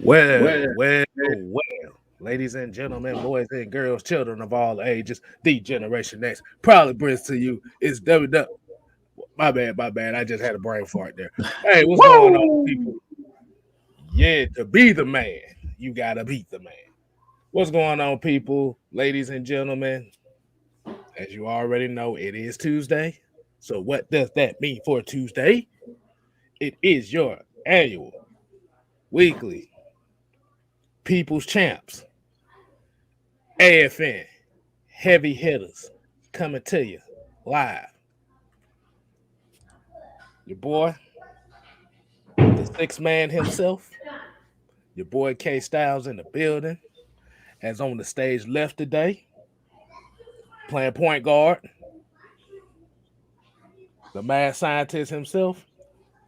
Well, ladies and gentlemen, boys and girls, children of all ages, the Generation X probably brings to you is WW. My bad. I just had a brain fart there. Hey, what's going on, people? Yeah, to be the man, you gotta beat the man. What's going on, people, ladies and gentlemen? As you already know, it is Tuesday. So, what does that mean for Tuesday? It is your annual, weekly People's Champs, AFN Heavy Hitters coming to you live. Your boy, the sixth man himself, your boy KStylzz in the building, as on the stage left today, playing point guard, the mad scientist himself,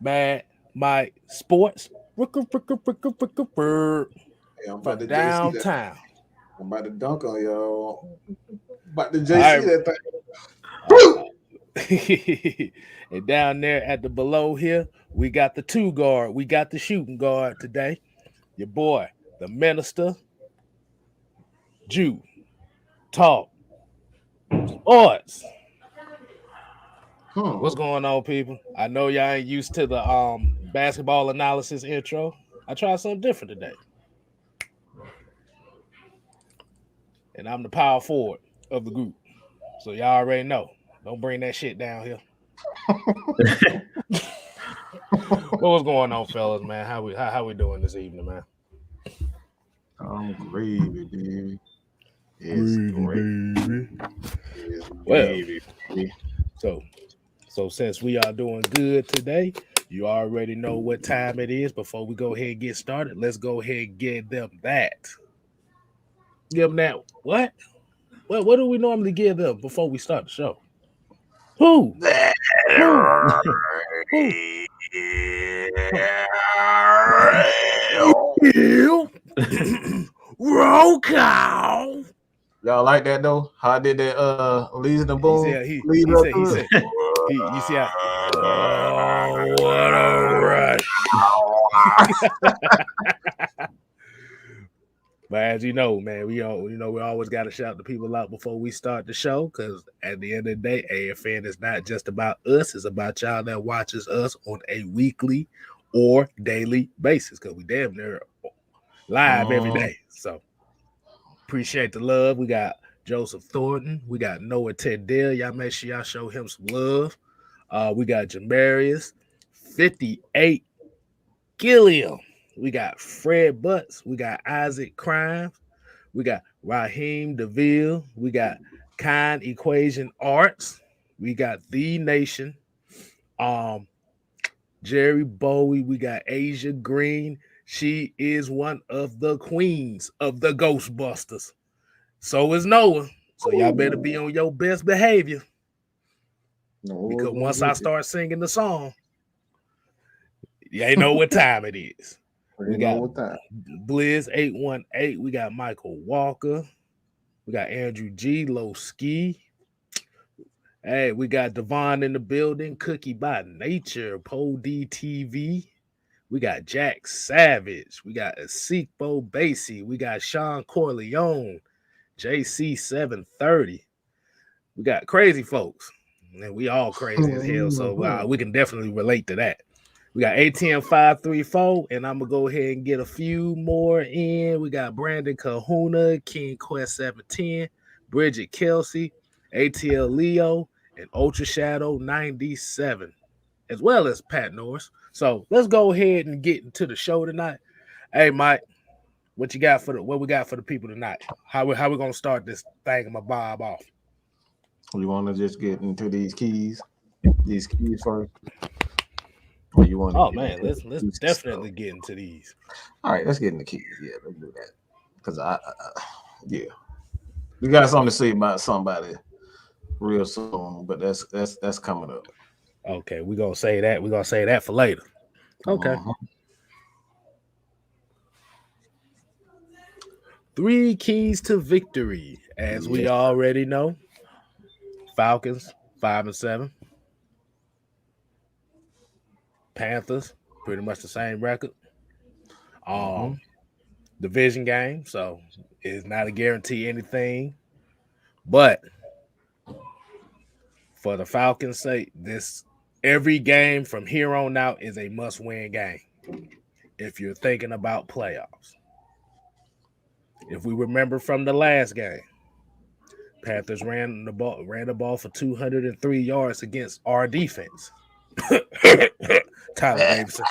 Mad Mike Sports, Hey, I'm about from to JC that. downtown. I'm about to dunk on y'all. About to All JC right. that thing. And down there at the below here, we got the two guard. We got the shooting guard today. Your boy, the minister, Jew, Talk Sports. What's going on, people? I know y'all ain't used to the basketball analysis intro. I tried something different today. And I'm the power forward of the group. So y'all already know. Don't bring that shit down here. What's going on, fellas, man? How we doing this evening, man? I'm gravy, baby. It's gravy. Well, so since we are doing good today, you already know what time it is. Before we go ahead and get started, let's go ahead and give them that. Give them that. What? What do we normally give them before we start the show? Who? Roll call. Y'all like that though? How I did that Leads the Boom? He said you see how what a rush. But as you know, man, we always got to shout the people out before we start the show, because at the end of the day, AFN is not just about us; it's about y'all that watches us on a weekly or daily basis, because we damn near live every day. So appreciate the love. We got Joseph Thornton, we got Noah Tendell. Y'all make sure y'all show him some love. We got Jamarius, 58 Gilliam. We got Fred Butts. We got Isaac Crimes. We got Raheem DeVille. We got Kind Equation Arts. We got The Nation. Jerry Bowie. We got Asia Green. She is one of the queens of the Ghostbusters. So is Noah. So y'all better be on your best behavior. Because once I start singing the song, you ain't know what time it is. We got Blizz 818. We got Michael Walker. We got Andrew G. Low Ski. Hey, we got Devon in the building. Cookie by Nature. Poe DTV. We got Jack Savage. We got Asikbo Basie. We got Sean Corleone. JC 730. We got crazy folks. And we all crazy as hell. So we can definitely relate to that. We got ATM 534, and I'm gonna go ahead and get a few more in. We got Brandon Kahuna, King Quest 710, Bridget Kelsey, ATL Leo, and Ultra Shadow 97, as well as Pat Norris. So let's go ahead and get into the show tonight. Hey, Mike, what we got for the people tonight? How we gonna start this thing? My bob off. You want to just get into these keys first? Or you want? Oh man, let's definitely get into these. All right, let's get into keys. Yeah, let's do that. Because we got something to say about somebody real soon, but that's coming up. Okay, we're gonna say that. We're gonna say that for later. Okay. 3 keys to victory, as we already know. Falcons 5-7. Panthers pretty much the same record. division game, so it's not a guarantee anything. But for the Falcons' sake, every game from here on out is a must-win game if you're thinking about playoffs. If we remember from the last game, Panthers ran the ball for 203 yards against our defense. Tyler Davidson.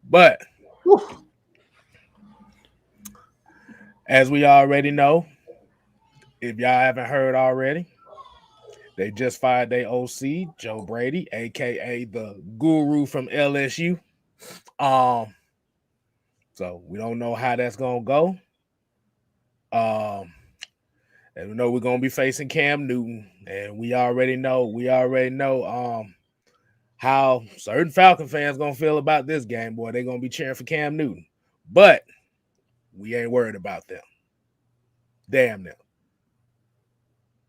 But as we already know, if y'all haven't heard already, they just fired their OC, Joe Brady, aka the guru from LSU. So we don't know how that's gonna go. And we know we're gonna be facing Cam Newton, and we already know how certain Falcon fans gonna feel about this game. Boy, they're gonna be cheering for Cam Newton, but we ain't worried about them. Damn them.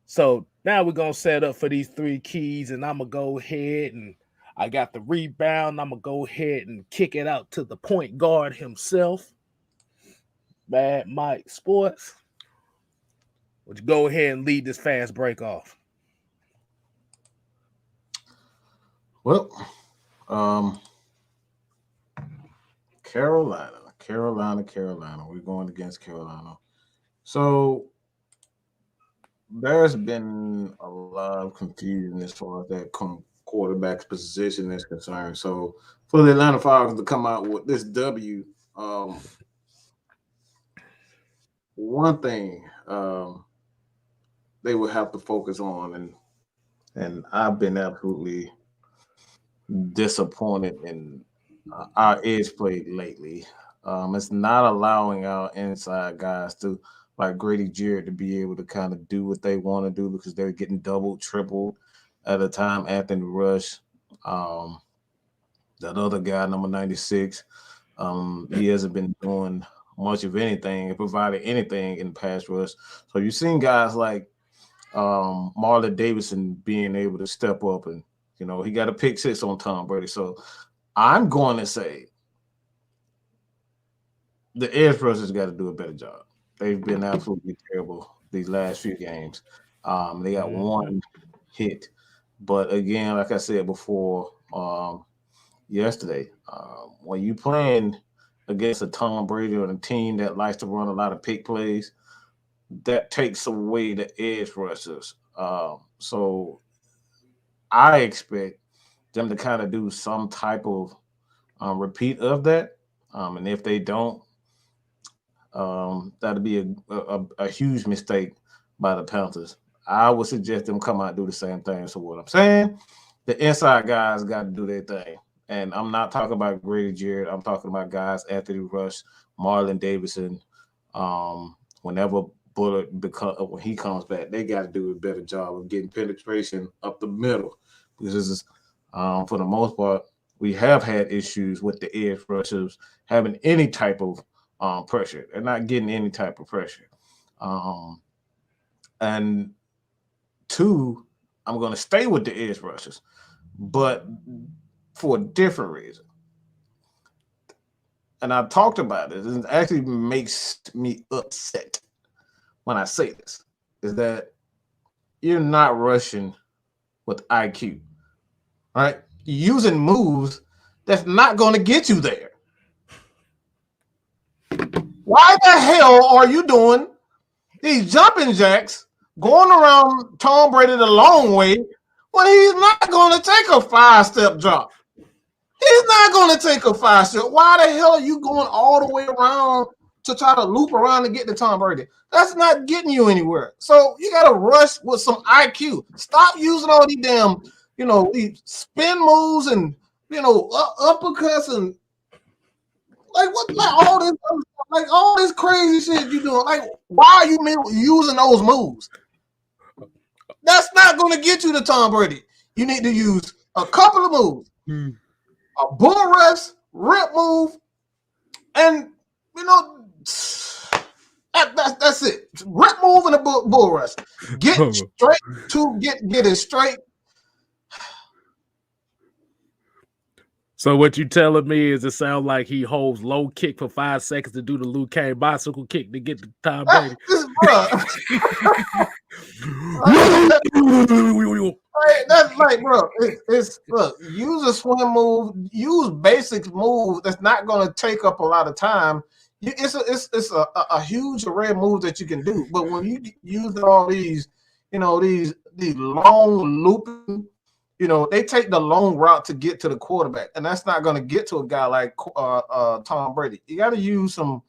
So now we're gonna set up for these 3 keys, and I'm gonna go ahead and I got the rebound. I'm gonna go ahead and kick it out to the point guard himself, Mad Mike Sports. Would you go ahead and lead this fast break off? Well, Carolina. We're going against Carolina. So there's been a lot of confusion as far as that quarterback's position is concerned. So for the Atlanta Falcons to come out with this W, one thing they will have to focus on, and I've been absolutely disappointed in our edge play lately. It's not allowing our inside guys to, like Grady Jarrett, to be able to kind of do what they want to do because they're getting doubled, tripled at a time. Anthony Rush, that other guy, number 96, he hasn't been doing much of anything and provided anything in pass rush. So you've seen guys like Marlon Davidson being able to step up, and he got a pick 6 on Tom Brady. So I'm going to say the edge rushers got to do a better job. They've been absolutely terrible these last few games. They got 1 hit, but again, like I said before, yesterday, when you playing against a Tom Brady or a team that likes to run a lot of pick plays, that takes away the edge rushers. So I expect them to kind of do some type of repeat of that. And if they don't, that'd be a huge mistake by the Panthers. I would suggest them come out and do the same thing. So what I'm saying, the inside guys got to do their thing. And I'm not talking about Grady Jarrett. I'm talking about guys, Anthony Rush, Marlon Davidson. Whenever Bullard, when he comes back, they got to do a better job of getting penetration up the middle. Because this is, for the most part, we have had issues with the edge rushers having any type of pressure. They're not getting any type of pressure. And 2, I'm going to stay with the edge rushers, but for a different reason. And I've talked about this, and it actually makes me upset when I say this, is that you're not rushing with IQ, right? You're using moves that's not going to get you there. Why the hell are you doing these jumping jacks going around Tom Brady the long way when he's not going to take a 5-step drop? He's not going to take a 5-step. Why the hell are you going all the way around to try to loop around and get to Tom Brady? That's not getting you anywhere. So you got to rush with some IQ. Stop using all these damn, these spin moves and, uppercuts and all this crazy shit you doing. Like, why are you using those moves? That's not going to get you to Tom Brady. You need to use a couple of moves. A bull rush, rip move, and that's it. Rip move and a bull rush. Get it straight. So what you telling me is it sounds like he holds low kick for 5 seconds to do the Luke Cage bicycle kick to get to Tom Brady. That's like, bro. It's look. Use a swim move. Use basic move that's not going to take up a lot of time. It's a huge array of moves that you can do. But when you use all these, these long looping, they take the long route to get to the quarterback, and that's not going to get to a guy like Tom Brady. You got to use some,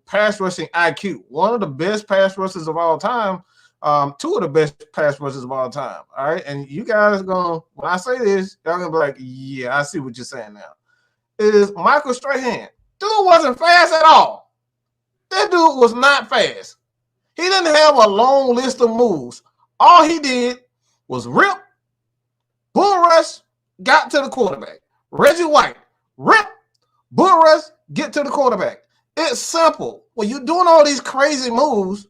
pass rushing IQ. One of the best pass rushers of all time. Two of the best pass rushers of all time. All right. And you guys when I say this, y'all gonna be like, yeah, I see what you're saying now. Is Michael Strahan. Dude wasn't fast at all. That dude was not fast. He didn't have a long list of moves. All he did was rip, bull rush, got to the quarterback. Reggie White, rip, bull rush, get to the quarterback. It's simple. When you're doing all these crazy moves,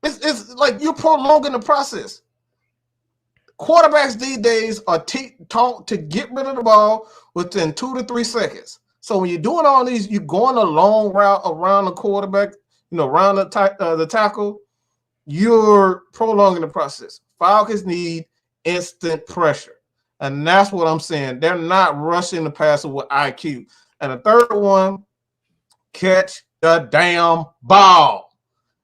it's like you're prolonging the process. Quarterbacks these days are taught to get rid of the ball within 2 to 3 seconds. So when you're doing all these, you're going a long route around the quarterback, around the tackle, you're prolonging the process. Falcons need instant pressure. And that's what I'm saying. They're not rushing the passer with IQ. And the third one, catch the damn ball.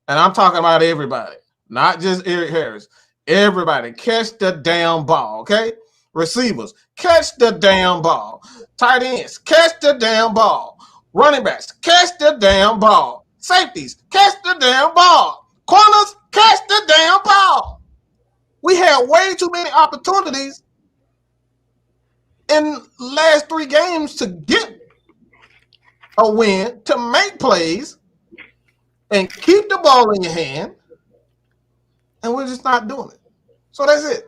And I'm talking about everybody, not just Eric Harris. Everybody, catch the damn ball, okay? Receivers, catch the damn ball. Tight ends, catch the damn ball. Running backs, catch the damn ball. Safeties, catch the damn ball. Corners, catch the damn ball. We had way too many opportunities in the last 3 games to get a win, to make plays, and keep the ball in your hand, and we're just not doing it. So that's it.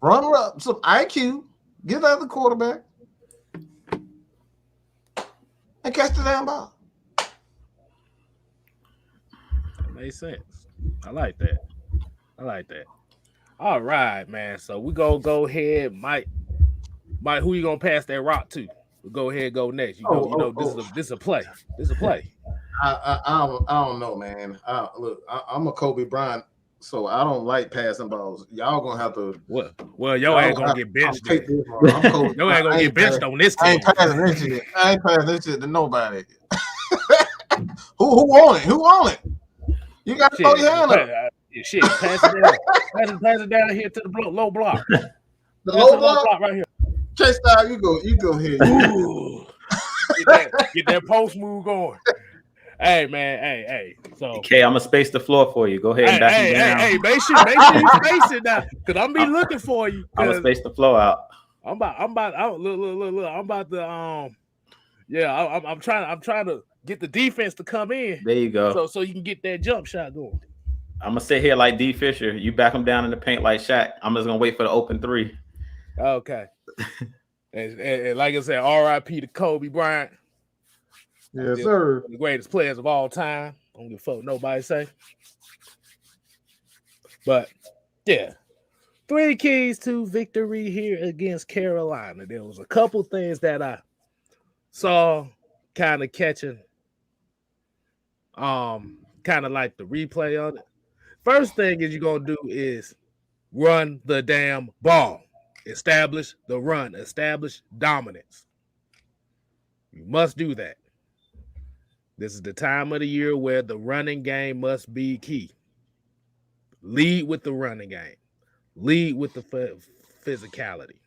Run up some IQ, get out of the quarterback, and catch the damn ball. That makes sense. I like that. All right, man. So we gonna go ahead, Mike. Mike, who you gonna pass that rock to? We'll go ahead and go next. This is a play. This is a play. I don't know, man. Look, I'm a Kobe Bryant, so I don't like passing balls. Y'all gonna have to. Well, yo ain't gonna get benched. Yo ain't gonna get benched on this team. I ain't passing this shit to nobody. Who on it? Who on it? You got to throw your hand up. Shit, pass it down. Pass it down here to the low block. The low block right here. KStylzz, you go here. Get that post move going. Hey man, hey. So okay, I'm gonna space the floor for you. Go ahead and back me down. Hey, make sure you space it now, because I'm be looking for you. I'm gonna space the floor out. I'm about to I'm trying to get the defense to come in. There you go. So you can get that jump shot going. I'm gonna sit here like D Fisher. You back him down in the paint like Shaq. I'm just gonna wait for the open 3. Okay. and like I said, R.I.P. to Kobe Bryant. Yes, sir. The greatest players of all time. I don't give a fuck what nobody say. But yeah, 3 keys to victory here against Carolina. There was a couple things that I saw kind of catching, kind of like the replay on it. First thing is you're gonna do is run the damn ball. Establish the run. Establish dominance. You must do that. This is the time of the year where the running game must be key. Lead with the running game. Lead with the physicality.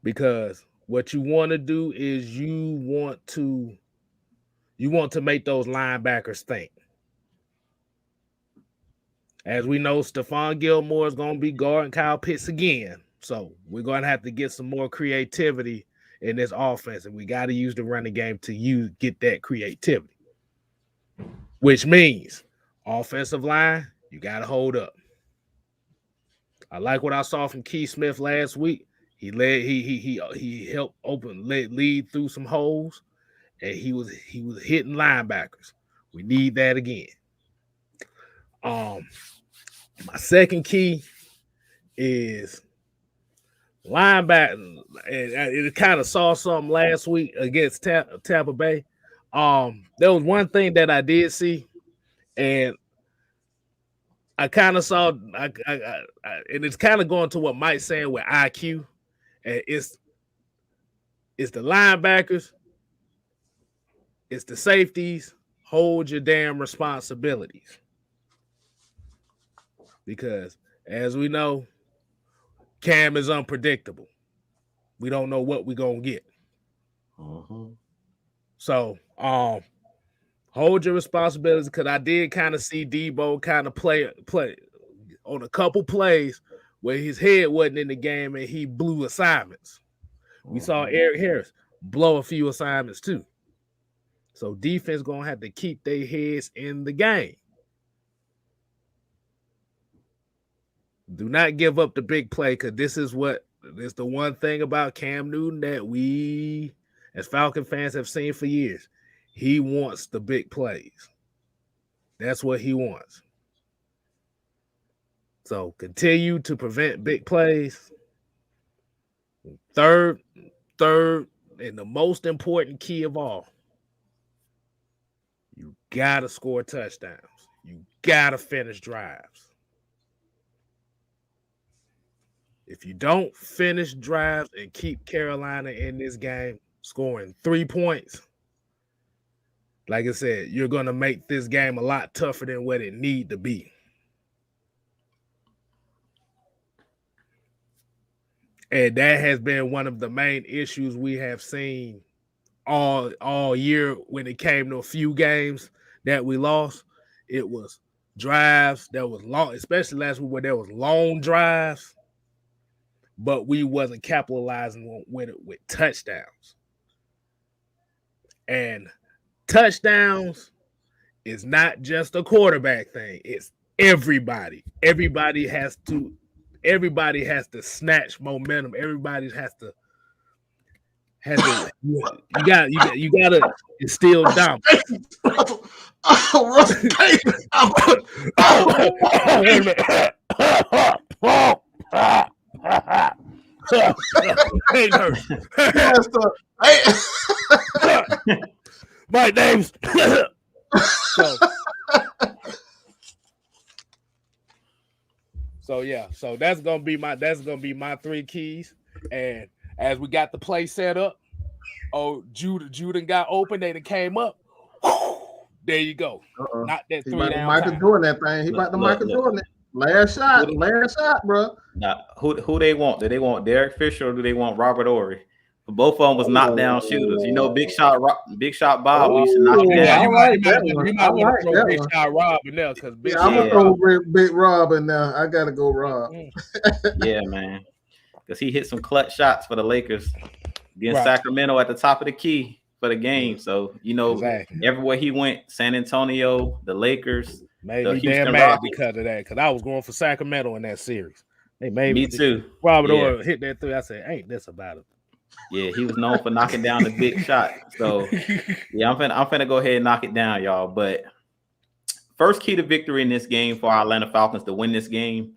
Because what you want to do is you want to make those linebackers think. As we know, Stephon Gilmore is going to be guarding Kyle Pitts again. So we're going to have to get some more creativity in this offense, and we got to use the running game to get that creativity, which means offensive line, you got to hold up. I like what I saw from Keith Smith last week. He helped lead through some holes, and he was hitting linebackers. We need that again. My second key is linebacker, and it kind of saw something last week against Tampa Bay. There was one thing that I did see, and I kind of saw, and it's kind of going to what Mike's saying with IQ, and it's the linebackers, it's the safeties. Hold your damn responsibilities, because as we know, Cam is unpredictable. We don't know what we're gonna get. So, hold your responsibilities, because I did kind of see Debo kind of play on a couple plays where his head wasn't in the game and he blew assignments. We saw Eric Harris blow a few assignments too. So defense gonna have to keep their heads in the game. Do not give up the big play, because this is the one thing about Cam Newton that we as Falcon fans have seen for years. He wants the big plays. That's what he wants. So continue to prevent big plays. Third, and the most important key of all, you gotta score touchdowns. You gotta finish drives. If you don't finish drives and keep Carolina in this game scoring 3 points, like I said, you're going to make this game a lot tougher than what it need to be. And that has been one of the main issues we have seen all year when it came to a few games that we lost. It was drives that was long, especially last week where there was long drives, but we wasn't capitalizing with it with touchdowns. And touchdowns is not just a quarterback thing. It's everybody. Everybody has to snatch momentum. Everybody has to you gotta instill dominance. Wait a minute. My name's so that's gonna be my 3 keys. And as we got the play set up, Judah got open, they came up. There you go. Not that 3 down. Michael doing that thing. He about to Michael doing it. Last shot, bro. Now, who they want? Do they want Derek Fisher or do they want Robert Ory? Both of them was knockdown shooters. You know, Big Shot Bob. We used to knock him down. You might want to throw Big Shot Rob in there, because I'm gonna throw Big Rob in there. I gotta go Rob. Yeah, man, because he hit some clutch shots for the Lakers against Sacramento at the top of the key for the game. So you know, everywhere he went, San Antonio, the Lakers, made me damn mad because of that. Because I was going for Sacramento in that series. They made me too. Robert Ory hit that 3. I said, "Ain't this about it?" Yeah, he was known for knocking down the big shot. So, yeah, I'm finna go ahead and knock it down, y'all. But first key to victory in this game for our Atlanta Falcons to win this game,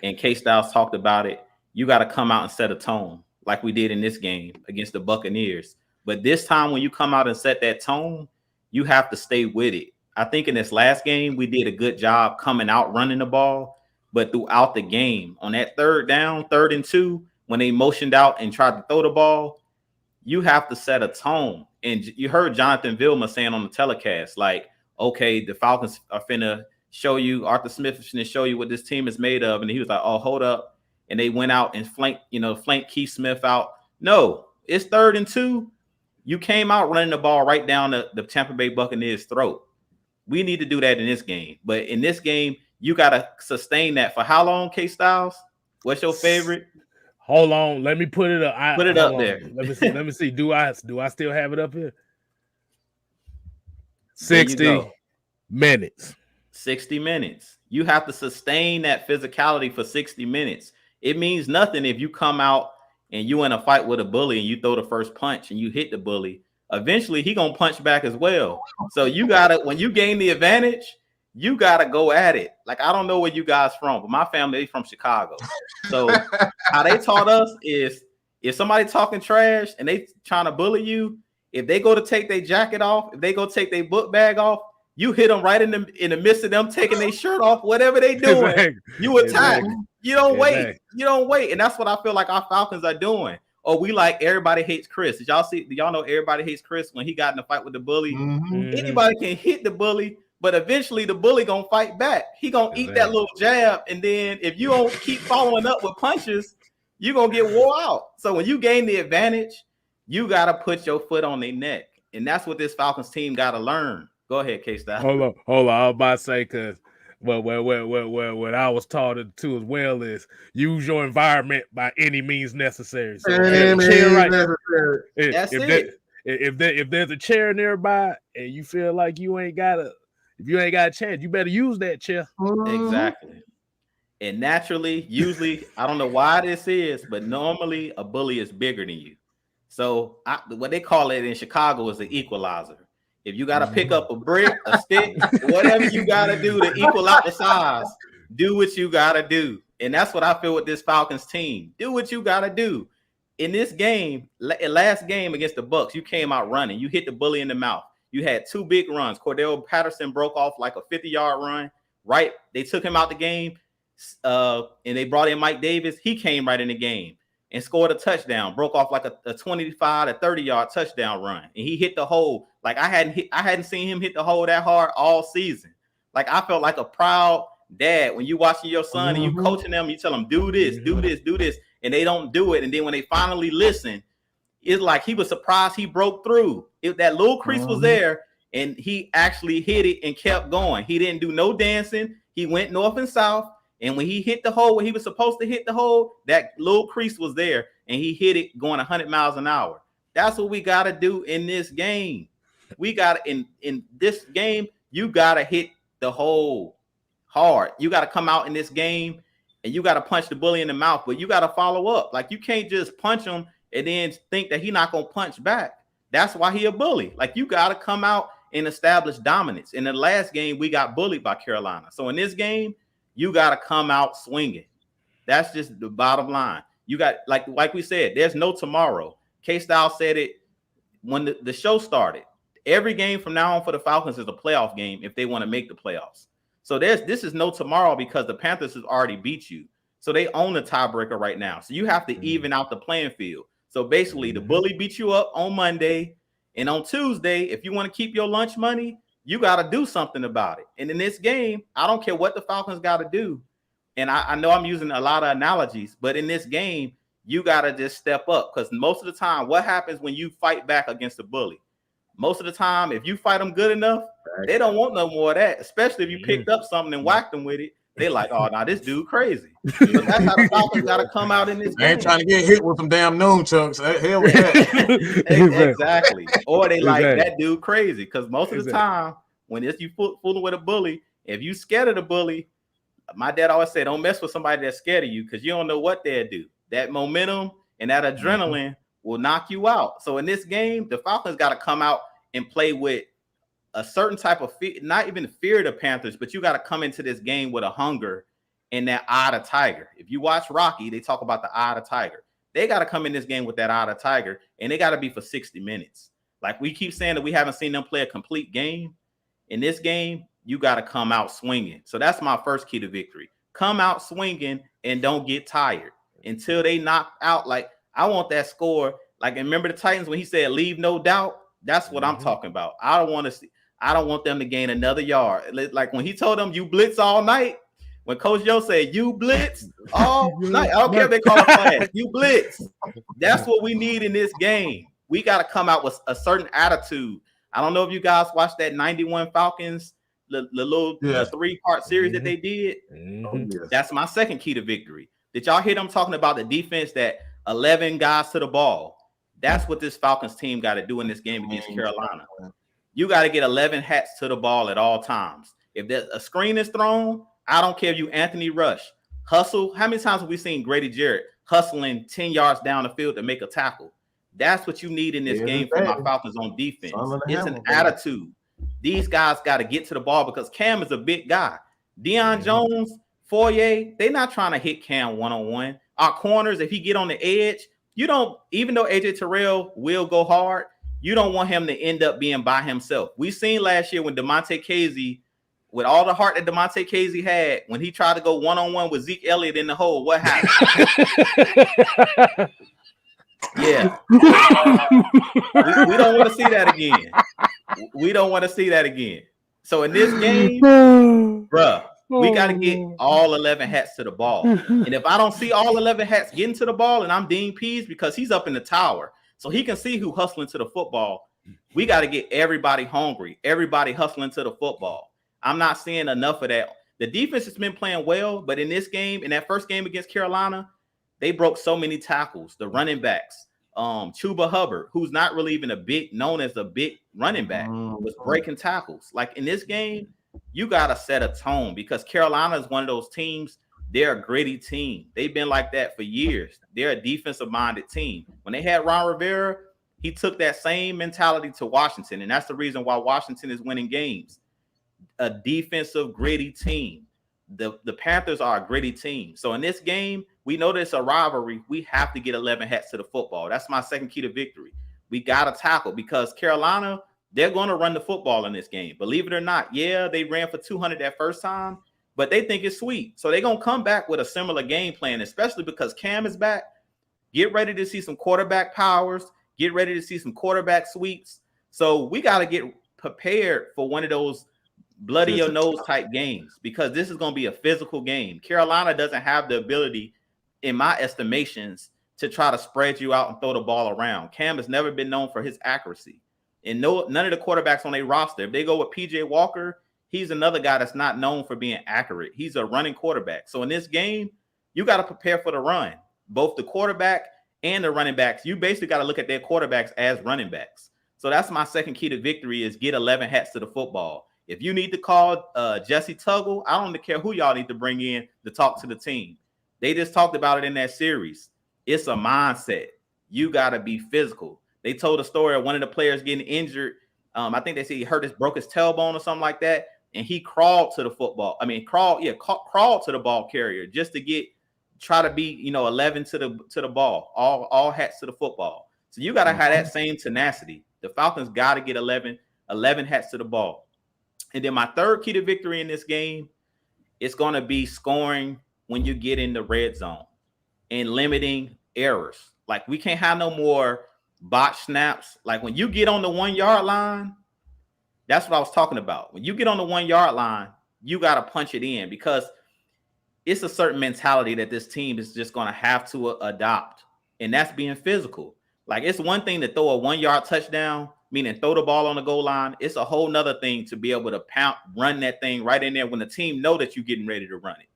and KStylzz talked about it, you got to come out and set a tone like we did in this game against the Buccaneers. But this time when you come out and set that tone, you have to stay with it. I think in this last game, we did a good job coming out running the ball, but throughout the game, on that 3rd down, 3rd and 2, when they motioned out and tried to throw the ball, you have to set a tone. And you heard Jonathan Vilma saying on the telecast, like, okay, the Falcons are finna show you, Arthur Smith is finna show you what this team is made of. And he was like, oh, hold up. And they went out and flanked Keith Smith out. No, it's 3rd and 2. You came out running the ball right down the Tampa Bay Buccaneers' throat. We need to do that in this game. But in this game, you got to sustain that for how long, KStylzz? What's your favorite? Hold on, let me put it up. Put it up there. Let me see. Do I still have it up here? 60 minutes. 60 minutes. You have to sustain that physicality for 60 minutes. It means nothing if you come out and you in a fight with a bully and you throw the first punch and you hit the bully. Eventually, he gonna punch back as well. So you gotta, when you gain the advantage, you gotta go at it. Like, I don't know where you guys from, but my family from Chicago. So how they taught us is if somebody talking trash and they trying to bully you, if they go to take their jacket off, if they go take their book bag off, you hit them right in the midst of them taking their shirt off, whatever they doing. Exactly. You attack. Exactly. You don't wait. You don't wait. And that's what I feel like our Falcons are doing. Or we like everybody hates Chris. Did y'all see? Do y'all know everybody hates Chris when he got in a fight with the bully? Mm-hmm. Anybody can hit the bully, but eventually the bully gonna fight back. He gonna eat that little jab, and then if you don't keep following up with punches, you gonna get wore out. So when you gain the advantage, you gotta put your foot on their neck, and that's what this Falcons team gotta learn. Go ahead, KStylzz. Hold on. I was about to say because what I was taught to as well is use your environment by any means necessary. So if there's a chair nearby and you feel like you ain't got a chance, you better use that chair. Exactly. And naturally, usually, I don't know why this is, but normally a bully is bigger than you. So what they call it in Chicago is the equalizer. If you got to pick up a brick, a stick, whatever you got to do to equal out the size, do what you got to do. And that's what I feel with this Falcons team. Do what you got to do. In this game, last game against the Bucks, you came out running. You hit the bully in the mouth. You had 2 big runs. Cordell Patterson broke off like a 50-yard run, right? They took him out the game, and they brought in Mike Davis. He came right in the game and scored a touchdown, broke off like a 25 to 30-yard touchdown run. And he hit the hole. Like I hadn't seen him hit the hole that hard all season. Like I felt like a proud dad when you watching your son and you coaching them, you tell them, do this, and they don't do it. And then when they finally listen, it's like he was surprised he broke through. If that little crease was there and he actually hit it and kept going. He didn't do no dancing. He went north and south. And when he hit the hole, when he was supposed to hit the hole, that little crease was there, and he hit it going 100 miles an hour. That's what we got to do in this game. We got in this game, you got to hit the hole hard. You got to come out in this game, and you got to punch the bully in the mouth, but you got to follow up. Like, you can't just punch him and then think that he's not going to punch back. That's why he a bully. Like, you got to come out and establish dominance. In the last game, we got bullied by Carolina. So in this game, you got to come out swinging. That's just the bottom line. You got, like we said, there's no tomorrow. KStylzz said it when the show started. Every game from now on for the Falcons is a playoff game if they want to make the playoffs. So this is no tomorrow because the Panthers has already beat you. So they own the tiebreaker right now. So you have to even out the playing field. So basically, the bully beat you up on Monday. And on Tuesday, if you want to keep your lunch money, you got to do something about it. And in this game, I don't care what the Falcons got to do. And I know I'm using a lot of analogies, but in this game, you got to just step up because most of the time, what happens when you fight back against a bully? Most of the time, if you fight them good enough, they don't want no more of that, especially if you picked up something and whacked them with it. They like, oh, now this dude crazy. So that's how the Falcons got to come out in this game. They ain't trying to get hit with some damn noon chunks. Hell with that. Exactly. Or they like, that dude crazy. Because most of the time, when it's you fooling with a bully, if you scared of the bully, my dad always said, don't mess with somebody that's scared of you because you don't know what they'll do. That momentum and that adrenaline will knock you out. So in this game, the Falcons got to come out and play with a certain type of fear, not even fear of the Panthers, but you got to come into this game with a hunger and that eye of the tiger. If you watch Rocky, they talk about the eye of the tiger. They got to come in this game with that eye of the tiger, and they got to be for 60 minutes. Like we keep saying that we haven't seen them play a complete game. In this game, you got to come out swinging. So that's my first key to victory. Come out swinging and don't get tired until they knock out. Like, I want that score. Like, remember the Titans when he said, leave no doubt? That's what I'm talking about. I don't want them to gain another yard. Like when he told them you blitz all night, when Coach Yo said you blitz all night, I don't care if they call it flash, you blitz. That's what we need in this game. We got to come out with a certain attitude. I don't know if you guys watched that 91 Falcons, the little 3-part series that they did. That's my second key to victory. Did y'all hear them talking about the defense that 11 guys to the ball? That's what this Falcons team got to do in this game against Carolina. You got to get 11 hats to the ball at all times. If there's a screen is thrown, I don't care if you Anthony Rush, hustle. How many times have we seen Grady Jarrett hustling 10 yards down the field to make a tackle? That's what you need in this game for my Falcons on defense. It's an attitude. These guys got to get to the ball because Cam is a big guy. Deion Jones, Foye, they're not trying to hit Cam one-on-one. Our corners, if he get on the edge, you don't, even though AJ Terrell will go hard, you don't want him to end up being by himself. We seen last year when Damontae Kazee, with all the heart that Damontae Kazee had, when he tried to go one-on-one with Zeke Elliott in the hole, what happened? Yeah. We don't want to see that again. We don't want to see that again. So in this game, bruh, we got to get all 11 hats to the ball. And if I don't see all 11 hats getting to the ball, and I'm Dean Pease because he's up in the tower, so he can see who hustling to the football, we got to get everybody hungry, everybody hustling to the football. I'm not seeing enough of that. The defense has been playing well, but in this game, in that first game against Carolina, they broke so many tackles. The running backs, Chuba Hubbard, who's not really even known as a big running back, was breaking tackles. Like in this game, you got to set a tone because Carolina is one of those teams. They're a gritty team. They've been like that for years. They're a defensive-minded team. When they had Ron Rivera, he took that same mentality to Washington, and that's the reason why Washington is winning games. A defensive, gritty team. The Panthers are a gritty team. So in this game, we know there's a rivalry. We have to get 11 hats to the football. That's my second key to victory. We got to tackle because Carolina, they're going to run the football in this game. Believe it or not, yeah, they ran for 200 that first time, but they think it's sweet. So they're going to come back with a similar game plan, especially because Cam is back. Get ready to see some quarterback powers. Get ready to see some quarterback sweeps. So we got to get prepared for one of those bloody your nose type games because this is going to be a physical game. Carolina doesn't have the ability, in my estimations, to try to spread you out and throw the ball around. Cam has never been known for his accuracy. And none of the quarterbacks on their roster, if they go with PJ Walker, he's another guy that's not known for being accurate. He's a running quarterback. So in this game, you got to prepare for the run. Both the quarterback and the running backs, you basically got to look at their quarterbacks as running backs. So that's my second key to victory is get 11 hats to the football. If you need to call Jesse Tuggle, I don't care who y'all need to bring in to talk to the team. They just talked about it in that series. It's a mindset. You got to be physical. They told a story of one of the players getting injured. I think they said he broke his tailbone or something like that, and he crawled to the football. I mean, crawled to the ball carrier just to try to be 11 to the ball. All hats to the football. So you got to have that same tenacity. The Falcons got to get 11 hats to the ball. And then my third key to victory in this game is going to be scoring when you get in the red zone and limiting errors. Like we can't have no more botch snaps. Like when you get on the 1 yard line, that's what I was talking about. When you get on the 1 yard line, you got to punch it in because it's a certain mentality that this team is just going to have to adopt. And that's being physical. Like it's one thing to throw a 1 yard touchdown, meaning throw the ball on the goal line. It's a whole nother thing to be able to run that thing right in there when the team know that you're getting ready to run it.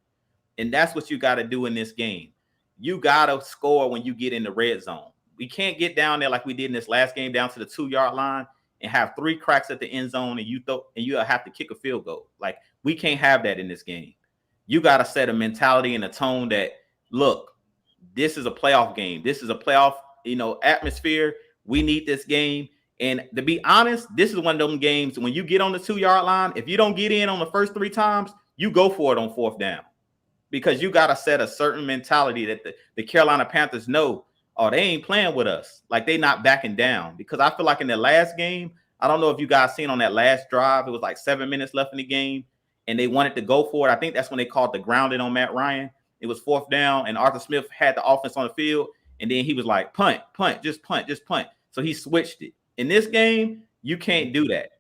And that's what you got to do in this game. You got to score when you get in the red zone. We can't get down there like we did in this last game down to the 2 yard line and have 3 cracks at the end zone and you have to kick a field goal. Like we can't have that in this game. You got to set a mentality and a tone that, look, this is a playoff game. This is a playoff, atmosphere. We need this game. And to be honest, this is one of them games when you get on the 2 yard line, if you don't get in on the first 3 times, you go for it on 4th down because you got to set a certain mentality that the Carolina Panthers know, oh, they ain't playing with us. Like they not backing down because I feel like in the last game, I don't know if you guys seen on that last drive, it was like 7 minutes left in the game and they wanted to go for it. I think that's when they called the grounding on Matt Ryan. It was 4th down and Arthur Smith had the offense on the field. And then he was like, punt, just punt. So he switched it. In this game, you can't do that.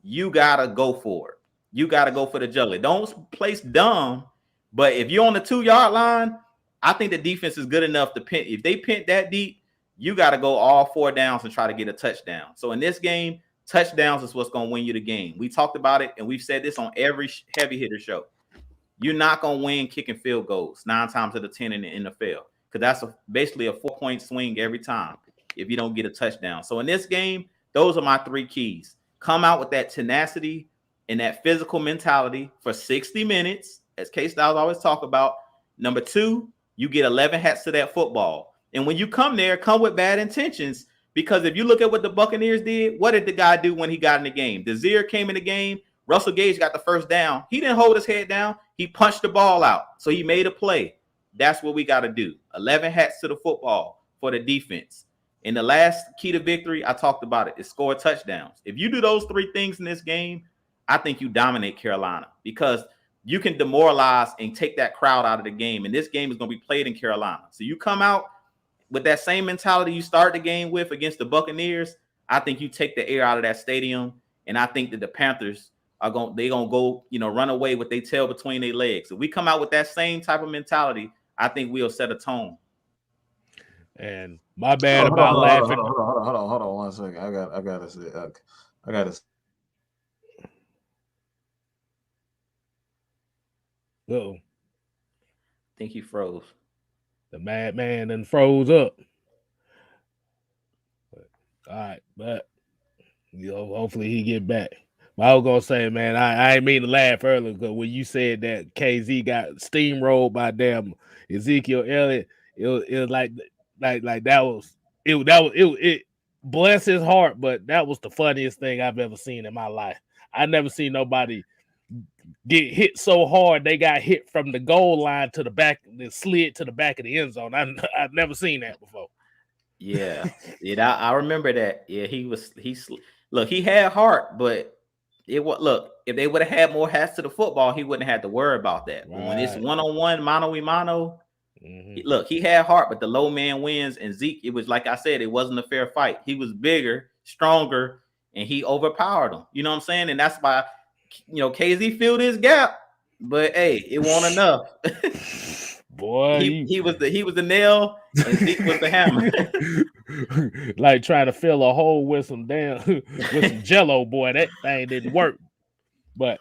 You got to go for it. You got to go for the juggler. Don't place dumb. But if you're on the 2 yard line, I think the defense is good enough to pin. If they pin that deep, you got to go all 4 downs and try to get a touchdown. So in this game, touchdowns is what's going to win you the game. We talked about it, and we've said this on every heavy hitter show. You're not going to win kicking field goals 9 times out of 10 in the NFL because that's basically a 4-point swing every time if you don't get a touchdown. So in this game, those are my 3 keys. Come out with that tenacity and that physical mentality for 60 minutes, as KStylzz always talk about. Number 2, you get 11 hats to that football. And when you come there, come with bad intentions Because if you look at what the Buccaneers did, what did the guy do when he got in the game? Desir came in the game. Russell Gage got the first down. He didn't hold his head down. He punched the ball out. So he made a play. That's what we got to do. 11 hats to the football for the defense. And the last key to victory, I talked about it, is score touchdowns. If you do those three things in this game, I think you dominate Carolina because you can demoralize and take that crowd out of the game. And this game is going to be played in Carolina. So you come out with that same mentality you start the game with against the Buccaneers. I think you take the air out of that stadium. And I think that the Panthers are going to go, run away with their tail between their legs. If we come out with that same type of mentality, I think we'll set a tone. And my bad about laughing. Hold on 1 second. I gotta say, I gotta. Uh-oh. I think he froze. The madman then froze up. All right, but hopefully he get back. But I was gonna say, man, I ain't mean to laugh earlier because when you said that KZ got steamrolled by damn Ezekiel Elliott, it was like that was it bless his heart, but that was the funniest thing I've ever seen in my life. I never seen nobody get hit so hard they got hit from the goal line to the back and slid to the back of the end zone. I've never seen that before. Yeah, I remember that. Yeah, he had heart, but if they would have had more hats to the football, he wouldn't have had to worry about that. Right. When it's one-on-one, mano-a-mano, he had heart, but the low man wins. And Zeke, it was like I said, it wasn't a fair fight. He was bigger, stronger, and he overpowered him. You know what I'm saying? And that's why, KZ filled his gap, but hey, it wasn't enough. Boy, he was the nail and Zeke was the hammer. Like trying to fill a hole with some Jello, boy. That thing didn't work. But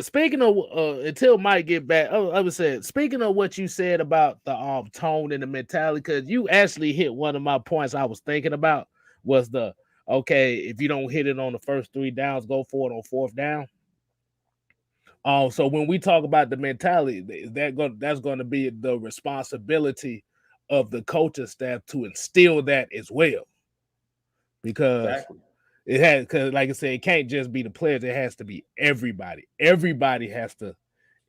speaking of until Mike get back, I would say, speaking of what you said about the tone and the mentality, because you actually hit one of my points I was thinking about was if you don't hit it on the first 3 downs, go for it on 4th down. So when we talk about the mentality, that's going to be the responsibility of the coaching staff to instill that as well, because because like I said, it can't just be the players; it has to be everybody. Everybody has to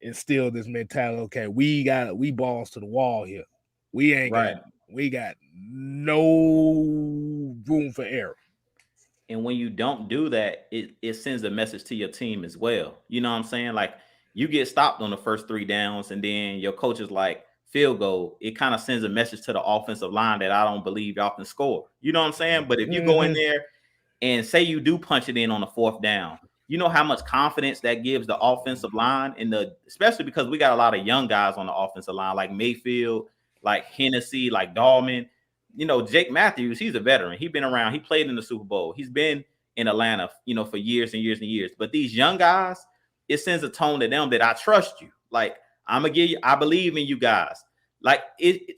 instill this mentality. Okay, we balls to the wall here. We ain't we got no room for error. And when you don't do that, it sends a message to your team as well. You know what I'm saying? Like, you get stopped on the first 3 downs, and then your coach is like, field goal. It kind of sends a message to the offensive line that I don't believe y'all can score. You know what I'm saying? But if you go in there and say you do punch it in on the 4th down, you know how much confidence that gives the offensive line, especially because we got a lot of young guys on the offensive line, like Mayfield, like Hennessy, like Dahlman. Jake Matthews, he's a veteran. He's been around. He played in the Super Bowl. He's been in Atlanta, for years and years and years. But these young guys, it sends a tone to them that I trust you. Like, I believe in you guys. Like,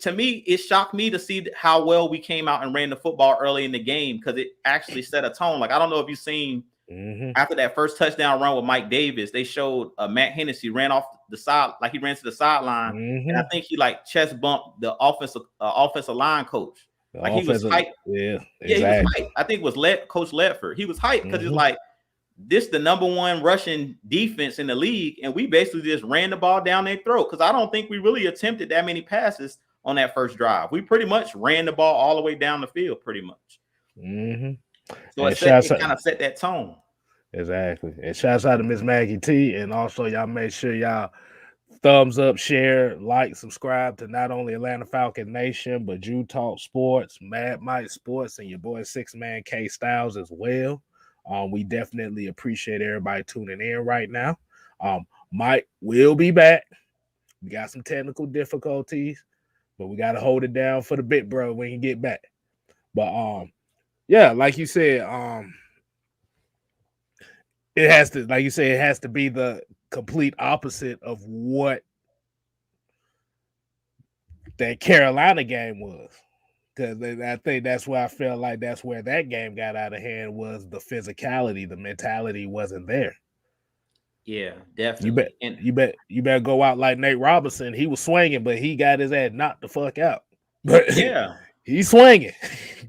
to me, it shocked me to see how well we came out and ran the football early in the game, because it actually set a tone. Like, I don't know if you've seen after that first touchdown run with Mike Davis, they showed Matt Hennessy ran off the side, like he ran to the sideline, and I think he chest bumped the offensive line coach. Like, he was hyped. Yeah, exactly. He was hyped. I think it was Coach Ledford. He was hyped because it's like, this the number 1 rushing defense in the league, and we basically just ran the ball down their throat, because I don't think we really attempted that many passes on that first drive. We pretty much ran the ball all the way down the field, pretty much. So it kind of set that tone. Exactly. And shouts out to Miss Maggie T. And also, y'all make sure y'all thumbs up, share, like, subscribe to not only Atlanta Falcons Nation, but TalkSports, AskMADMIKE Sports, and your boy 6-Man KStylzz as well. We definitely appreciate everybody tuning in right now. Mike will be back. We got some technical difficulties, but we got to hold it down for the bit, bro, when you get back. But yeah, like you said, it has to, like you say, it has to be the complete opposite of what that Carolina game was. Because I think that's where I felt like that's where that game got out of hand, was the physicality. The mentality wasn't there. Yeah, definitely. You better go out like Nate Robinson. He was swinging, but he got his ass knocked the fuck out. But yeah, He's swinging.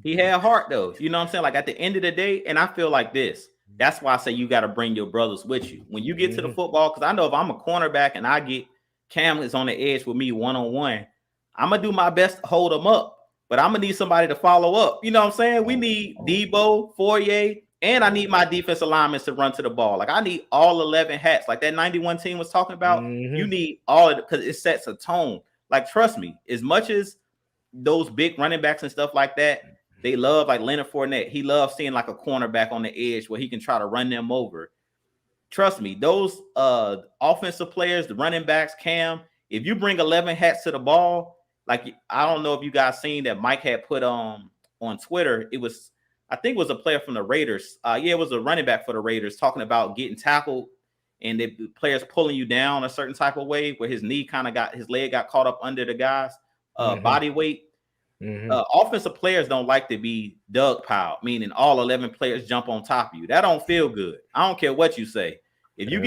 He had heart though. You know what I'm saying? Like at the end of the day, and I feel like this. That's why I say you got to bring your brothers with you when you get to the football. Because I know if I'm a cornerback and I get Cam is on the edge with me one-on-one, I'm gonna do my best to hold him up. But I'm gonna need somebody to follow up. You know what I'm saying? We need Debo, Fourier, and I need my defensive linemen to run to the ball. Like I need all 11 hats. Like that 91 team was talking about. You need all of it because it sets a tone. Like trust me, as much as those big running backs and stuff like that, they love like Leonard Fournette. He loves seeing like a cornerback on the edge where he can try to run them over. Trust me, those offensive players, the running backs, Cam, if you bring 11 hats to the ball, like I don't know if you guys seen that Mike had put on Twitter. It was, I think it was a player from the Raiders. It was a running back for the Raiders talking about getting tackled and the players pulling you down a certain type of way where his leg got caught up under the guy's body weight. Offensive players don't like to be dug piled, meaning all 11 players jump on top of you. That don't feel good. I don't care what you say. If you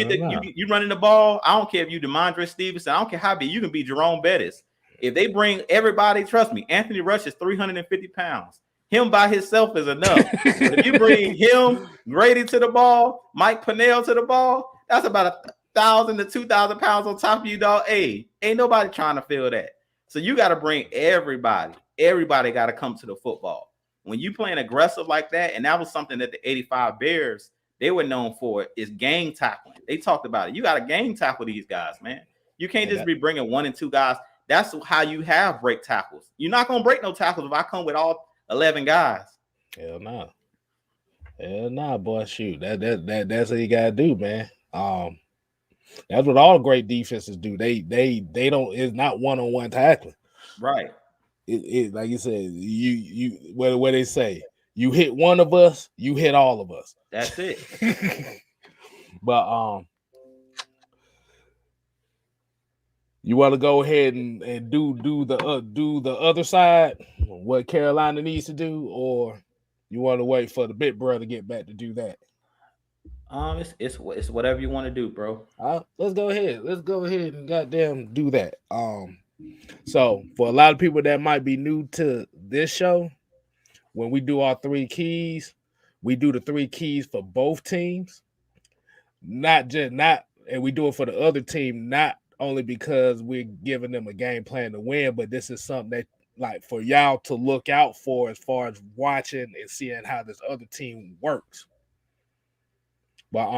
you running the ball, I don't care if you DeMondre Stevenson. I don't care how big you can be. Jerome Bettis. If they bring everybody, trust me, Anthony Rush is 350 pounds. Him by himself is enough. But if you bring him, Grady to the ball, Mike Pennell to the ball, that's about 1,000 to 2,000 pounds on top of you, dog. Hey, ain't nobody trying to feel that. So you got to bring everybody. Everybody got to come to the football. When you playing aggressive like that, and that was something that the 85 Bears, they were known for, is gang tackling. They talked about it. You got to gang tackle these guys, man. You can't just be bringing 1 and 2 guys. That's how you have break tackles. You're not going to break no tackles if I come with all 11 guys. Hell no. Hell no, boy. Shoot. That's what you got to do, man. That's what all great defenses do. They don't, it's not one-on-one tackling. Right. It like you said, you what they say, you hit one of us, you hit all of us. That's it. But you want to go ahead and do the other side, what Carolina needs to do, or you want to wait for the big brother to get back to do that? It's whatever you want to do, bro. Let's go ahead. Let's go ahead and goddamn do that. So for a lot of people that might be new to this show, when we do our 3 keys, we do the 3 keys for both teams. And we do it for the other team, not only because we're giving them a game plan to win, but this is something that like for y'all to look out for as far as watching and seeing how this other team works. But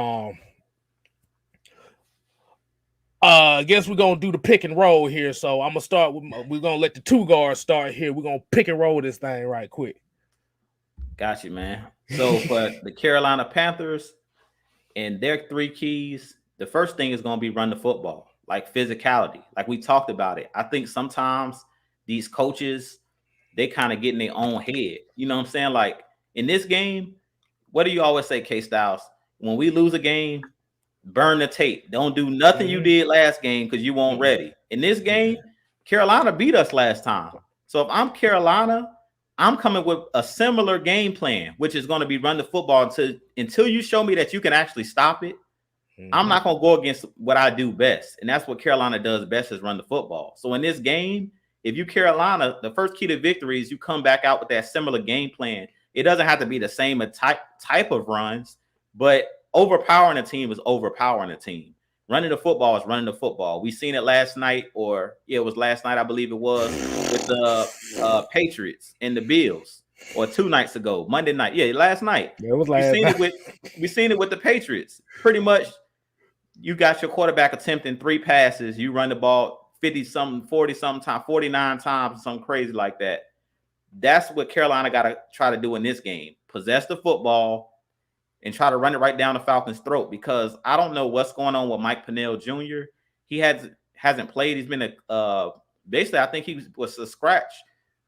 I guess we're gonna do the pick and roll here. So I'm gonna start with we're gonna let the 2 guards start here. We're gonna pick and roll this thing right quick. Got you, man. So for the Carolina Panthers and their 3 keys, the first thing is gonna be run the football, like physicality, like we talked about it. I think sometimes these coaches, they kind of get in their own head. You know what I'm saying? Like in this game, what do you always say, KStylzz? When we lose a game, burn the tape. Don't do nothing you did last game because you weren't ready. In this game, Carolina beat us last time. So if I'm Carolina, I'm coming with a similar game plan, which is going to be run the football until you show me that you can actually stop it. I'm not going to go against what I do best. And that's what Carolina does best, is run the football. So in this game, if you Carolina, the first key to victory is you come back out with that similar game plan. It doesn't have to be the same type of runs, but overpowering a team is overpowering a team. Running the football is running the football. We seen it last night, it was last night, I believe it was, with the Patriots and the Bills, or 2 nights ago, Monday night. Yeah, last night. Yeah, it was last night. We seen it with the Patriots. Pretty much, you got your quarterback attempting 3 passes. You run the ball 50-something, 40-something times, 49 times, something crazy like that. That's what Carolina got to try to do in this game. Possess the football and try to run it right down the Falcons' throat, because I don't know what's going on with Mike Pennell Jr. He hasn't played. He's been basically, I think he was a scratch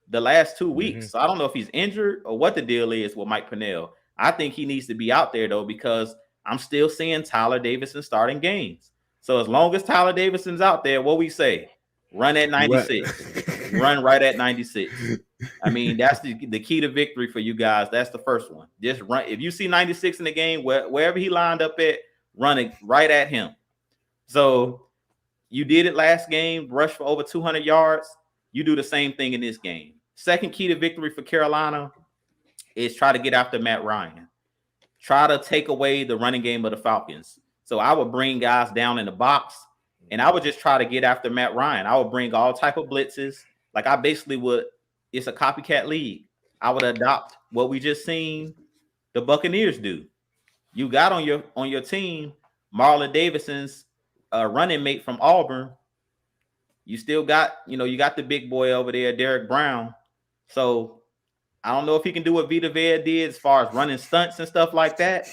the last 2 weeks. So I don't know if he's injured or what the deal is with Mike Pennell. I think he needs to be out there, though, because I'm still seeing Tyler Davidson starting games. So as long as Tyler Davidson's out there, what we say, run at 96. Run right at 96. I mean, that's the key to victory for you guys. That's the first one. Just run. If you see 96 in the game, wherever he lined up at, run it right at him. So you did it last game, rushed for over 200 yards. You do the same thing in this game. second key to victory for Carolina is try to get after Matt Ryan. Try to take away the running game of the Falcons. So I would bring guys down in the box, and I would just try to get after Matt Ryan. I would bring all type of blitzes. Like I basically would. It's a copycat league. I would adopt what we just seen the Buccaneers do. You got on your team Marlon Davidson's running mate from Auburn. You still got, you got the big boy over there, Derek Brown. So I don't know if he can do what Vita Vea did as far as running stunts and stuff like that.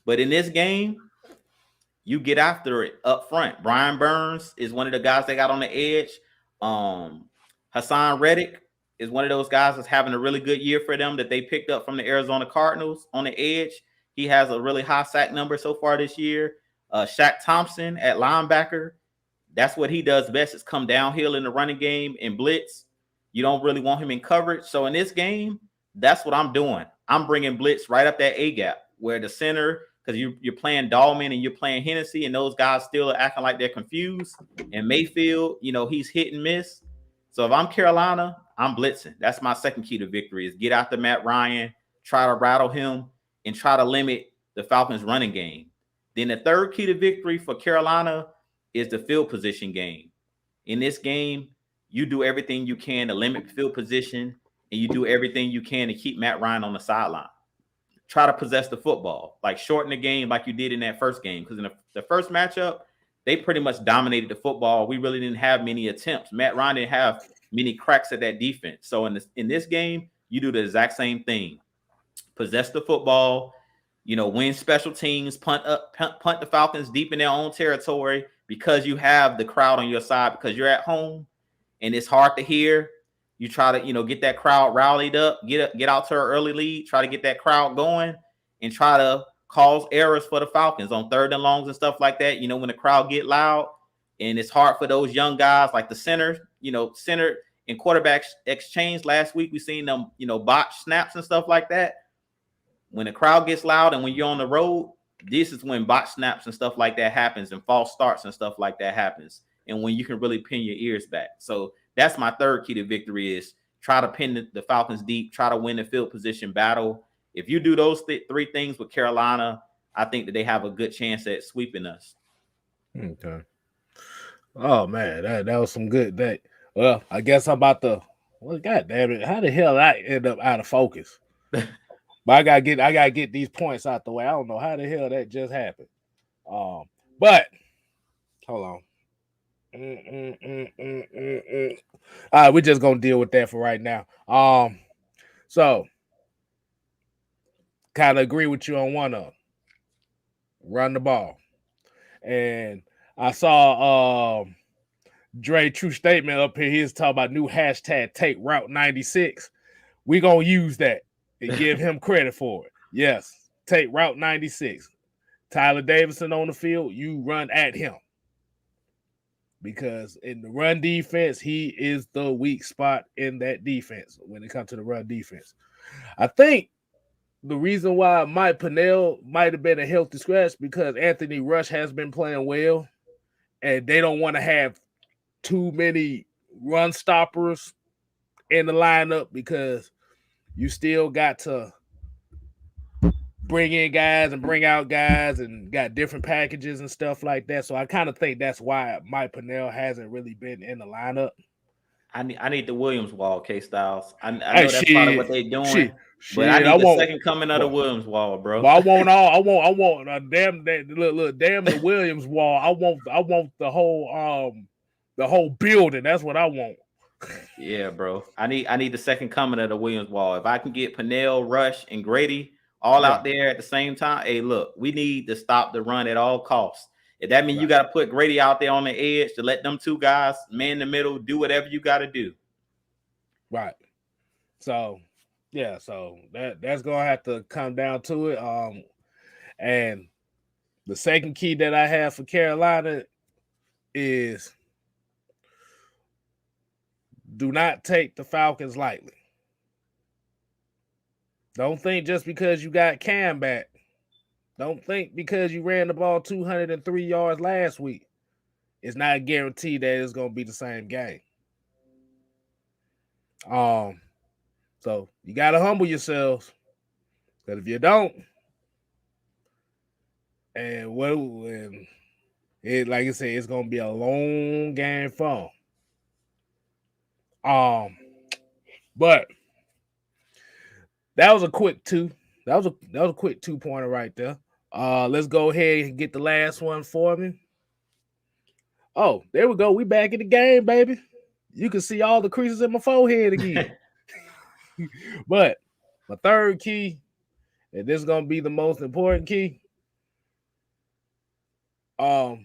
But in this game, you get after it up front. Brian Burns is one of the guys that got on the edge. Hassan Reddick is one of those guys that's having a really good year for them that they picked up from the Arizona Cardinals on the edge. He has a really high sack number so far this year. Shaq Thompson at linebacker. That's what he does best, is come downhill in the running game and blitz. You don't really want him in coverage. So in this game, that's what I'm doing. I'm bringing blitz right up that A-gap where the center, because you're playing Dahlman and you're playing Hennessy, and those guys still are acting like they're confused. And Mayfield, he's hit and miss. So if I'm Carolina, I'm blitzing. That's my second key to victory, is get after Matt Ryan, try to rattle him, and try to limit the Falcons' running game. Then the third key to victory for Carolina is the field position game. In this game, you do everything you can to limit field position, and you do everything you can to keep Matt Ryan on the sideline. Try to possess the football, like shorten the game like you did in that first game. Because in the first matchup, they pretty much dominated the football. We really didn't have many attempts. Matt Ryan didn't have many cracks at that defense. So in this game, you do the exact same thing. Possess the football, win special teams, punt the Falcons deep in their own territory, because you have the crowd on your side, because you're at home and it's hard to hear. You try to, get that crowd rallied up, get out to an early lead, try to get that crowd going, and try to cause errors for the Falcons on third and longs and stuff like that. When the crowd get loud and it's hard for those young guys like the center and quarterbacks exchange last week. We seen them, botch snaps and stuff like that. When the crowd gets loud and when you're on the road, this is when botch snaps and stuff like that happens, and false starts and stuff like that happens. And when you can really pin your ears back. So that's my third key to victory, is try to pin the Falcons deep, try to win the field position battle. If you do those three things with Carolina, I think that they have a good chance at sweeping us. Okay. Oh man, that was some good day. Well, I guess I'm about to. Well, God damn it! How the hell I end up out of focus? But I gotta get these points out the way. I don't know how the hell that just happened. But hold on. All right, we're just gonna deal with that for right now. So kind of agree with you on one of them. Run the ball. And I saw Dre True Statement up here. He's talking about new hashtag take Route 96. We're gonna use that and give him credit for it. Yes, take Route 96. Tyler Davidson on the field, you run at him. Because in the run defense, he is the weak spot in that defense when it comes to the run defense. I think the reason why Mike Pennell might have been a healthy scratch, because Anthony Rush has been playing well, and they don't want to have too many run stoppers in the lineup, because you still got to bring in guys and bring out guys and got different packages and stuff like that. So I kind of think that's why Mike Pennell hasn't really been in the lineup. I need the Williams wall, KStylzz. I know that's part of what they're doing. But I need the second coming of the Williams wall, bro. But I want damn the Williams wall. I want the whole building. That's what I want. Yeah, bro. I need the second coming of the Williams wall. If I can get Pennell, Rush, and Grady all out there at the same time, hey, look, we need to stop the run at all costs. If that means you got to put Grady out there on the edge to let them two guys man the middle, do whatever you got to do. Right. So, yeah, so that's going to have to come down to it. And the second key that I have for Carolina is do not take the Falcons lightly. Don't think just because you got Cam back. Don't think because you ran the ball 203 yards last week, it's not a guarantee that it's going to be the same game. So you got to humble yourselves. Because if you don't, like I said, it's going to be a long game for them. But that was a quick two. That was a quick 2-pointer right there. Let's go ahead and get the last one for me. Oh, there we go. We back in the game, baby. You can see all the creases in my forehead again. But my third key, and this is gonna be the most important key. This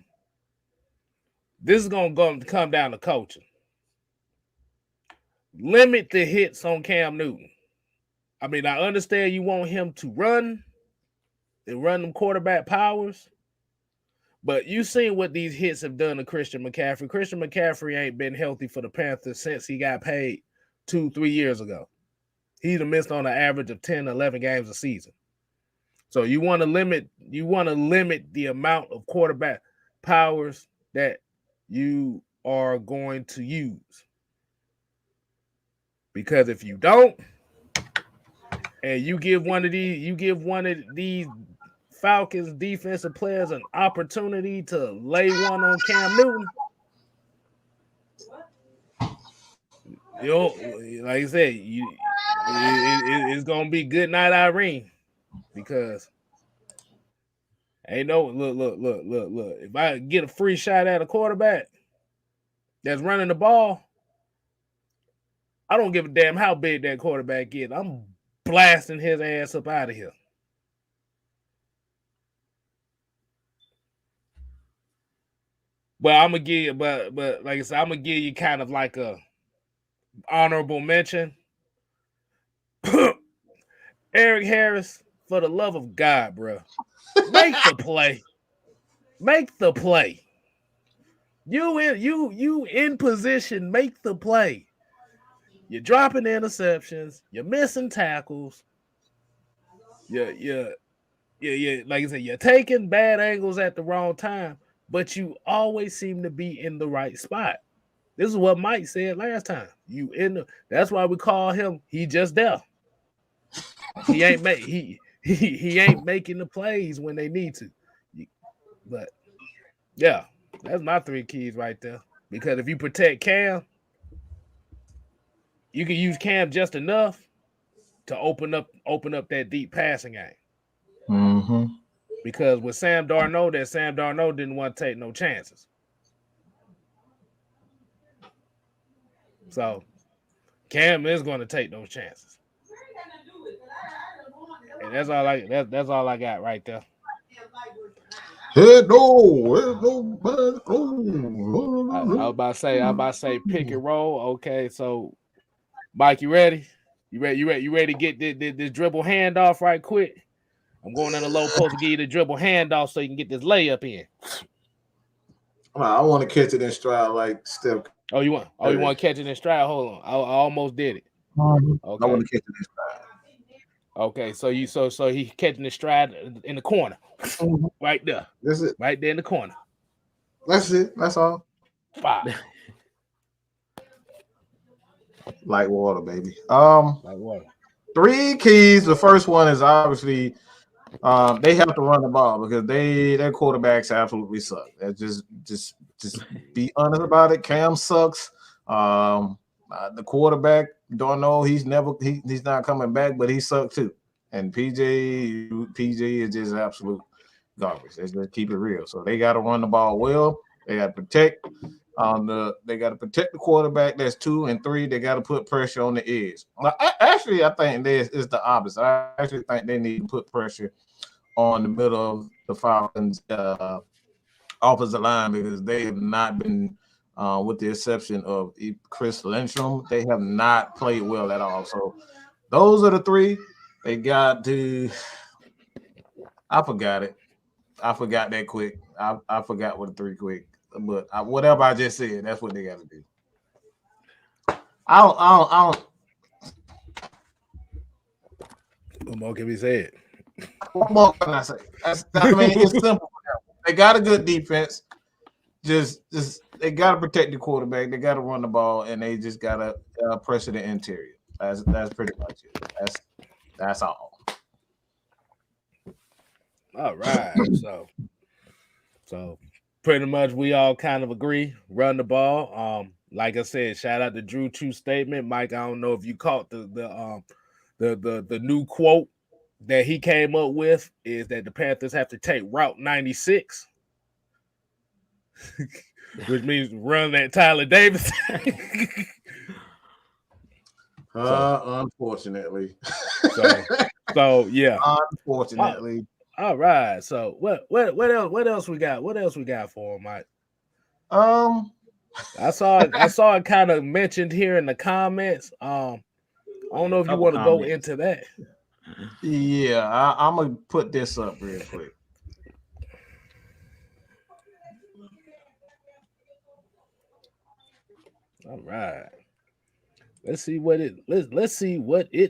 is gonna come down to coaching. Limit the hits on Cam Newton. I mean, I understand you want him to run and run them quarterback powers, but you seen what these hits have done to Christian McCaffrey. Christian McCaffrey ain't been healthy for the Panthers since he got paid 2-3 years ago. He'd have missed on an average of 10, 11 games a season. So you want to limit the amount of quarterback powers that you are going to use. Because if you don't, and you give one of these Falcons defensive players an opportunity to lay one on Cam Newton, like I said, it's gonna be good night, Irene, because ain't no look. If I get a free shot at a quarterback that's running the ball, I don't give a damn how big that quarterback is. I'm blasting his ass up out of here. But I'm gonna give you, but like I said, I'm gonna give you kind of like a honorable mention. Eric Harris, for the love of God, bro, make the play. Make the play. You in position. Make the play. You're dropping interceptions. You're missing tackles. Like I said, you're taking bad angles at the wrong time, but you always seem to be in the right spot. This is what Mike said last time. That's why we call him. He just there. He ain't making the plays when they need to. But yeah, that's my 3 keys right there. Because if you protect Cam, you can use Cam just enough to open up that deep passing game. Mm-hmm. Because with Sam Darnold didn't want to take no chances. So Cam is going to take those chances. And that's all I got right there. I was about to say pick and roll. Okay, so Mike, you ready? You ready to get this dribble handoff right quick? I'm going in the low post to give you the dribble handoff so you can get this layup in. I want to catch it in stride like Steph. You want to catch it in stride? Hold on. I almost did it. Okay. I want to catch it in stride. Okay, so he catching the stride in the corner. Right there. That's it. Right there in the corner. That's it. That's all. 5. Like water, baby. Like water. 3 keys. The first one is obviously they have to run the ball because their quarterbacks absolutely suck. Just be honest about it. Cam sucks. The quarterback, don't know. He's not coming back, but he sucked too. And PJ is just absolute garbage. Let's just keep it real. So they got to run the ball well. They got to protect the quarterback. That's 2 and 3. They got to put pressure on the edge. I think this is the opposite. I actually think they need to put pressure on the middle of the Falcons offensive line because they have not been, with the exception of Chris Lindstrom, they have not played well at all. So those are the 3. They got to. I forgot it. I forgot that quick. I forgot what the 3 quick. But whatever I just said, that's what they got to do. I don't. What more can we say? What more can I say? It's simple. They got a good defense. Just they got to protect the quarterback. They got to run the ball, and they just got to pressure the interior. That's pretty much it. That's all. All right. So pretty much we all kind of agree. Run the ball. Like I said, shout out to Drew. True statement, Mike. I don't know if you caught the new quote that he came up with is that the Panthers have to take Route 96, which means run that Tyler Davis. Unfortunately. So yeah. Unfortunately. All right. So what else we got? What else we got for him, Mike? I saw it kind of mentioned here in the comments. I don't know if you want to go into that. Yeah, I'm gonna put this up real quick. All right. Let's see what it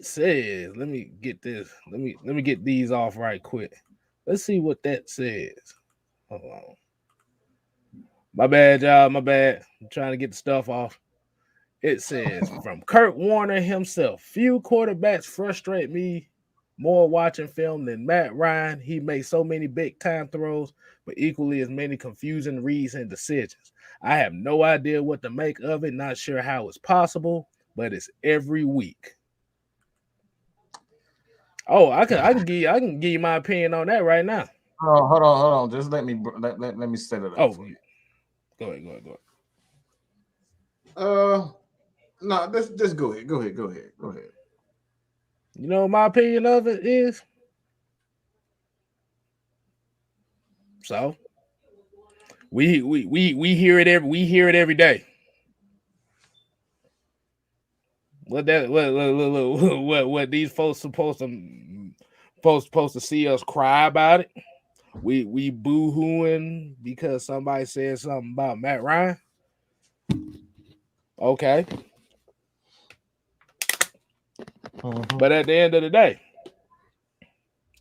says. Let me get this. Let me get these off right quick. Let's see what that says. Hold on. My bad, y'all. My bad. I'm trying to get the stuff off. It says from Kurt Warner himself, few quarterbacks frustrate me more watching film than Matt Ryan. He makes so many big time throws, but equally as many confusing reads and decisions. I have no idea what to make of it. Not sure how it's possible, but it's every week. Oh, I can give you my opinion on that right now. Oh, hold on. Just let me set it up. Oh, go ahead. No, just go ahead. Go ahead. You know what my opinion of it is? So we hear it every day. What these folks supposed to see us cry about it? We boo-hooing because somebody said something about Matt Ryan. Okay. But at the end of the day,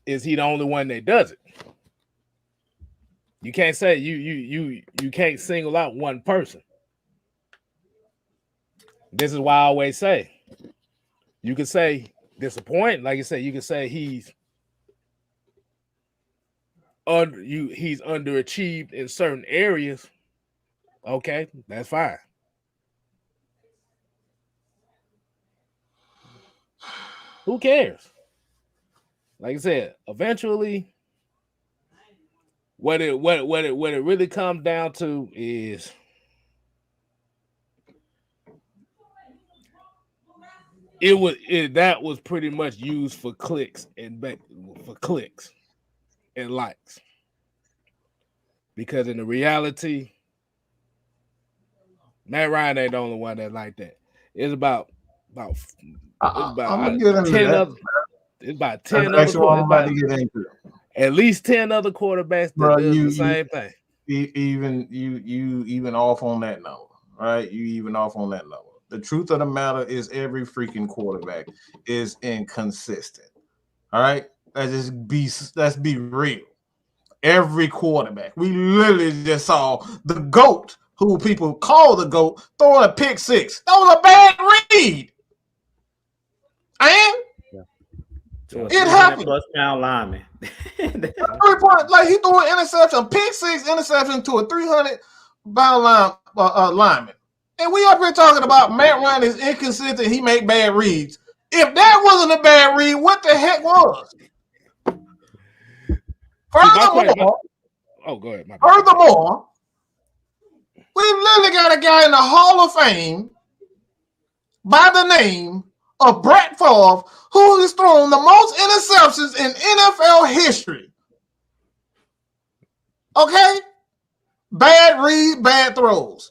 is he the only one that does it? You can't say you can't single out one person. This is why I always say you can say disappointing, like you said, you can say he's underachieved in certain areas. Okay, that's fine. Who cares? Like I said, eventually, what it really comes down to is that was pretty much used for clicks and likes. Because in the reality, Matt Ryan ain't the only one that like that. It's about 10 other. It's about 10 other quarterbacks. At least 10 other quarterbacks that do the same thing. You even off on that number, right? You even off on that number. The truth of the matter is every freaking quarterback is inconsistent. All right? Let's be real. Every quarterback. We literally just saw the GOAT, who people call the GOAT, throwing a pick six. That was a bad read. And it happened. Plus pound lineman. Like he threw an interception, pick six interception to a 300-pound lineman. And we up here talking about Matt Ryan is inconsistent. He make bad reads. If that wasn't a bad read, what the heck was? Furthermore, go ahead. Furthermore, we literally got a guy in the Hall of Fame by the name of Brett Favre, who has thrown the most interceptions in NFL history. Okay? Bad read, bad throws.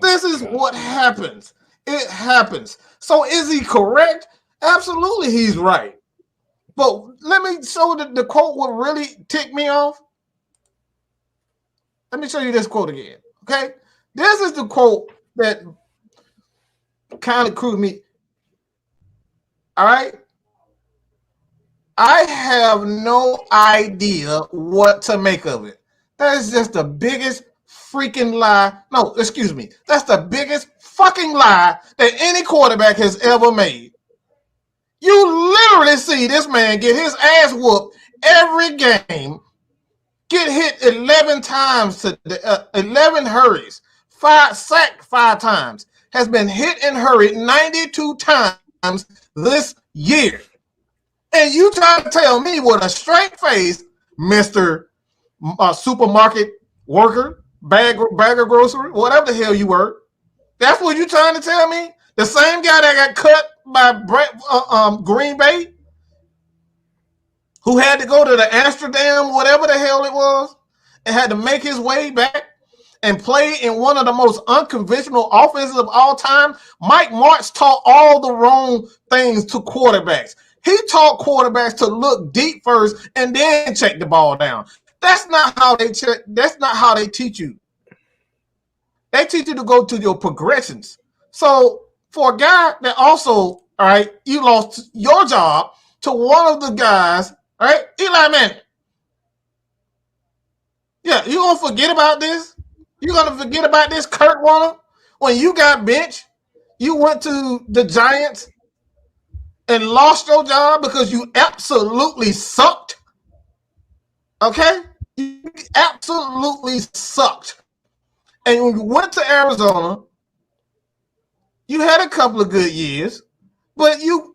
This is what happens. It happens. So is he correct? Absolutely, he's right. But let me show the quote what really ticked me off. Let me show you this quote again. Okay? This is the quote that kind of screwed me. All right? I have no idea what to make of it. That is just the biggest freaking lie. No, excuse me. That's the biggest fucking lie that any quarterback has ever made. You literally see this man get his ass whooped every game, get hit 11 times, 11 hurries, sacked 5 times, has been hit and hurried 92 times this year. And you try to tell me with a straight face, Mr. Supermarket worker, bagger grocery, whatever the hell you were, that's what you trying to tell me? The same guy that got cut by Green Bay, who had to go to the Amsterdam, whatever the hell it was, and had to make his way back and play in one of the most unconventional offenses of all time. Mike Martz taught all the wrong things to quarterbacks. He taught quarterbacks to look deep first and then check the ball down. That's not how they check. That's not how they teach you. They teach you to go to your progressions. So for a guy that also, all right, you lost your job to one of the guys, all right, Eli Manning. Yeah, you gonna forget about this? You gonna forget about this, Kurt Warner? When you got benched, you went to the Giants and lost your job because you absolutely sucked. Okay? You absolutely sucked. And when you went to Arizona, you had a couple of good years, but you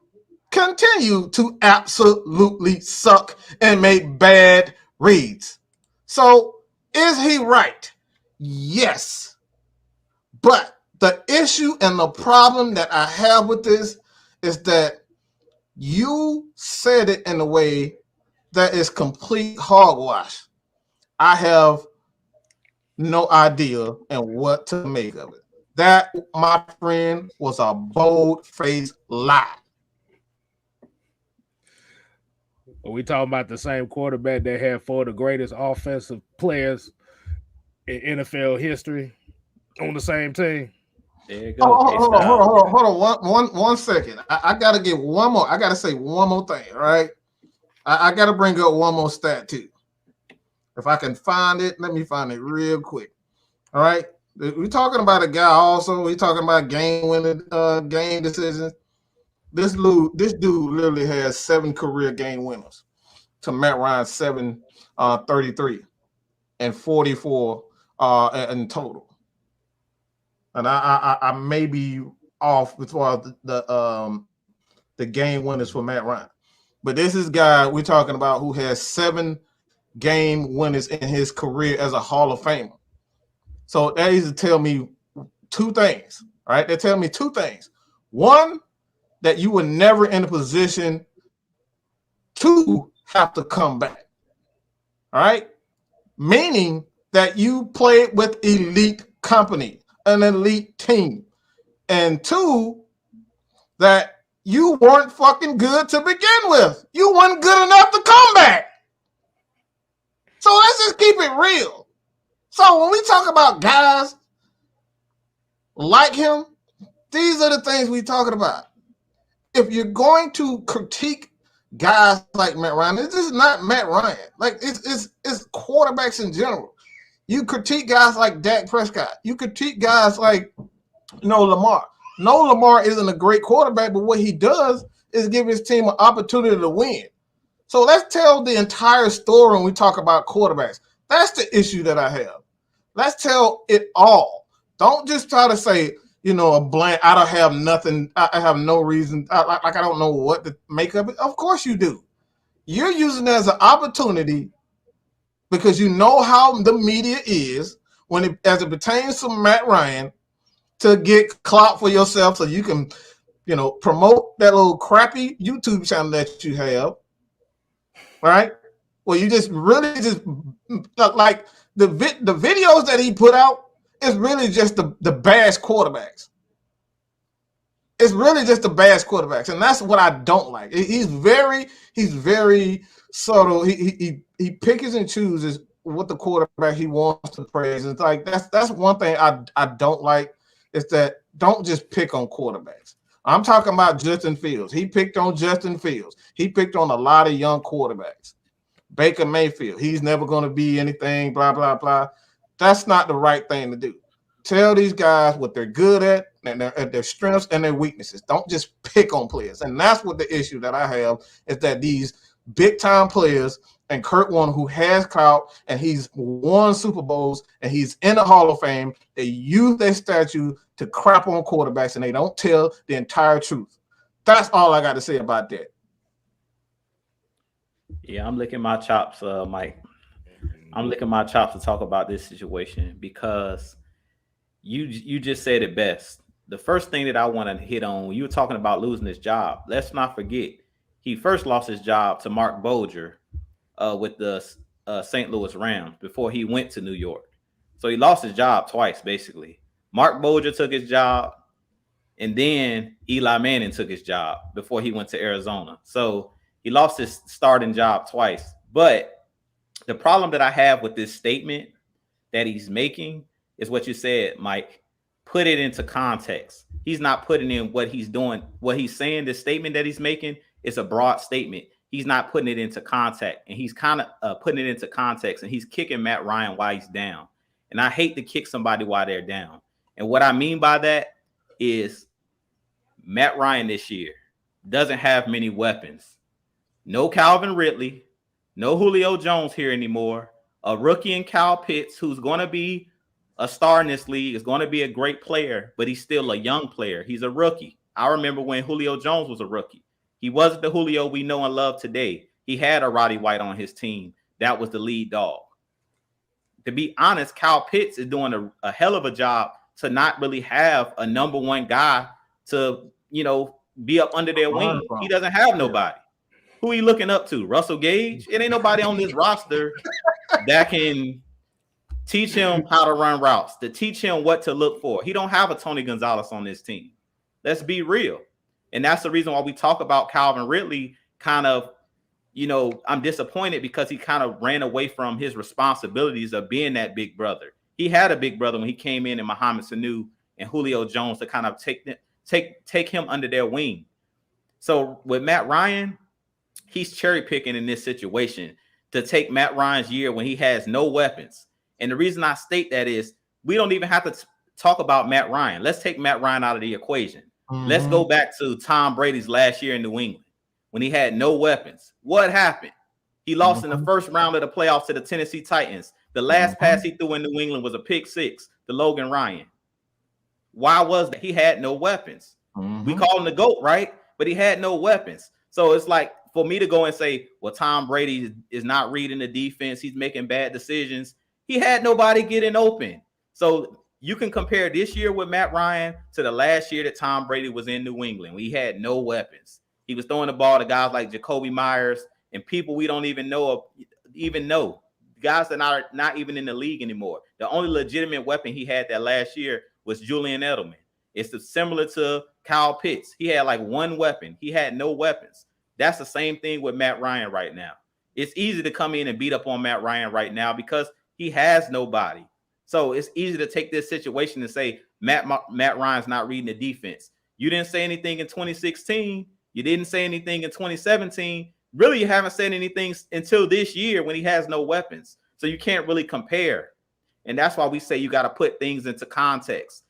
continue to absolutely suck and make bad reads. So is he right? Yes. But the issue and the problem that I have with this is that you said it in a way that is complete hogwash. I have no idea and what to make of it. That, my friend, was a bold-faced lie. Are we talking about the same quarterback that had 4 of the greatest offensive players in NFL history on the same team? There you go. Hold on. One second. I got to get one more. I got to say one more thing, all right? I got to bring up one more stat, too. If I can find it, let me find it real quick. All right? We're talking about a guy also. We're talking about game-winning game decisions. This dude literally has 7 career game winners to Matt Ryan's 33 and 44 in total. And I may be off as far as the game winners for Matt Ryan. But this is a guy we're talking about who has 7 game winners in his career as a Hall of Famer. So that is to tell me 2 things, right? They tell me 2 things. One, that you were never in a position to have to come back, all right? Meaning that you played with elite company, an elite team. And 2, that you weren't fucking good to begin with. You weren't good enough to come back. So let's just keep it real. So when we talk about guys like him, these are the things we're talking about. If you're going to critique guys like Matt Ryan, this is not Matt Ryan. Like it's quarterbacks in general. You critique guys like Dak Prescott. You critique guys like Lamar. Lamar isn't a great quarterback, but what he does is give his team an opportunity to win. So let's tell the entire story when we talk about quarterbacks. That's the issue that I have. Let's tell it all. Don't just try to say, a blank, I don't have nothing. I have no reason. I don't know what to make of it. Of course you do. You're using it as an opportunity because you know how the media is as it pertains to Matt Ryan to get clout for yourself so you can, promote that little crappy YouTube channel that you have. All right? Well, you just really just like the videos that he put out is really just the bash quarterbacks. It's really just the bash quarterbacks, and that's what I don't like. He's very subtle. He picks and chooses what the quarterback he wants to praise. It's like that's one thing I don't like is that don't just pick on quarterbacks. I'm talking about Justin Fields. He picked on Justin Fields. He picked on a lot of young quarterbacks. Baker Mayfield, he's never going to be anything, blah, blah, blah. That's not the right thing to do. Tell these guys what they're good at and their strengths and their weaknesses. Don't just pick on players. And that's what the issue that I have is that these big time players and Kurt Warner, who has clout and he's won Super Bowls and he's in the Hall of Fame, they use their statue to crap on quarterbacks and they don't tell the entire truth. That's all I got to say about that. Yeah, I'm licking my chops, Mike. I'm licking my chops to talk about this situation because you just said it best. The first thing that I want to hit on, you were talking about losing his job. Let's not forget, he first lost his job to Mark Bolger with the St. Louis Rams before he went to New York. So he lost his job twice, basically. Mark Bolger took his job, and then Eli Manning took his job before he went to Arizona. So he lost his starting job twice. But the problem that I have with this statement that he's making is what you said, Mike. Put it into context. He's not putting in what he's doing. What he's saying, the statement that he's making is a broad statement. He's not putting it into context, and he's kind of putting it into context, and he's kicking Matt Ryan while he's down. And I hate to kick somebody while they're down. And what I mean by that is Matt Ryan this year doesn't have many weapons. No Calvin Ridley, no Julio Jones here anymore. A rookie in Kyle Pitts, who's going to be a star in this league, is going to be a great player, but he's still a young player. He's a rookie. I remember when Julio Jones was a rookie. He wasn't the Julio we know and love today. He had a Roddy White on his team. That was the lead dog. To be honest, Kyle Pitts is doing a hell of a job to not really have a number one guy to, be up under their wing. He doesn't have nobody. Who are you looking up to? Russell Gage? It ain't nobody on this roster that can teach him how to run routes, to teach him what to look for. He don't have a Tony Gonzalez on this team. Let's be real. And that's the reason why we talk about Calvin Ridley kind of, I'm disappointed because he kind of ran away from his responsibilities of being that big brother. He had a big brother when he came in and Mohamed Sanu and Julio Jones to kind of take him under their wing. So with Matt Ryan, he's cherry picking in this situation to take Matt Ryan's year when he has no weapons. And the reason I state that is we don't even have to talk about Matt Ryan. Let's take Matt Ryan out of the equation. Mm-hmm. Let's go back to Tom Brady's last year in New England when he had no weapons. What happened? He lost in the first round of the playoffs to the Tennessee Titans. The last pass he threw in New England was a pick six to Logan Ryan. Why was that? He had no weapons. We call him the GOAT, right? But he had no weapons. So it's like for me to go and say, well, Tom Brady is not reading the defense. He's making bad decisions. He had nobody getting open. So you can compare this year with Matt Ryan to the last year that Tom Brady was in New England. We had no weapons. He was throwing the ball to guys like Jacoby Myers and people we don't even know. Guys that are not even in the league anymore. The only legitimate weapon he had that last year was Julian Edelman. It's similar to Kyle Pitts. He had like one weapon. He had no weapons. That's the same thing with Matt Ryan right now. It's easy to come in and beat up on Matt Ryan right now because he has nobody. So it's easy to take this situation and say Matt Ryan's not reading the defense. You didn't say anything in 2016. You didn't say anything in 2017. Really, you haven't said anything until this year when he has no weapons. So you can't really compare. And that's why we say you got to put things into context.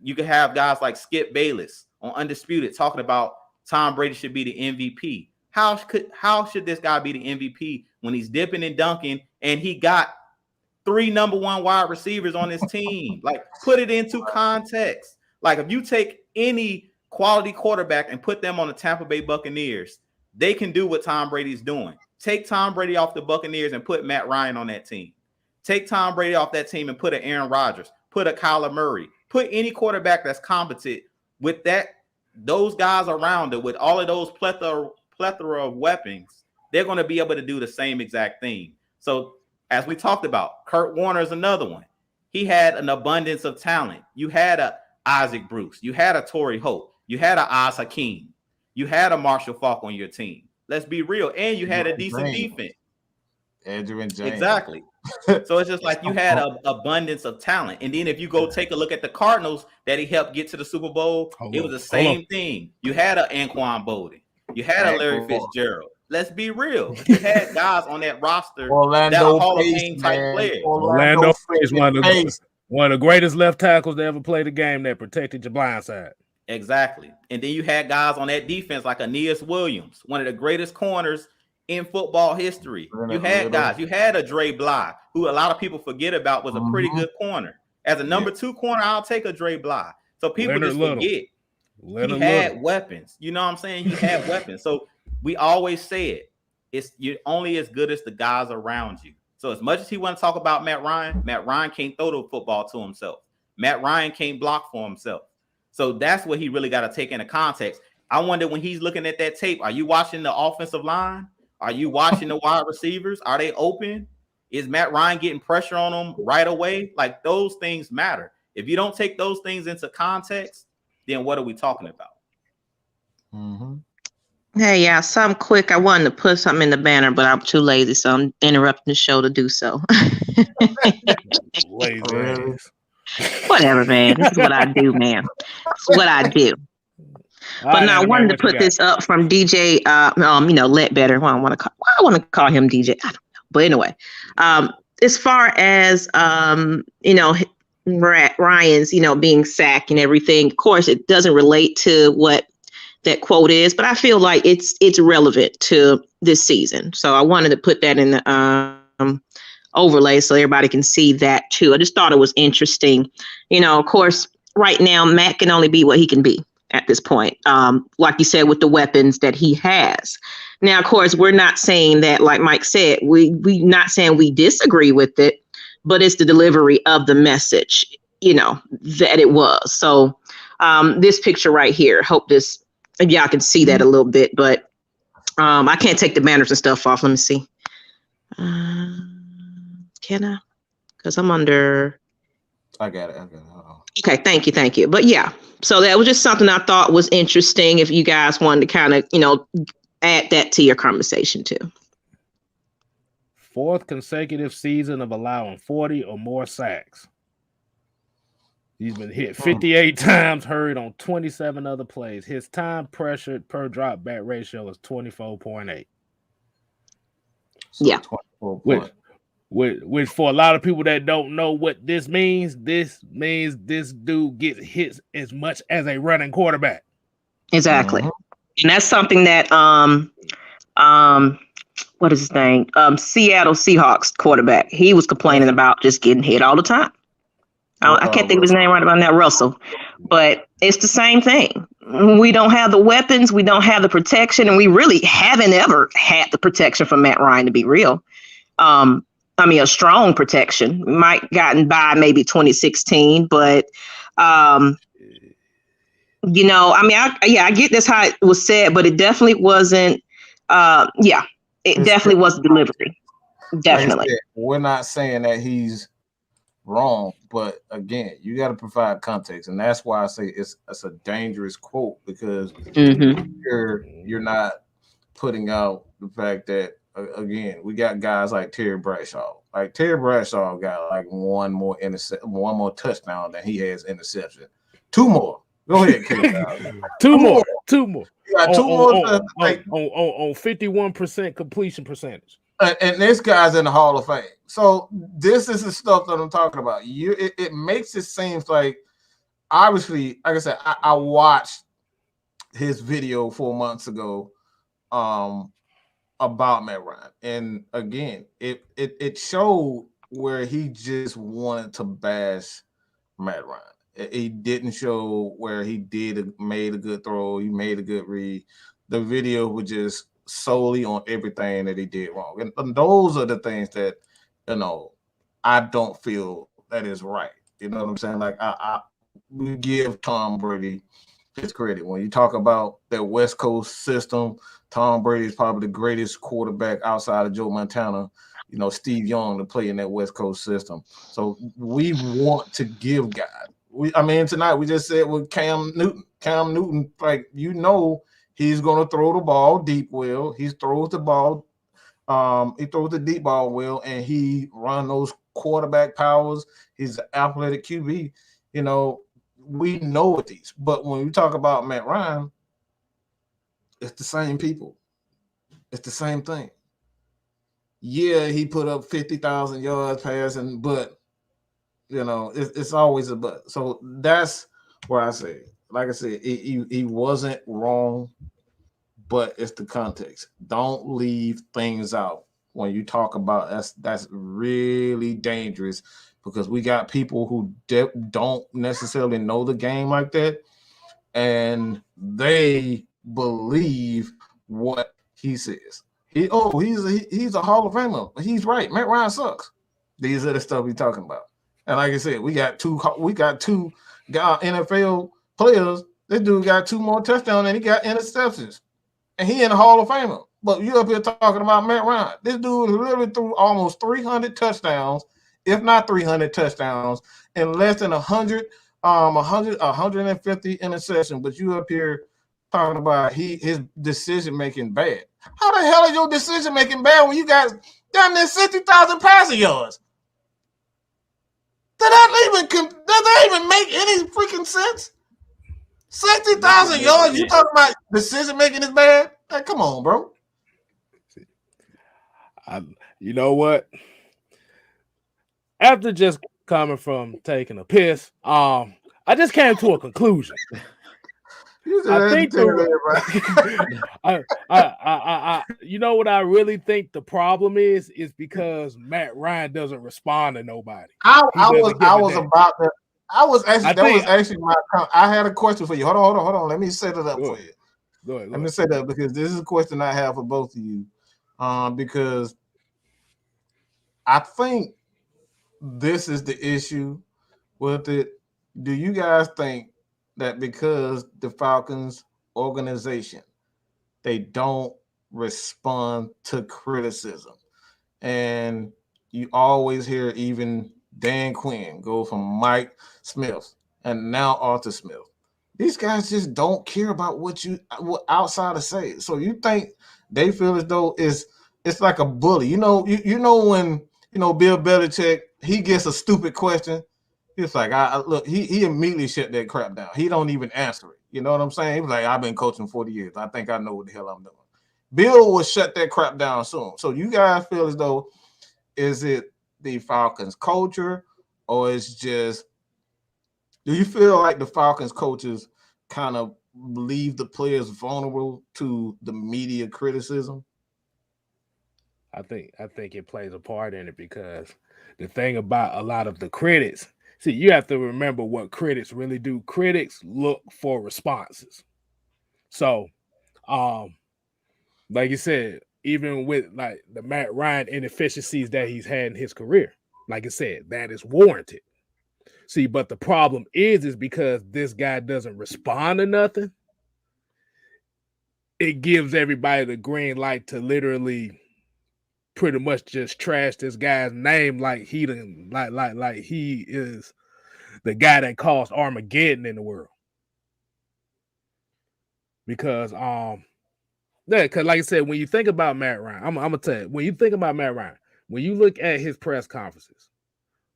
You could have guys like Skip Bayless on Undisputed talking about Tom Brady should be the MVP. How should this guy be the MVP when he's dipping and dunking and he got 3 number 1 wide receivers on his team? Like, put it into context. Like, if you take any quality quarterback and put them on the Tampa Bay Buccaneers, they can do what Tom Brady's doing. Take Tom Brady off the Buccaneers and put Matt Ryan on that team. Take Tom Brady off that team and put an Aaron Rodgers, put a Kyler Murray, put any quarterback that's competent with those guys around it, with all of those plethora of weapons, they're going to be able to do the same exact thing. So as we talked about, Kurt Warner is another one. He had an abundance of talent. You had a Isaac Bruce. You had a Torrey Holt. You had a Oz Hakeem. You had a Marshall Faulk on your team. Let's be real. And you had a decent defense. Andrew and James. Exactly. So it's just like you had an abundance of talent. And then if you go take a look at the Cardinals that he helped get to the Super Bowl, it was the same thing. You had an Anquan Bolden. You had a Larry Fitzgerald. Let's be real. You had guys on that roster that Orlando are Hall of Pace, Fame type man. players. Orlando is Pace. one of the greatest left tackles to ever play the game that protected your blind side. Exactly. And then you had guys on that defense like Aeneas Williams, one of the greatest corners in football history. You had guys. You had a Dre Bly, who a lot of people forget about, was a pretty good corner. As a number 2 corner, I'll take a Dre Bly. So people Leonard just Little. forget. Leonard He had Little. weapons. You know what I'm saying? He had weapons. So we always said you're only as good as the guys around you. So as much as he want to talk about Matt Ryan can't throw the football to himself. Matt Ryan can't block for himself. So that's what he really got to take into context. I wonder when he's looking at that tape, are you watching the offensive line? Are you watching the wide receivers? Are they open? Is Matt Ryan getting pressure on them right away? Like, those things matter. If you don't take those things into context, then what are we talking about? Mm-hmm. Hey, yeah, something quick. I wanted to put something in the banner, but I'm too lazy, so I'm interrupting the show to do so. Lazy Really? ass. Whatever, man. This is what I do, man. It's what I do. But now I wanted to put this up from DJ, Ledbetter. Well, I want to call him DJ. I don't know. But anyway, as far as, Ryan's, being sacked and everything, of course, it doesn't relate to what that quote is, but I feel like it's relevant to this season. So I wanted to put that in the overlay so everybody can see that too. I just thought it was interesting. Of course, right now, Matt can only be what he can be at this point. Like you said, with the weapons that he has. Now, of course, we're not saying that, like Mike said, we not saying we disagree with it, but it's the delivery of the message, that it was. So this picture right here, hope y'all can see that a little bit, but I can't take the banners and stuff off. Let me see. Can I? Because I'm under. I got it. Hold on. Okay, thank you. But yeah, so that was just something I thought was interesting. If you guys wanted to kind of, add that to your conversation too. 4th consecutive season of allowing 40 or more sacks. He's been hit 58 times, hurried on 27 other plays. His time pressured per drop back ratio is 24.8. So Yeah. 24 Which for a lot of people that don't know what this means this dude gets hits as much as a running quarterback. Exactly. And that's something that what is his name? Seattle Seahawks quarterback. He was complaining about just getting hit all the time. I can't think of his name right about now, Russell. But it's the same thing. We don't have the weapons, we don't have the protection, and we really haven't ever had the protection from Matt Ryan, to be real. A strong protection. We might gotten by maybe 2016, but I get that's how it was said, but it definitely wasn't. It definitely was delivery. Definitely. Like I said, we're not saying that he's wrong, but again, you got to provide context, and that's why I say it's a dangerous quote, because you're not putting out the fact that again, we got guys like Terry Bradshaw. Like, Terry Bradshaw got like one more touchdown than he has interception. 2 more. Go ahead, KStylzz. 2 more. You got 2 more on 51% completion percentage. And this guy's in the Hall of Fame. So this is the stuff that I'm talking about. It makes it seem like, obviously, like I said, I watched his video 4 months ago about Matt Ryan. And again, it showed where he just wanted to bash Matt Ryan. He didn't show where he made a good throw, he made a good read. The video was just solely on everything that he did wrong. And those are the things that, I don't feel that is right. You know what I'm saying? Like, we give Tom Brady his credit. When you talk about that West Coast system, Tom Brady is probably the greatest quarterback outside of Joe Montana, Steve Young, to play in that West Coast system. So we want to give guys. Tonight we just said with Cam Newton, like, he's going to throw the ball deep well. He throws the ball. He throws the deep ball well, and he run those quarterback powers. He's an athletic QB. We know what these. But when we talk about Matt Ryan, it's the same people. It's the same thing. Yeah, he put up 50,000 yards passing, but it's always a but. So that's where I say, like I said, he wasn't wrong, but it's the context. Don't leave things out when you talk about us. That's really dangerous because we got people who don't necessarily know the game like that, and they believe what he says. He's a Hall of Famer. He's right. Matt Ryan sucks. These are the stuff we're talking about. And like I said, we got two NFL players. This dude got 2 more touchdowns and he got interceptions. And he in the Hall of Famer. But you up here talking about Matt Ryan. This dude literally threw almost 300 touchdowns, if not 300 touchdowns, in less than 150 interceptions. But you up here talking about his decision making bad. How the hell is your decision making bad when you got down there 60,000 passing yards? Does that even make any freaking sense? 60,000 yards. You talking about decision making is bad? Like, come on, bro. You know what? After just coming from taking a piss, I just came to a conclusion. I think you know what I really think the problem is because Matt Ryan doesn't respond to nobody. I had a question for you. Hold on. Let me set it up for you. Go ahead. Let me set it up because this is a question I have for both of you. Because I think this is the issue with it. Do you guys think that because the Falcons organization, they don't respond to criticism, and you always hear even Dan Quinn go from Mike Smith and now Arthur Smith, these guys just don't care about what outsiders say. So you think they feel as though it's like a bully. You know when Bill Belichick, he gets a stupid question. It's like, look, he immediately shut that crap down. He don't even answer it. You know what I'm saying? He was like, I've been coaching 40 years. I think I know what the hell I'm doing. Bill will shut that crap down soon. So you guys feel as though, is it the Falcons culture, or it's just, do you feel like the Falcons coaches kind of leave the players vulnerable to the media criticism? I think it plays a part in it because the thing about a lot of the critics, see, you have to remember what critics really do. Critics look for responses. So, like you said, even with like the Matt Ryan inefficiencies that he's had in his career, like I said, that is warranted. See, but the problem is because this guy doesn't respond to nothing. It gives everybody the green light to literally pretty much just trash this guy's name like he is the guy that caused Armageddon in the world. Because because like I said, when you think about Matt Ryan, I'm gonna tell you, when you think about Matt Ryan, when you look at his press conferences,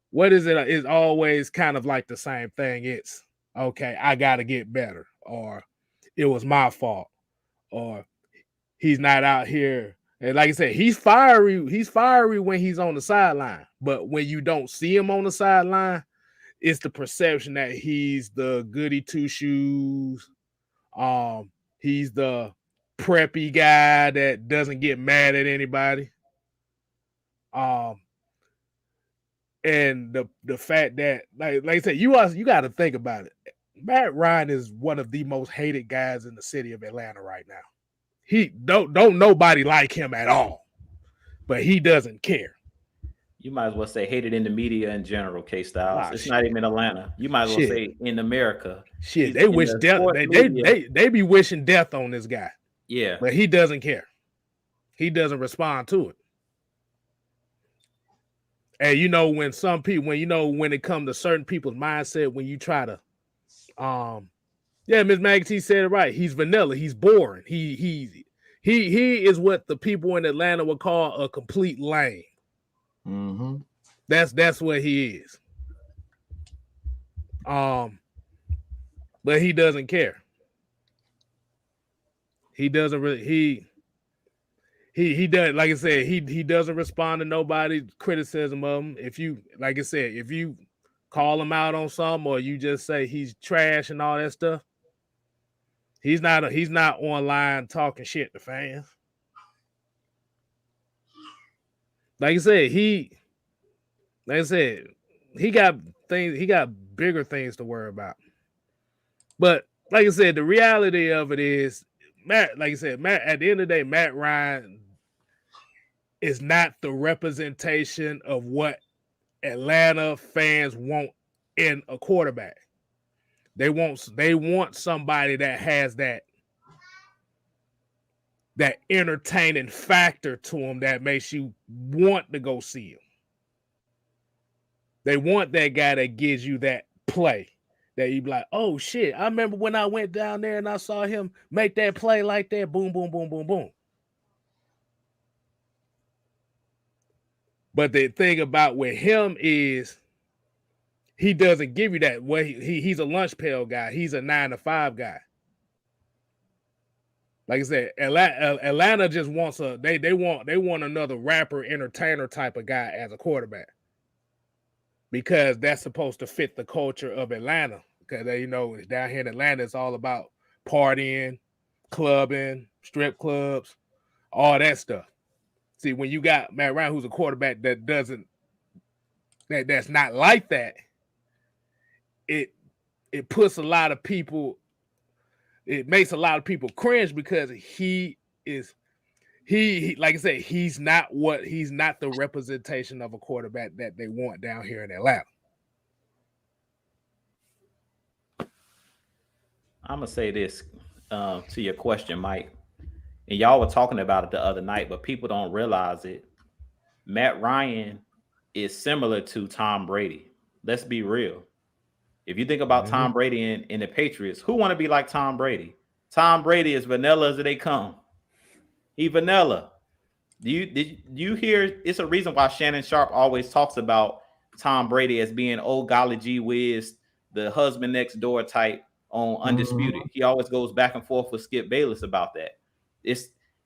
what is it? It's always kind of like the same thing. It's okay, I gotta get better, or it was my fault, or he's not out here. And like I said, he's fiery. He's fiery when he's on the sideline. But when you don't see him on the sideline, it's the perception that he's the goody two shoes. He's the preppy guy that doesn't get mad at anybody. And the fact that, like I said, you got to think about it. Matt Ryan is one of the most hated guys in the city of Atlanta right now. He don't nobody like him at all, but he doesn't care. You might as well say hated in the media in general, KStylzz. It's not even in Atlanta. You might as well say in America. Shit, they wish death. They be wishing death on this guy. Yeah, but he doesn't care. He doesn't respond to it. And when some people, when it comes to certain people's mindset, when you try to, Miss Maggie said it right. He's vanilla. He's boring. He is what the people in Atlanta would call a complete lame. Mm-hmm. That's what he is. But he doesn't care. He doesn't really. he does, like I said, he doesn't respond to nobody's criticism of him. If you, like I said, if you call him out on something or you just say he's trash and all that stuff, he's not online talking shit to fans. Like I said, he got bigger things to worry about. But like I said, the reality of it is, Matt, like I said, Matt, at the end of the day, Matt Ryan is not the representation of what Atlanta fans want in a quarterback. They want somebody that has that entertaining factor to him that makes you want to go see him. They want that guy that gives you that play. That you be like, oh shit, I remember when I went down there and I saw him make that play like that, boom, boom, boom, boom, boom. But the thing about with him is he doesn't give you that. Well, he's a lunch pail guy. He's a 9-to-5 guy. Like I said, Atlanta just wants they want another rapper, entertainer type of guy as a quarterback. Because that's supposed to fit the culture of Atlanta. Because down here in Atlanta, it's all about partying, clubbing, strip clubs, all that stuff. See, when you got Matt Ryan, who's a quarterback that's not like that, it puts a lot of people, it makes a lot of people cringe because he like I said, he's not the representation of a quarterback that they want down here in Atlanta. I'm gonna say this to your question, Mike, and y'all were talking about it the other night, but people don't realize it. Matt Ryan is similar to Tom Brady. Let's be real. If you think about Tom Brady and the Patriots, who want to be like Tom Brady? Tom Brady is vanilla as they come. He vanilla. Did you hear? It's a reason why Shannon Sharp always talks about Tom Brady as being old golly gee whiz, the husband next door type on Undisputed. He always goes back and forth with Skip Bayless about that.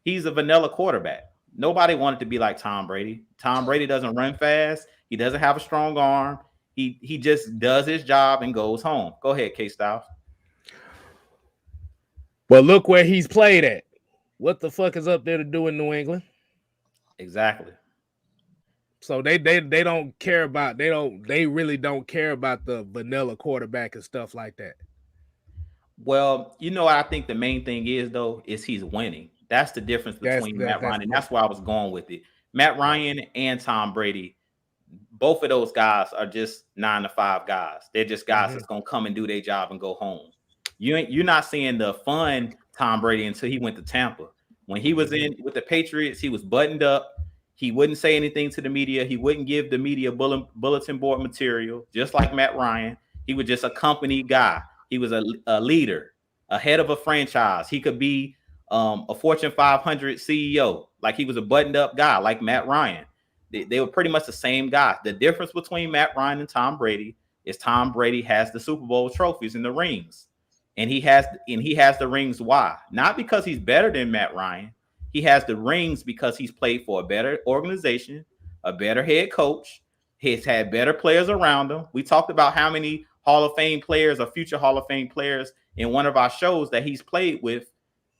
He's a vanilla quarterback. Nobody wanted to be like Tom Brady. Tom Brady doesn't run fast. He doesn't have a strong arm. He just does his job and goes home. Go ahead, KStylzz. But look where he's played at. What the fuck is up there to do in New England? Exactly. So they don't care about they really don't care about the vanilla quarterback and stuff like that. Well, what I think the main thing is though is he's winning. That's the difference between Matt Ryan, and that's why I was going with it. Matt Ryan and Tom Brady, both of those guys are just 9-to-5 guys. They're just guys that's gonna come and do their job and go home. You're not seeing the fun Tom Brady until he went to Tampa. When he was in with the Patriots, he was buttoned up. He wouldn't say anything to the media. He wouldn't give the media bulletin board material, just like Matt Ryan. He was just a company guy. He was a leader, a head of a franchise. He could be a Fortune 500 CEO. Like he was a buttoned up guy like Matt Ryan. They were pretty much the same guy. The difference between Matt Ryan and Tom Brady is Tom Brady has the Super Bowl trophies and the rings. And he has the rings. Why? Not because he's better than Matt Ryan. He has the rings because he's played for a better organization, a better head coach. He's had better players around him. We talked about how many Hall of Fame players or future Hall of Fame players in one of our shows that he's played with.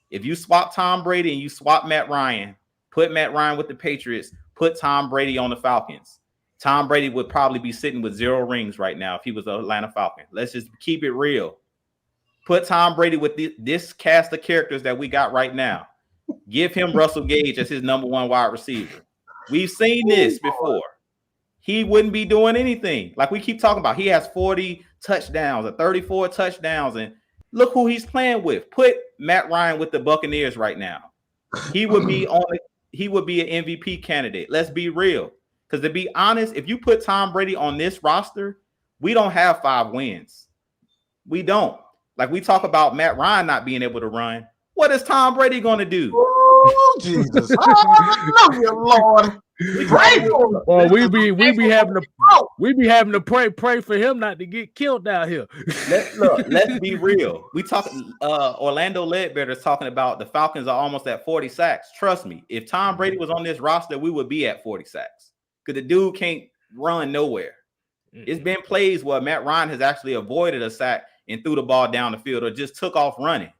If you swap Tom Brady and you swap Matt Ryan, put Matt Ryan with the Patriots, put Tom Brady on the Falcons, Tom Brady would probably be sitting with 0 rings right now if he was an Atlanta Falcon. Let's just keep it real. Put Tom Brady with this cast of characters that we got right now. Give him Russell Gage as his number 1 wide receiver. We've seen this before. He wouldn't be doing anything. Like we keep talking about, he has 40 touchdowns or 34 touchdowns, and look who he's playing with. Put Matt Ryan with the Buccaneers right now. He would be an MVP candidate. Let's be real. Because to be honest, if you put Tom Brady on this roster, we don't have 5 wins. We don't. Like we talk about Matt Ryan not being able to run. What is Tom Brady going to do? Oh, Jesus. I love you, Lord. Pray for him. Or we be having to pray for him not to get killed out here. Let's be real. We talk Orlando Ledbetter is talking about the Falcons are almost at 40 sacks. Trust me, if Tom Brady was on this roster, we would be at 40 sacks. Because the dude can't run nowhere. It's been plays where Matt Ryan has actually avoided a sack and threw the ball down the field or just took off running.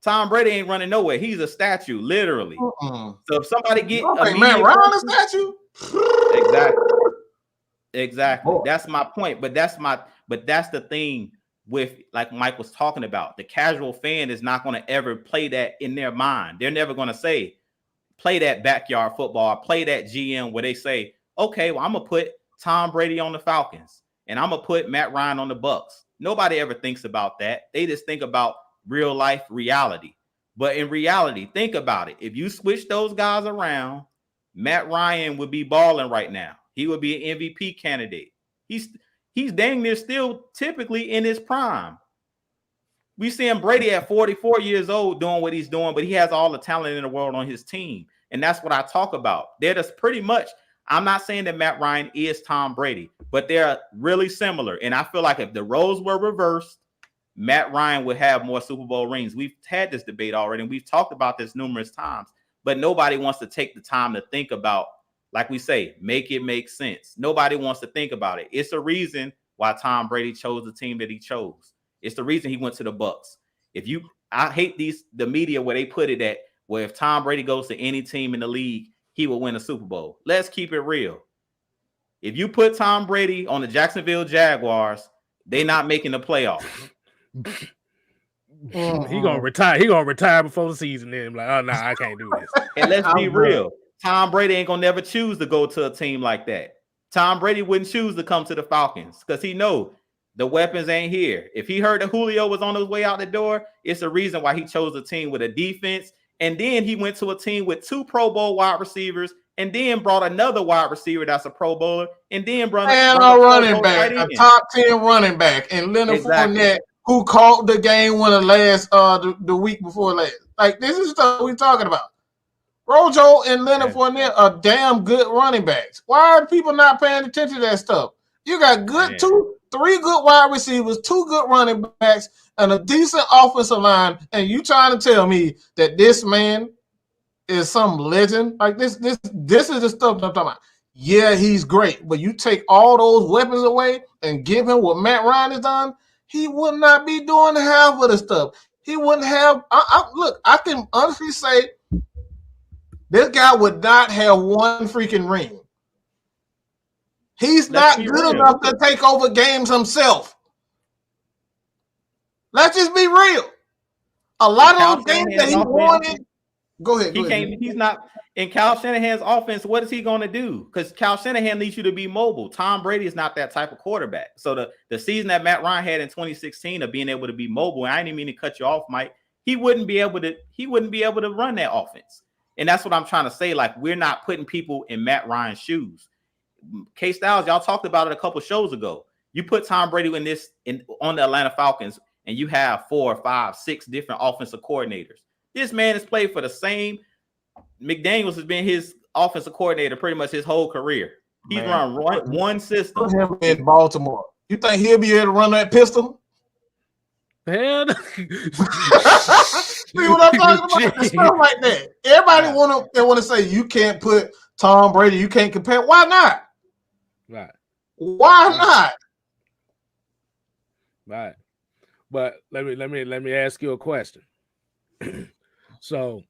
Tom Brady ain't running nowhere. He's a statue, literally. So if somebody get Matt Ryan a statue, exactly. That's my point. But that's the thing with, like Mike was talking about. The casual fan is not going to ever play that in their mind. They're never going to say, play that backyard football, play that GM where they say, okay, well, I'm gonna put Tom Brady on the Falcons and I'm gonna put Matt Ryan on the Bucks. Nobody ever thinks about that. They just think about real life reality. But in reality, think about it. If you switch those guys around, Matt Ryan would be balling right now. He would be an MVP candidate. He's dang near still typically in his prime. We see him Brady at 44 years old doing what he's doing, but he has all the talent in the world on his team. And that's what I talk about. They're just pretty much, I'm not saying that Matt Ryan is Tom Brady, but they're really similar. And I feel like if the roles were reversed, Matt Ryan would have more Super Bowl rings. We've had this debate already, and we've talked about this numerous times, but nobody wants to take the time to think about, like we say, make it make sense. Nobody wants to think about it. It's the reason why Tom Brady chose the team that he chose. It's the reason he went to the Bucks. I hate the media where they put it at, where if Tom Brady goes to any team in the league, he will win a Super Bowl. Let's keep it real. If you put Tom Brady on the Jacksonville Jaguars, they're not making the playoffs. He gonna retire. He gonna retire before the season ends. Like, oh no, I can't do this. And let's be real. Tom Brady ain't gonna never choose to go to a team like that. Tom Brady wouldn't choose to come to the Falcons because he know the weapons ain't here. If he heard that Julio was on his way out the door, it's the reason why he chose a team with a defense. And then he went to a team with 2 Pro Bowl wide receivers, and then brought another wide receiver that's a Pro Bowler, and then brought a running back, a top 10 running back, and Leonard Fournette, who caught the game winner last the week before last. Like, this is stuff we're talking about. Rojo and Leonard Fournette are damn good running backs. Why are people not paying attention to that stuff? You got good 3 good wide receivers, 2 good running backs, and a decent offensive line, and you trying to tell me that this man is some legend? Like, this is the stuff that I'm talking about. Yeah, he's great, but you take all those weapons away and give him what Matt Ryan has done, he would not be doing half of the stuff. He wouldn't have. Look, I can honestly say this guy would not have 1 freaking ring. He's not good enough to take over games himself. Let's just be real. A lot of those games that he wanted. Go ahead. He's not in Kyle Shanahan's offense. What is he going to do? Because Kyle Shanahan needs you to be mobile. Tom Brady is not that type of quarterback. So the season that Matt Ryan had in 2016 of being able to be mobile, and I didn't mean to cut you off, Mike. He wouldn't be able to run that offense. And that's what I'm trying to say. Like, we're not putting people in Matt Ryan's shoes. KStylzz, y'all talked about it a couple shows ago. You put Tom Brady on the Atlanta Falcons, and you have 4, 5, 6 different offensive coordinators. This man has played for the same. McDaniels has been his offensive coordinator pretty much his whole career. He's run one system. Put him in Baltimore. You think he'll be able to run that pistol? Man. See what I'm talking about? Stuff like that. Everybody want to say you can't put Tom Brady. You can't compare. Why not? Right. Why not? Right. But let me ask you a question. So,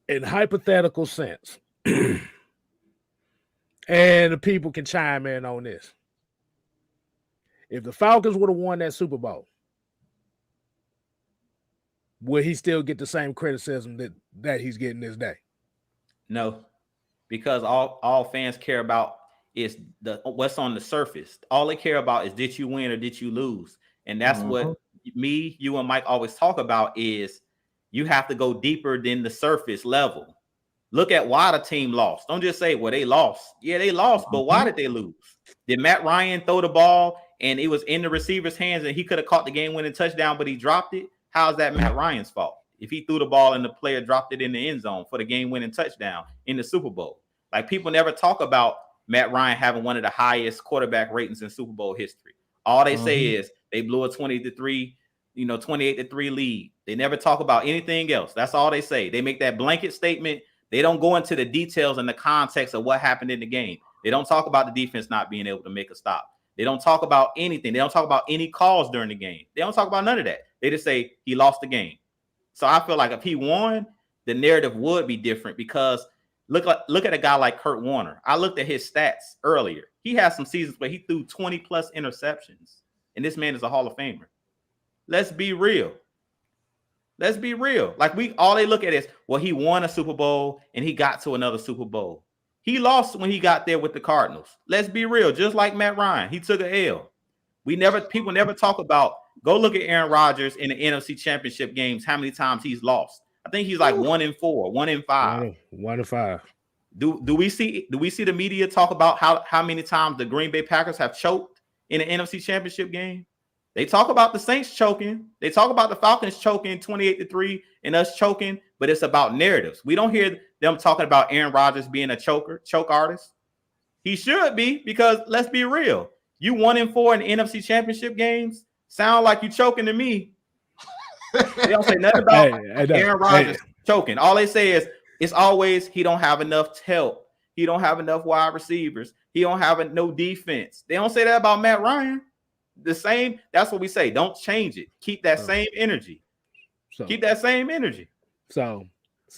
in hypothetical sense, and the people can chime in on this. If the Falcons would have won that Super Bowl, would he still get the same criticism that he's getting this day? No, because all fans care about is what's on the surface. All they care about is did you win or did you lose? And that's what you and Mike always talk about is you have to go deeper than the surface level. Look at why the team lost. Don't just say, well, they lost. Yeah, they lost, but why did they lose? Did Matt Ryan throw the ball and it was in the receiver's hands and he could have caught the game-winning touchdown, but he dropped it? How's that Matt Ryan's fault? if he threw the ball and the player dropped it in the end zone for the game-winning touchdown in the Super Bowl. Like, people never talk about Matt Ryan having one of the highest quarterback ratings in Super Bowl history. All they say is they blew a 28-3 lead. They never talk about anything else. That's all they say. They make that blanket statement. They don't go into the details and the context of what happened in the game. They don't talk about the defense not being able to make a stop. They don't talk about anything. They don't talk about any calls during the game. They don't talk about none of that. They just say he lost the game. So I feel like if he won, the narrative would be different, because look at a guy like Kurt Warner. I looked at his stats earlier. He has some seasons where he threw 20 plus interceptions, and this man is a Hall of Famer. Let's be real. Let's be real. Like, all they look at is, well, he won a Super Bowl and he got to another Super Bowl. He lost when he got there with the Cardinals. Let's be real. Just like Matt Ryan, he took an L. People never talk about, go look at Aaron Rodgers in the NFC Championship games, how many times he's lost. I think he's like 1-4, 1-5. 1-5. Do we see the media talk about how many times the Green Bay Packers have choked in the NFC Championship game? They talk about the Saints choking. They talk about the Falcons choking 28-3 and us choking, but it's about narratives. We don't hear them talking about Aaron Rodgers being a choke artist. He should be, because let's be real. You 1-4 in NFC Championship games sound like you choking to me. They don't say nothing about Aaron Rodgers choking. All they say is it's always he don't have enough help. He don't have enough wide receivers. He don't have no defense. They don't say that about Matt Ryan. The same. That's what we say. Don't change it. Keep that same energy. Keep that same energy. So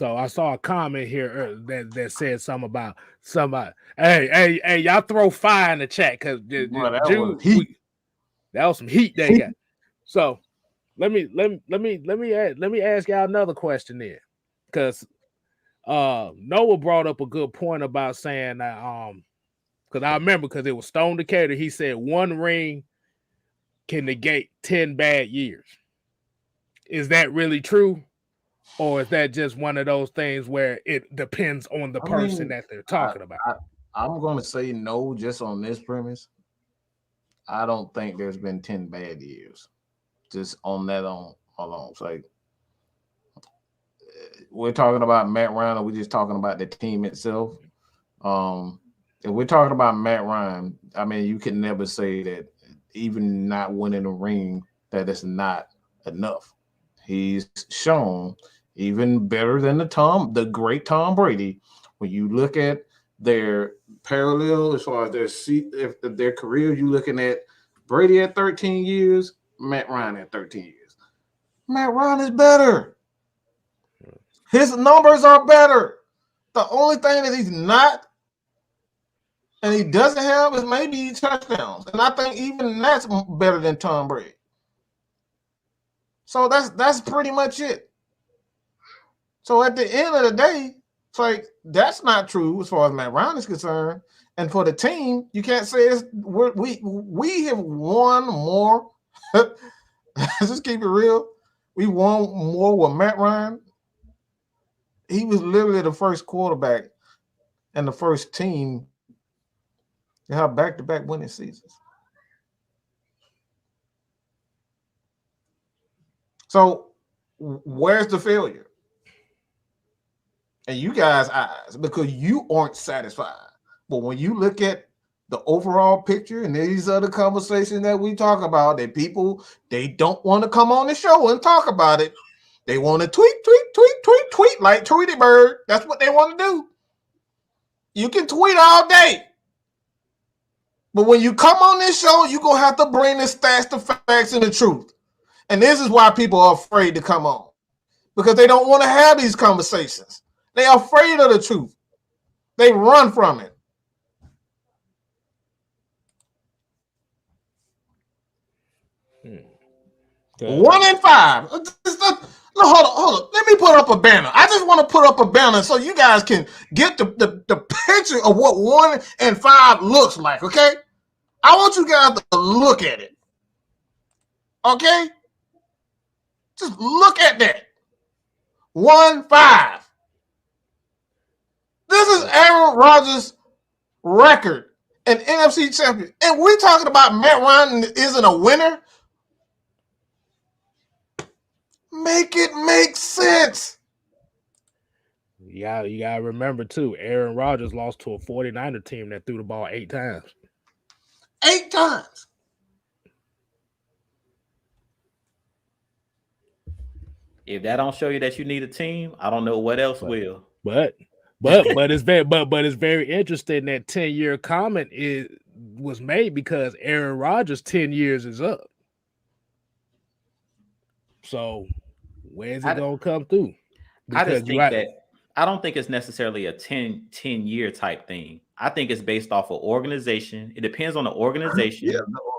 I saw a comment here that said something about somebody. Hey, y'all throw fire in the chat, because that was some heat they got. So let me ask y'all another question there, because Noah brought up a good point about saying that because I remember, because it was Stone Decatur, he said one ring can negate 10 bad years. Is that really true? Or is that just one of those things where it depends on the person that they're talking about? I'm going to say no, just on this premise. I don't think there's been 10 bad years. Just on that alone. It's like, we're talking about Matt Ryan, or we're just talking about the team itself. If we're talking about Matt Ryan, I mean, you can never say that even not winning a ring, that it's not enough. He's shown even better than the great Tom Brady. When you look at their parallel as far as their career, you're looking at Brady at 13 years, Matt Ryan at 13 years. Matt Ryan is better. His numbers are better. The only thing that he's not, and he doesn't have, is maybe touchdowns. And I think even that's better than Tom Brady. So that's pretty much it. So at the end of the day, it's like, that's not true as far as Matt Ryan is concerned. And for the team, you can't say we have won more. Let's just keep it real. We won more with Matt Ryan. He was literally the first quarterback and the first team to have back-to-back winning seasons. So where's the failure? In you guys' eyes, because you aren't satisfied. But when you look at the overall picture, and these are the conversations that we talk about, that people, they don't want to come on the show and talk about it. They want to tweet like Tweety Bird. That's what they want to do. You can tweet all day. But when you come on this show, you're going to have to bring the stats, the facts, and the truth. And this is why people are afraid to come on. Because they don't want to have these conversations. They are afraid of the truth. They run from it. Okay. 1-5. Hold on. Let me put up a banner. I just want to put up a banner so you guys can get the picture of what 1-5 looks like, okay? I want you guys to look at it. Okay? Just look at that. 1-5. This is Aaron Rodgers' record in NFC champion. And we're talking about Matt Ryan isn't a winner. Make it make sense. defense. You gotta remember too, Aaron Rodgers lost to a 49er team that threw the ball 8 times. 8 times. If that don't show you that you need a team, I don't know what else will. But it's very interesting that 10-year comment was made because Aaron Rodgers' 10 years is up. So where's it gonna come through? Because I just think that I don't think it's necessarily a 10-year type thing. I think it's based off of organization. It depends on the organization.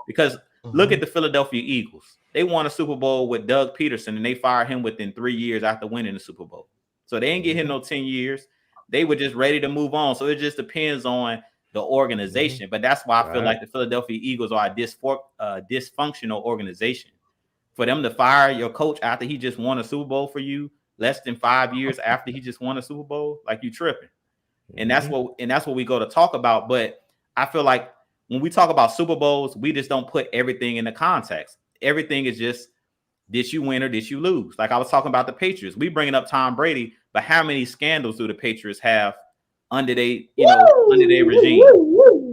Because look at the Philadelphia Eagles. They won a Super Bowl with Doug Peterson, and they fired him within 3 years after winning the Super Bowl. So they ain't get him no 10 years. They were just ready to move on. So it just depends on the organization. But that's why I feel like the Philadelphia Eagles are a dysfunctional organization. For them to fire your coach after he just won a Super Bowl for you, less than 5 years after he just won a Super Bowl, like you tripping. And that's what we go to talk about. But I feel like when we talk about Super Bowls, we just don't put everything in the context. Everything is just, did you win or did you lose? Like I was talking about the Patriots. We bringing up Tom Brady, but how many scandals do the Patriots have under their regime?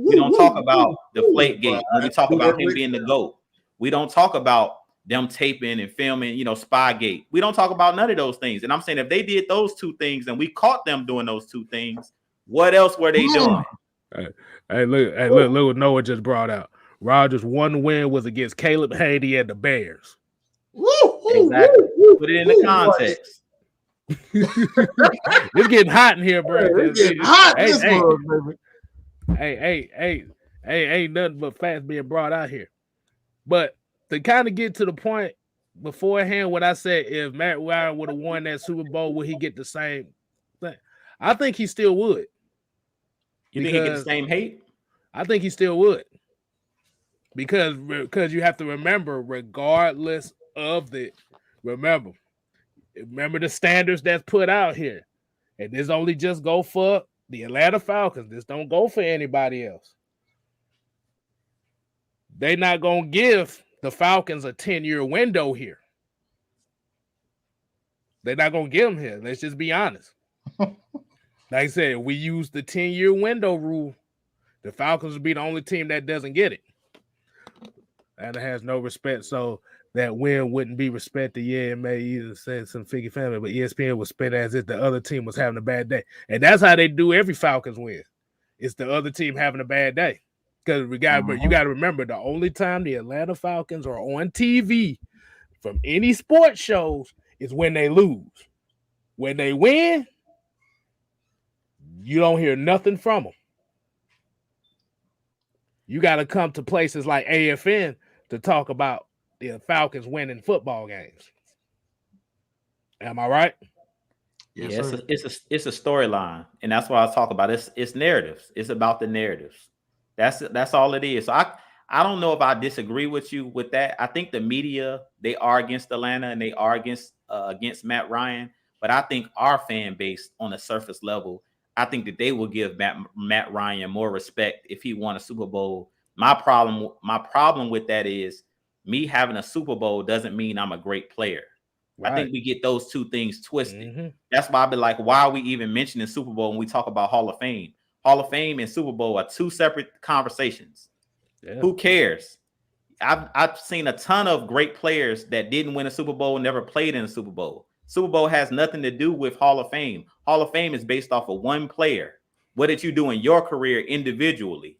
We don't talk about the Deflategate. When we talk about him being the GOAT, we don't talk about them taping and filming, Spygate. We don't talk about none of those things. And I'm saying if they did those 2 things and we caught them doing those 2 things, what else were they doing? Hey, look what Noah just brought out. Rodgers' 1 win was against Caleb Haney and the Bears. Exactly. Put it in the context. It's getting hot in here, bro. It's getting hot. Ain't nothing but facts being brought out here. But to kind of get to the point beforehand, when I said if Matt Ryan would have won that Super Bowl, would he get the same thing? I think he still would. You think he get the same hate? I think he still would. Because you have to remember, regardless of remember the standards that's put out here. And this only just go for the Atlanta Falcons. This don't go for anybody else. They not going to give the Falcons a 10-year window here. They're not going to give them here. Let's just be honest. Like I said, we use the 10-year window rule. The Falcons will be the only team that doesn't get it. And it has no respect, so that win wouldn't be respected. Yeah, it may either say some figgy family, but ESPN would spin as if the other team was having a bad day. And that's how they do every Falcons win. It's the other team having a bad day. Because you got to remember, the only time the Atlanta Falcons are on TV from any sports shows is when they lose. When they win, you don't hear nothing from them. You got to come to places like AFN to talk about the Falcons winning football games. Am I right? Yes, it's a storyline, and that's what I talk about. It's narratives. It's about the narratives. That's all it is. So I don't know if I disagree with you with that. I think the media, they are against Atlanta and they are against Matt Ryan, but I think our fan base on a surface level, I think that they will give Matt Ryan more respect if he won a Super Bowl. My problem with that is me having a Super Bowl doesn't mean I'm a great player. Right. I think we get those 2 things twisted. Mm-hmm. That's why I be like, why are we even mentioning Super Bowl when we talk about Hall of Fame? Hall of Fame and Super Bowl are 2 separate conversations. Yeah. Who cares? I've seen a ton of great players that didn't win a Super Bowl, never played in a Super Bowl. Super Bowl has nothing to do with Hall of Fame. Hall of Fame is based off of one player. What did you do in your career individually?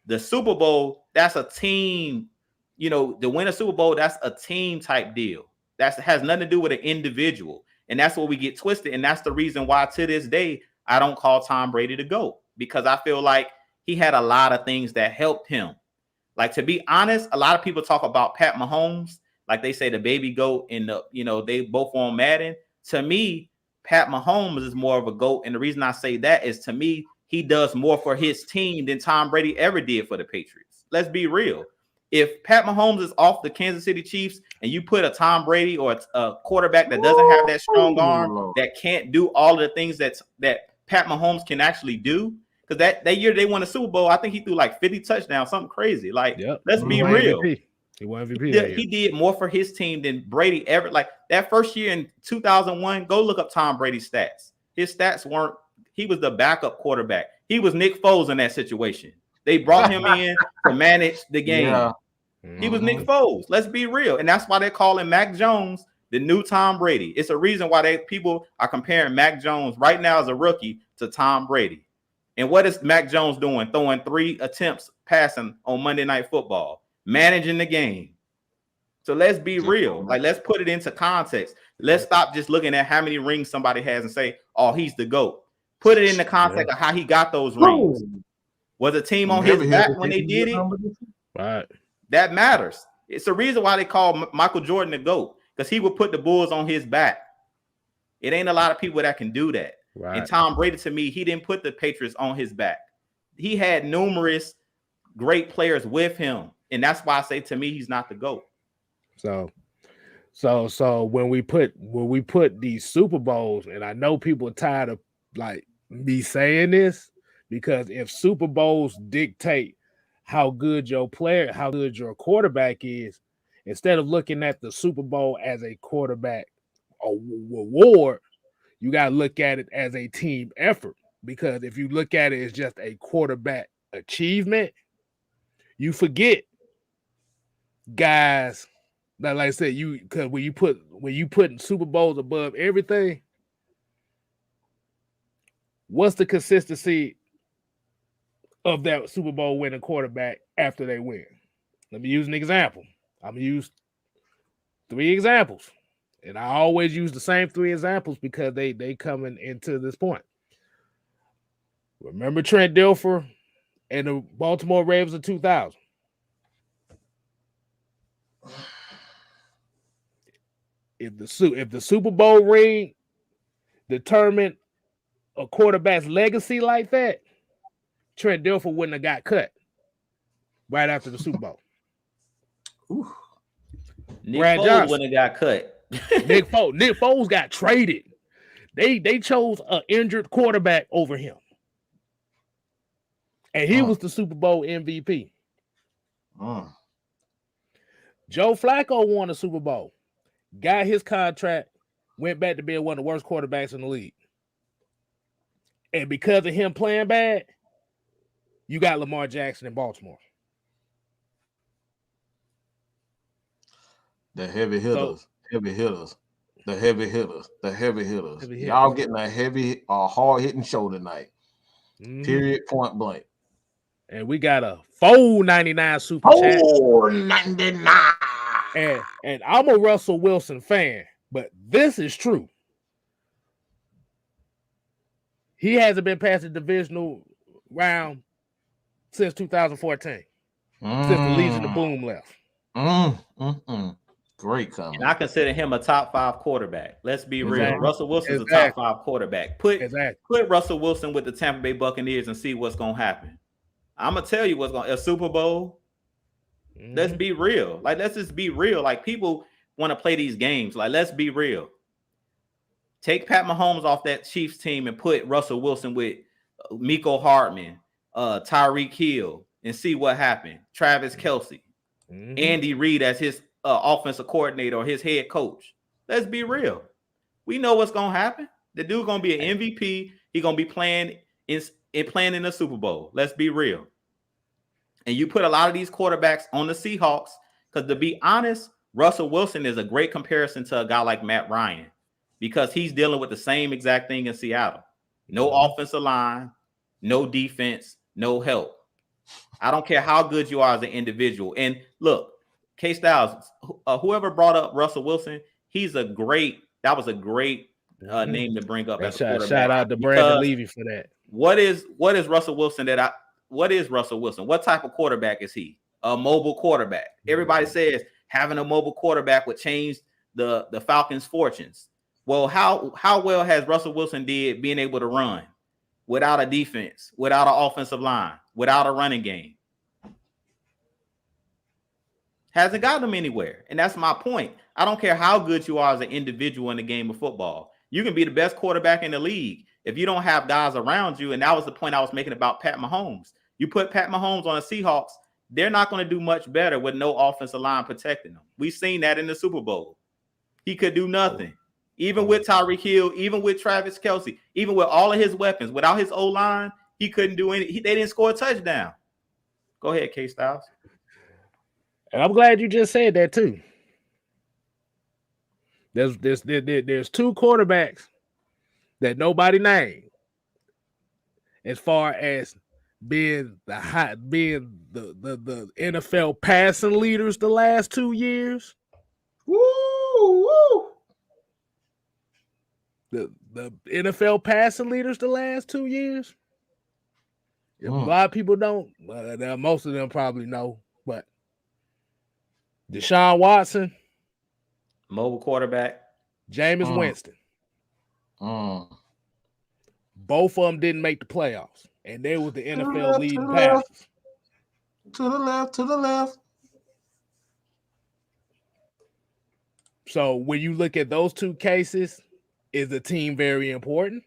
The Super Bowl, that's a team. To win a Super Bowl, that's a team type deal. That has nothing to do with an individual. And that's what we get twisted. And that's the reason why to this day, I don't call Tom Brady the GOAT, because I feel like he had a lot of things that helped him. Like, to be honest, a lot of people talk about Pat Mahomes, like they say the baby GOAT and they both on Madden. To me, Pat Mahomes is more of a GOAT. And the reason I say that is, to me, he does more for his team than Tom Brady ever did for the Patriots. Let's be real. If Pat Mahomes is off the Kansas City Chiefs and you put a Tom Brady or a quarterback that doesn't have that strong arm, that can't do all of the things that Pat Mahomes can actually do, because that year they won a Super Bowl, I think he threw like 50 touchdowns, something crazy. Like, let's be real. He won MVP that year. He did more for his team than Brady ever. Like that first year in 2001, go look up Tom Brady's stats. His stats weren't. He was the backup quarterback. He was Nick Foles in that situation. They brought him in to manage the game. Yeah. He was Nick Foles. Let's be real, and that's why they call him Mac Jones, the new Tom Brady. It's a reason why people are comparing Mac Jones right now as a rookie to Tom Brady. And what is Mac Jones doing? Throwing 3 attempts passing on Monday Night Football, managing the game. So let's be real. Like, let's put it into context. Let's stop just looking at how many rings somebody has and say, oh, he's the GOAT. Put it in the context of how he got those rings. Was a team on his back when they did it? Right. That matters. It's the reason why they call Michael Jordan the GOAT, because he would put the Bulls on his back. It ain't a lot of people that can do that. Right. And Tom Brady, to me, he didn't put the Patriots on his back. He had numerous great players with him. And that's why I say, to me, he's not the GOAT. So when we put these Super Bowls, and I know people are tired of like me saying this, because if Super Bowls dictate how good your quarterback is, instead of looking at the Super Bowl as a quarterback award, you got to look at it as a team effort. Because if you look at it as just a quarterback achievement, you forget guys that, like I said, because when you put Super Bowls above everything, what's the consistency of that Super Bowl winning quarterback after they win? Let me use an example. I'm gonna use 3 examples, and I always use the same 3 examples because they coming into this point. Remember Trent Dilfer and the Baltimore Ravens of 2000. If the Super Bowl ring determined a quarterback's legacy like that, Trent Dilfer wouldn't have got cut right after the Super Bowl. Nick Foles wouldn't have got cut. Nick Foles got traded. They chose an injured quarterback over him. And he was the Super Bowl MVP. Joe Flacco won the Super Bowl, got his contract, went back to being one of the worst quarterbacks in the league. And because of him playing bad, you got Lamar Jackson in Baltimore. The heavy hitters. Y'all getting a heavy, hard-hitting show tonight. Period, point blank. And we got a $4.99 super chat. $4.99. And I'm a Russell Wilson fan, but this is true. He hasn't been past the divisional round since 2014. Since the Legion of Boom left. Great comment. And I consider him a top 5 quarterback. Let's be real. Russell Wilson's a top 5 quarterback. Put Russell Wilson with the Tampa Bay Buccaneers and see what's going to happen. I'm going to tell you what's going to, a Super Bowl. Let's be real. Like, let's just be real. Like, people want to play these games. Like, let's be real. Take Pat Mahomes off that Chiefs team and put Russell Wilson with Mecole Hardman, Tyreek Hill, and see what happened. Travis Kelce, Andy Reid as his offensive coordinator or his head coach. Let's be real. We know what's going to happen. The dude's going to be an MVP. He's going to be playing in the Super Bowl. Let's be real. And you put a lot of these quarterbacks on the Seahawks because, to be honest, Russell Wilson is a great comparison to a guy like Matt Ryan because he's dealing with the same exact thing in Seattle. No offensive line, no defense, no help. I don't care how good you are as an individual. And look, KStylzz, whoever brought up Russell Wilson, that was a great name to bring up as a quarterback. Shout out to Brandon Levy for that. What is Russell Wilson what is Russell Wilson? What type of quarterback is he? A mobile quarterback. Everybody says having a mobile quarterback would change the Falcons' fortunes. Well, how well has Russell Wilson did being able to run without a defense, without an offensive line, without a running game? Hasn't gotten them anywhere. And that's my point. I don't care how good you are as an individual in the game of football. You can be the best quarterback in the league if you don't have guys around you. And that was the point I was making about Pat Mahomes. You put Pat Mahomes on the Seahawks, they're not going to do much better with no offensive line protecting them. We've seen that in the Super Bowl. He could do nothing. Even with Tyreek Hill, even with Travis Kelce, even with all of his weapons, without his O-line, he couldn't do anything. They didn't score a touchdown. Go ahead, KStylzz. And I'm glad you just said that too. There's two quarterbacks that nobody named as far as being the NFL passing leaders the last 2 years. Woo! The NFL passing leaders the last 2 years. A lot of people don't. Most of them probably know, but Deshaun Watson, mobile quarterback, Jameis Winston. Both of them didn't make the playoffs, and they were the NFL leading passers. To the left. So when you look at those two cases, is the team very important?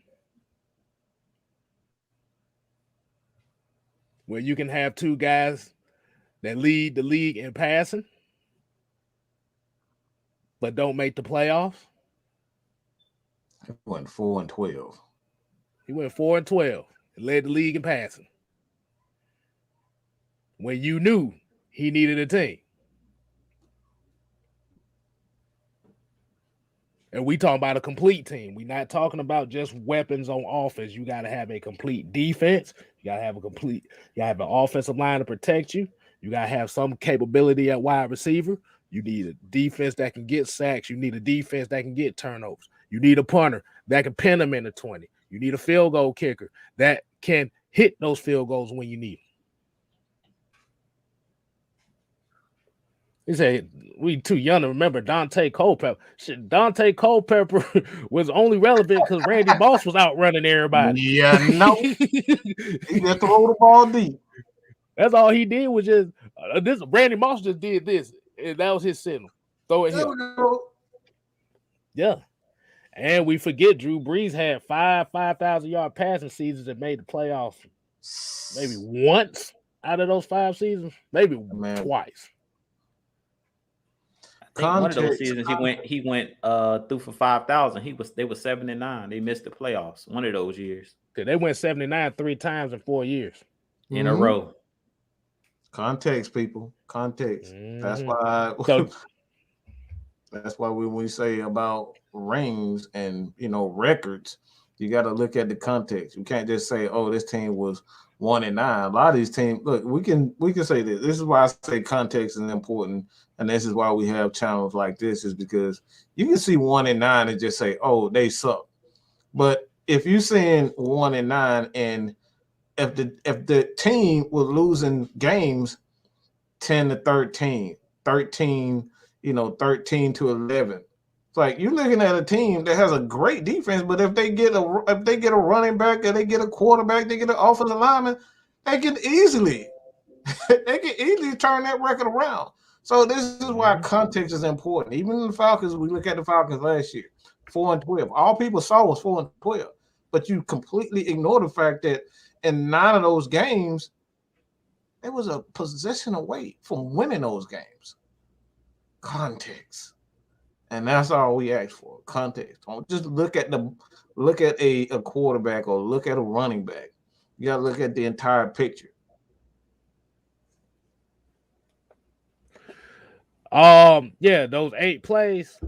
Where you can have two guys that lead the league in passing, but don't make the playoffs. He went 4-12. He went 4-12 and led the league in passing. When you knew he needed a team. And we talking about a complete team. We're not talking about just weapons on offense. You got to have a complete defense. You got to have an offensive line to protect you. You got to have some capability at wide receiver. You need a defense that can get sacks. You need a defense that can get turnovers. You need a punter that can pin them in the 20. You need a field goal kicker that can hit those field goals when you need them. He said, we too young to remember Dante Culpepper. Shit, Dante Culpepper was only relevant because Randy Moss was out running everybody. Yeah, no. He just throw the ball deep. That's all he did was just this. Randy Moss just did this, and that was his signal. Throw it here. Yeah. And we forget Drew Brees had 5,000-yard passing seasons that made the playoffs maybe once out of those 5 seasons, maybe twice. One of those seasons he went through for 5,000. They were 7-9. They missed the playoffs one of those years. They went 79 3 times in 4 years in a row. Context, people. Context. That's why. That's why when we say about rings and records, you got to look at the context. You can't just say, "Oh, this team was 1-9." A lot of these teams. Look, we can say this. This is why I say context is important, and this is why we have channels like this. Is because you can see 1-9 and just say, "Oh, they suck," but if you're saying 1-9 and if the team was losing games 10-13, 13, 13-11. It's like you're looking at a team that has a great defense, but if they get a running back or they get a quarterback, they get an offensive lineman, they can easily turn that record around. So this is why context is important. Even in the Falcons, we look at the Falcons last year, 4-12. All people saw was 4-12, but you completely ignore the fact that in 9 of those games, it was a possession away from winning those games. Context. And that's all we ask for. Context. Don't just look at a quarterback or look at a running back. You gotta look at the entire picture. Those 8 plays,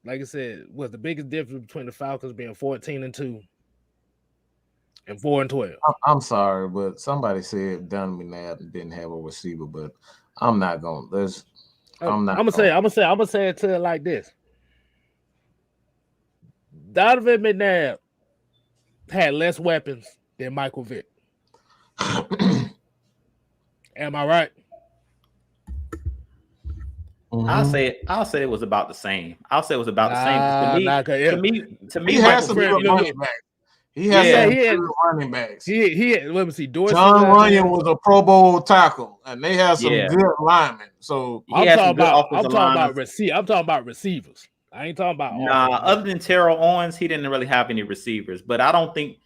like I said, was the biggest difference between the Falcons being 14-2 and 4-12. I'm sorry, but somebody said Donovan McNabb didn't have a receiver, but I'm not going. I'm gonna say it to it like this. Donovan McNabb had less weapons than Michael Vick. Am I right? I'll say it was about the same. I'll say it was about the same. To me, he has some good running backs. He had good running backs. He had, let me see. John Runyon was a Pro Bowl tackle, and they had some good linemen. So I'm talking about receivers. I ain't talking about other than Terrell Owens, he didn't really have any receivers. But I don't think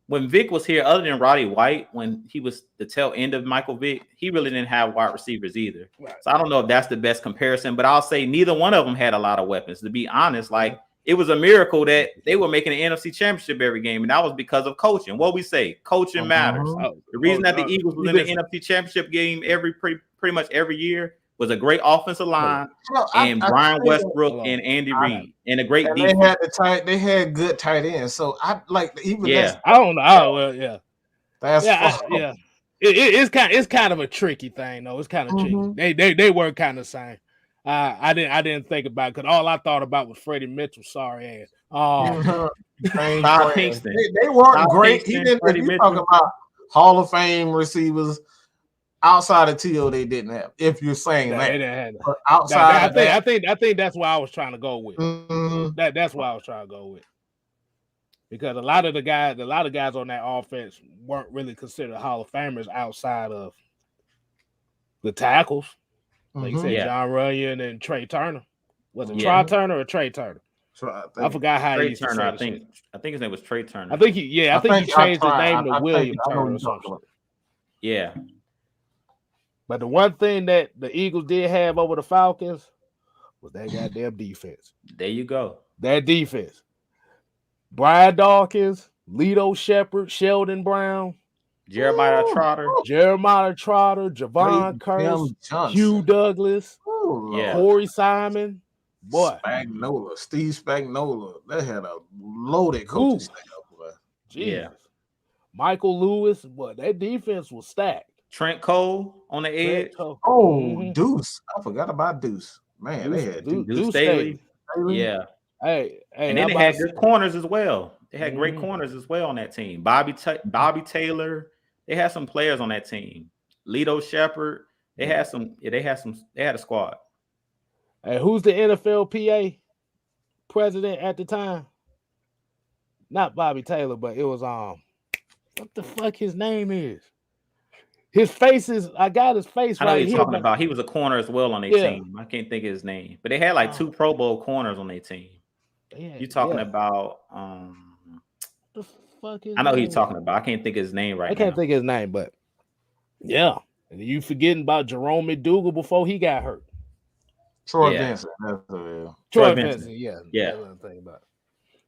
when Vic was here, other than Roddy White, when he was the tail end of Michael Vick, he really didn't have wide receivers either. Right. So I don't know if that's the best comparison, but I'll say neither one of them had a lot of weapons. To be honest, like it was a miracle that they were making an NFC Championship every game, and that was because of coaching. What we say, coaching matters. The reason that the Eagles was in the NFC Championship game pretty much every year was a great offensive line and Brian Westbrook and Andy Reid and a great defense. They had good tight ends. So I like even I don't know. It's kind of a tricky thing though. It's kind of tricky. They were kind of same. I didn't think about it because all I thought about was Freddie Mitchell. Sorry ass. They weren't great. He didn't. If you talking about Hall of Fame receivers. Outside of T.O., they didn't have. If you're saying that, but outside, I think that's what I was trying to go with. That's what I was trying to go with. Because a lot of guys on that offense weren't really considered Hall of Famers outside of the tackles. Like you said, John Runyon and Trey Turner. Was it Trey Turner or Trey Turner? I forgot how he used to say I think his name was Trey Turner. I think he changed his name to William Turner or something. Yeah. But the one thing that the Eagles did have over the Falcons was that goddamn defense. There you go. That defense. Brian Dawkins, Lito Shepherd, Sheldon Brown, Jeremiah Trotter, Javon Curse, Hugh Douglas, Corey Simon, Steve Spagnuolo. They had a loaded coaching staff. Michael Lewis, that defense was stacked. Trent Cole on the edge. Deuce. I forgot about Deuce. Man, they had Deuce Staley. Yeah. Hey, and then they had good corners as well. They had great corners as well on that team. Bobby Taylor. They had some players on that team. Lito Shepherd. They had a squad. Hey, who's the NFLPA president at the time? Not Bobby Taylor, but it was what the fuck his name is? His face is, I got his face I know right you're talking about. He was a corner as well on their team. I can't think of his name, but they had like 2 Pro Bowl corners on their team. You're talking about the fuck is I know who you're talking about. I can't think of his name right now. I can't think of his name, but and you forgetting about Jerome McDougal before he got hurt. Troy Vincent. Troy Vincent, yeah.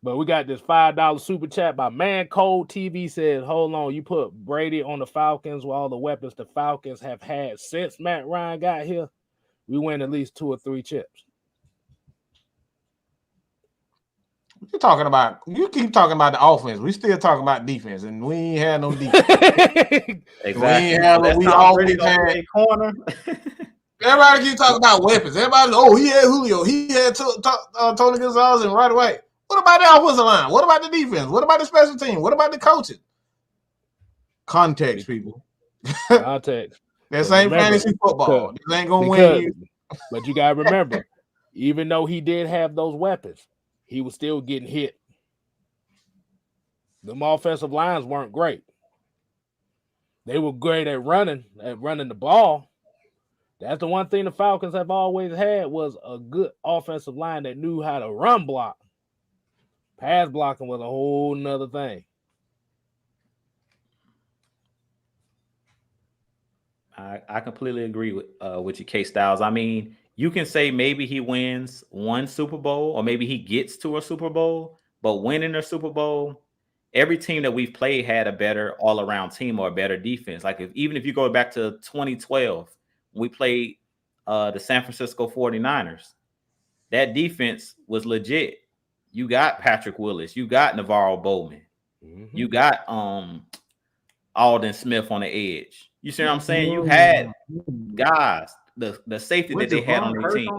But we got this $5 super chat by Man Cold TV says, hold on, you put Brady on the Falcons with all the weapons the Falcons have had since Matt Ryan got here. We win at least 2 or 3 chips. What you talking about? You keep talking about the offense. We still talking about defense, and we ain't had no defense. Exactly. We already had corner. Everybody keep talking about weapons. Everybody, he had Julio. He had Tony Gonzalez and right away. What about the offensive line? What about the defense? What about the special team? What about the coaching? Context, people. Context. That ain't fantasy football. This ain't gonna win you. But you gotta remember, even though he did have those weapons, he was still getting hit. Them offensive lines weren't great. They were great at running the ball. That's the one thing the Falcons have always had was a good offensive line that knew how to run block. Pass blocking was a whole nother thing. I completely agree with you, KStylzz. I mean, you can say maybe he wins 1 Super Bowl or maybe he gets to a Super Bowl, but winning a Super Bowl, every team that we've played had a better all-around team or a better defense. Like even if you go back to 2012, we played the San Francisco 49ers. That defense was legit. You got Patrick Willis. You got Navarro Bowman. You got Alden Smith on the edge. You see what I'm saying? You had guys, the safety that they had on their team.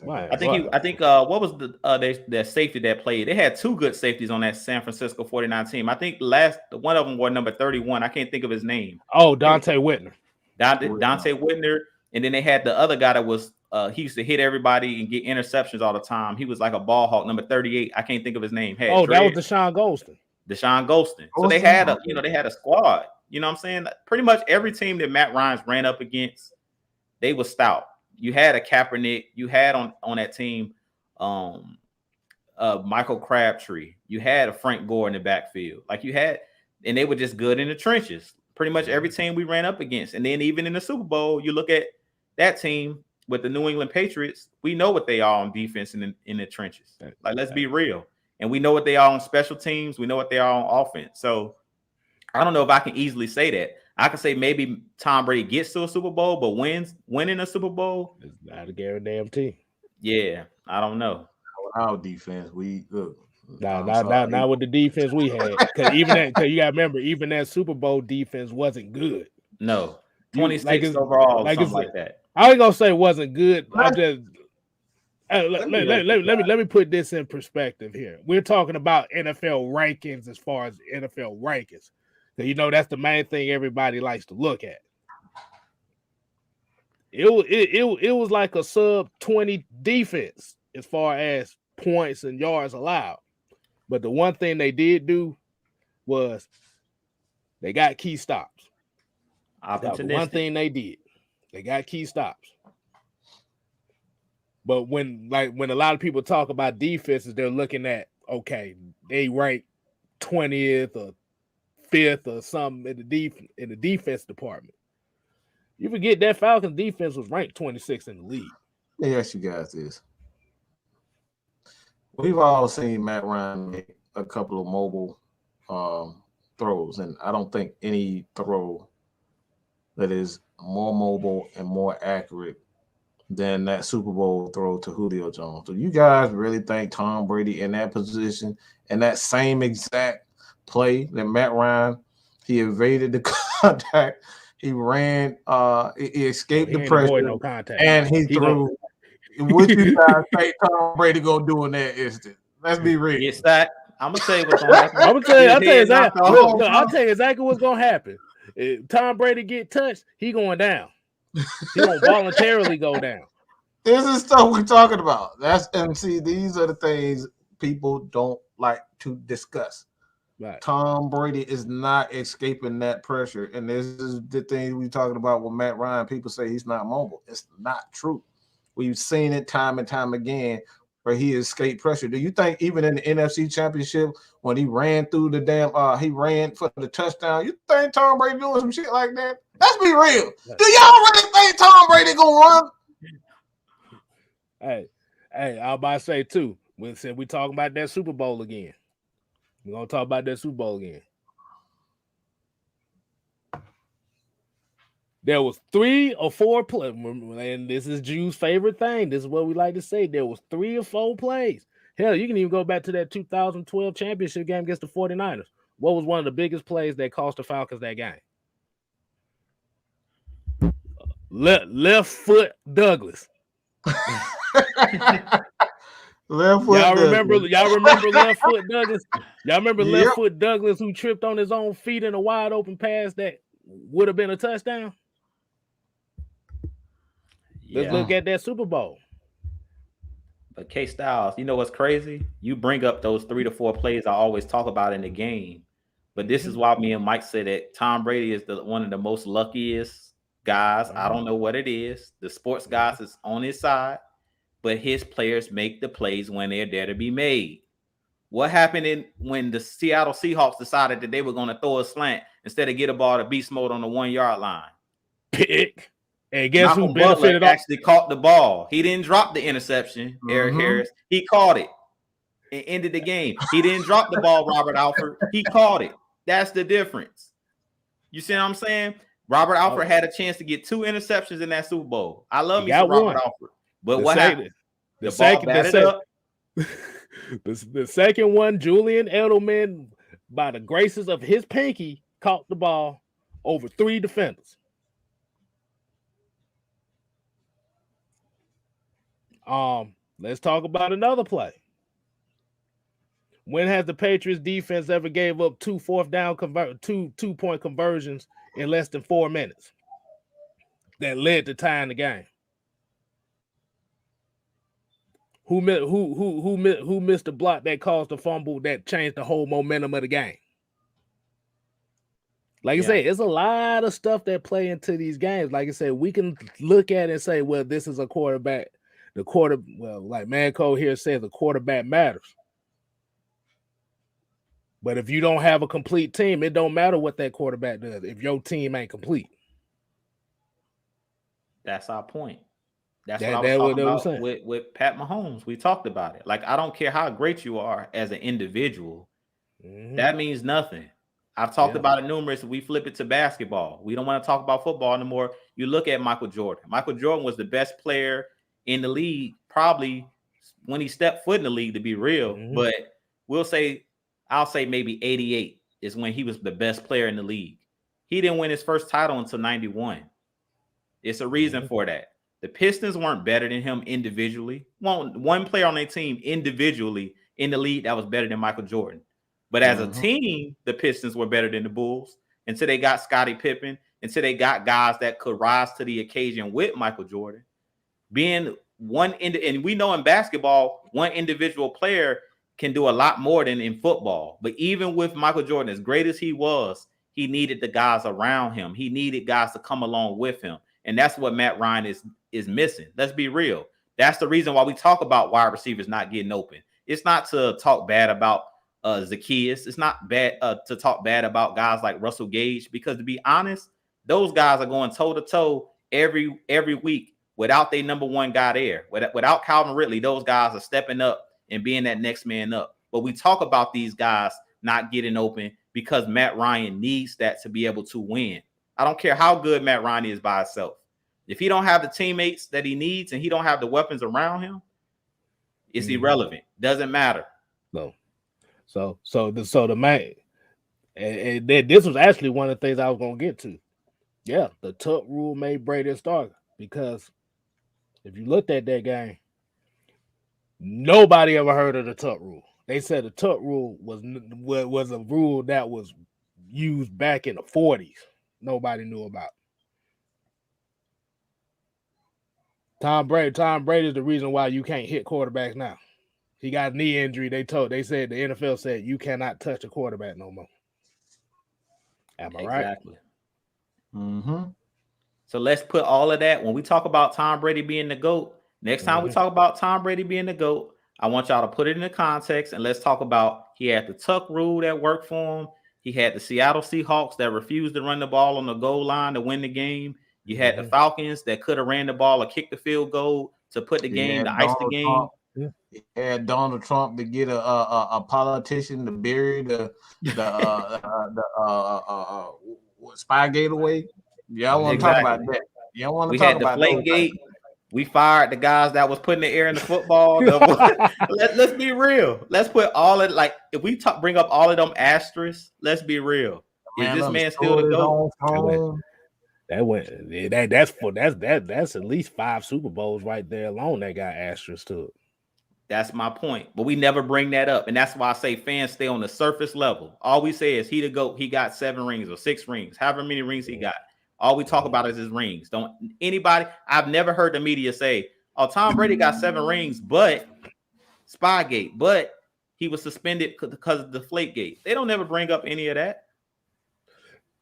I think what was the safety that played? They had 2 good safeties on that San Francisco 49 team. I think one of them wore number 31. I can't think of his name. Oh, Dante Whitner. Dante Whitner, and then they had the other guy that was he used to hit everybody and get interceptions all the time. He was like a ball hawk, number 38. I can't think of his name. That was Deshaun Golston. So they had a squad. You know what I'm saying? Pretty much every team that Matt Ryan's ran up against, they were stout. You had a Kaepernick. You had on that team Michael Crabtree. You had a Frank Gore in the backfield. Like you had, and they were just good in the trenches. Pretty much every team we ran up against. And then even in the Super Bowl, you look at that team with the New England Patriots, we know what they are on defense in the trenches. Like, let's be real. And we know what they are on special teams. We know what they are on offense. So I don't know if I can easily say that. I can say maybe Tom Brady gets to a Super Bowl, but winning a Super Bowl, it's not a guarantee. Yeah, I don't know. Our defense, we look. Not with the defense we had. Because you gotta remember, even that Super Bowl defense wasn't good. No, 26 overall, something like that. I ain't gonna say it wasn't good. I'm just let me put this in perspective here. We're talking about NFL rankings as far as NFL rankings. So, that's the main thing everybody likes to look at. It was like a sub 20 defense as far as points and yards allowed. But the one thing they did do was they got key stops. The one thing they did, they got key stops. But when a lot of people talk about defenses, they're looking at, okay, they rank 20th or 5th or something in the defense department. You forget that Falcons defense was ranked 26th in the league. Let me ask you guys this. We've all seen Matt Ryan make a couple of mobile throws, and I don't think any throw that is more mobile and more accurate than that Super Bowl throw to Julio Jones. Do you guys really think Tom Brady in that position, in that same exact play that Matt Ryan, he evaded the contact, he ran, he escaped the pressure, no contact, and he threw. What you guys think Tom Brady gonna do in that instant? Let's be real. Yes, that I'm gonna tell you what's gonna happen. I'll tell you exactly what's gonna happen. If Tom Brady get touched, he going down. He gonna voluntarily go down. This is stuff we're talking about. These are the things people don't like to discuss. Right. Tom Brady is not escaping that pressure, and this is the thing we're talking about with Matt Ryan. People say he's not mobile. It's not true. We've seen it time and time again where he escaped pressure. Do you think even in the NFC Championship when he ran through the he ran for the touchdown, you think Tom Brady doing some shit like that? Let's be real. Do y'all really think Tom Brady gonna run? Hey, I was about to say too. We talking about that Super Bowl again. We're gonna talk about that Super Bowl again. There was 3 or 4 plays, and this is Jude's favorite thing. This is what we like to say. There was 3 or 4 plays. Hell, you can even go back to that 2012 championship game against the 49ers. What was one of the biggest plays that cost the Falcons that game? Left foot Douglas. Left foot. Y'all remember left foot Douglas? Y'all remember left foot Douglas who tripped on his own feet in a wide open pass that would have been a touchdown? Let's look at that Super Bowl. But KStylzz, you know what's crazy? You bring up those 3 to 4 plays I always talk about in the game. But this is why me and Mike said that Tom Brady is one of the most luckiest guys. I don't know what it is. The sports guys is on his side, but his players make the plays when they're there to be made. What happened when the Seattle Seahawks decided that they were going to throw a slant instead of get a ball to beast mode on the 1-yard line? Pick. And guess Malcolm who benefited? Butler actually caught the ball. He didn't drop the interception, Eric Harris. He caught it and ended the game. He didn't drop the ball, Robert Alford. He caught it. That's the difference. You see what I'm saying? Robert Alford had a chance to get 2 interceptions in that Super Bowl. I love me some Robert Alford. But what happened? The second one, Julian Edelman, by the graces of his pinky, caught the ball over 3 defenders. Let's talk about another play. When has the Patriots defense ever gave up 2 fourth down two-point conversions in less than 4 minutes that led to tying the game? Who missed the block that caused the fumble that changed the whole momentum of the game? Like I said, it's a lot of stuff that play into these games. Like I said, we can look at it and say, well, this is a quarterback. Like Manco here says, the quarterback matters. But if you don't have a complete team, it don't matter what that quarterback does if your team ain't complete. That's our point. That's what I was talking about saying. with Pat Mahomes. We talked about it. Like, I don't care how great you are as an individual. Mm-hmm. That means nothing. I've talked about it numerous. We flip it to basketball. We don't want to talk about football anymore. You look at Michael Jordan. Michael Jordan was the best player in the league, probably when he stepped foot in the league, to be real. Mm-hmm. But I'll say maybe 88 is when he was the best player in the league. He didn't win his first title until 91. It's a reason for that. The Pistons weren't better than him individually. One player on their team individually in the league that was better than Michael Jordan. But as a team, the Pistons were better than the Bulls until they got Scottie Pippen, until they got guys that could rise to the occasion with Michael Jordan. Being and we know in basketball, one individual player can do a lot more than in football. But even with Michael Jordan, as great as he was, he needed the guys around him. He needed guys to come along with him. And that's what Matt Ryan is missing. Let's be real. That's the reason why we talk about wide receivers not getting open. It's not to talk bad about Zacchaeus. It's not bad to talk bad about guys like Russell Gage, because to be honest, those guys are going toe-to-toe every week without their number one guy there. Without Calvin Ridley, those guys are stepping up and being that next man up. But we talk about these guys not getting open because Matt Ryan needs that to be able to win. I don't care how good Matt Ryan is by himself. If he don't have the teammates that he needs and he don't have the weapons around him, it's irrelevant. Doesn't matter. No. So the man, and this was actually one of the things I was gonna get to. Yeah, the Tuck rule made Brady starter, because if you looked at that game, nobody ever heard of the Tuck rule. They said the Tuck rule was a rule that was used back in the 40s. Nobody knew about. Tom Brady is the reason why you can't hit quarterbacks now. He got a knee injury. They said the NFL said you cannot touch a quarterback no more. Am I right? Exactly. Mm-hmm. So let's put all of that, when we talk about Tom Brady being the GOAT, next time we talk about Tom Brady being the GOAT, I want y'all to put it in the context, and let's talk about he had the Tuck rule that worked for him. He had the Seattle Seahawks that refused to run the ball on the goal line to win the game. You had the Falcons that could have ran the ball or kicked the field goal to put the game, to ice the game. You had Donald Trump to get a politician to bury the Spygate away. Y'all want to talk about that? Y'all want to talk about that? We had the Deflategate. We fired the guys that was putting the air in the football. Let's be real. Let's put all of, like, if we bring up all of them asterisks, let's be real. Is this man still the GOAT? That's at least 5 Super Bowls right there alone that got asterisks to it. That's my point. But we never bring that up. And that's why I say fans stay on the surface level. All we say is he the GOAT. He got 7 rings or 6 rings, however many rings he got. All we talk about is his rings. I've never heard the media say, oh, Tom Brady got 7 rings, but Spygate, but he was suspended because of the Deflategate. They don't ever bring up any of that.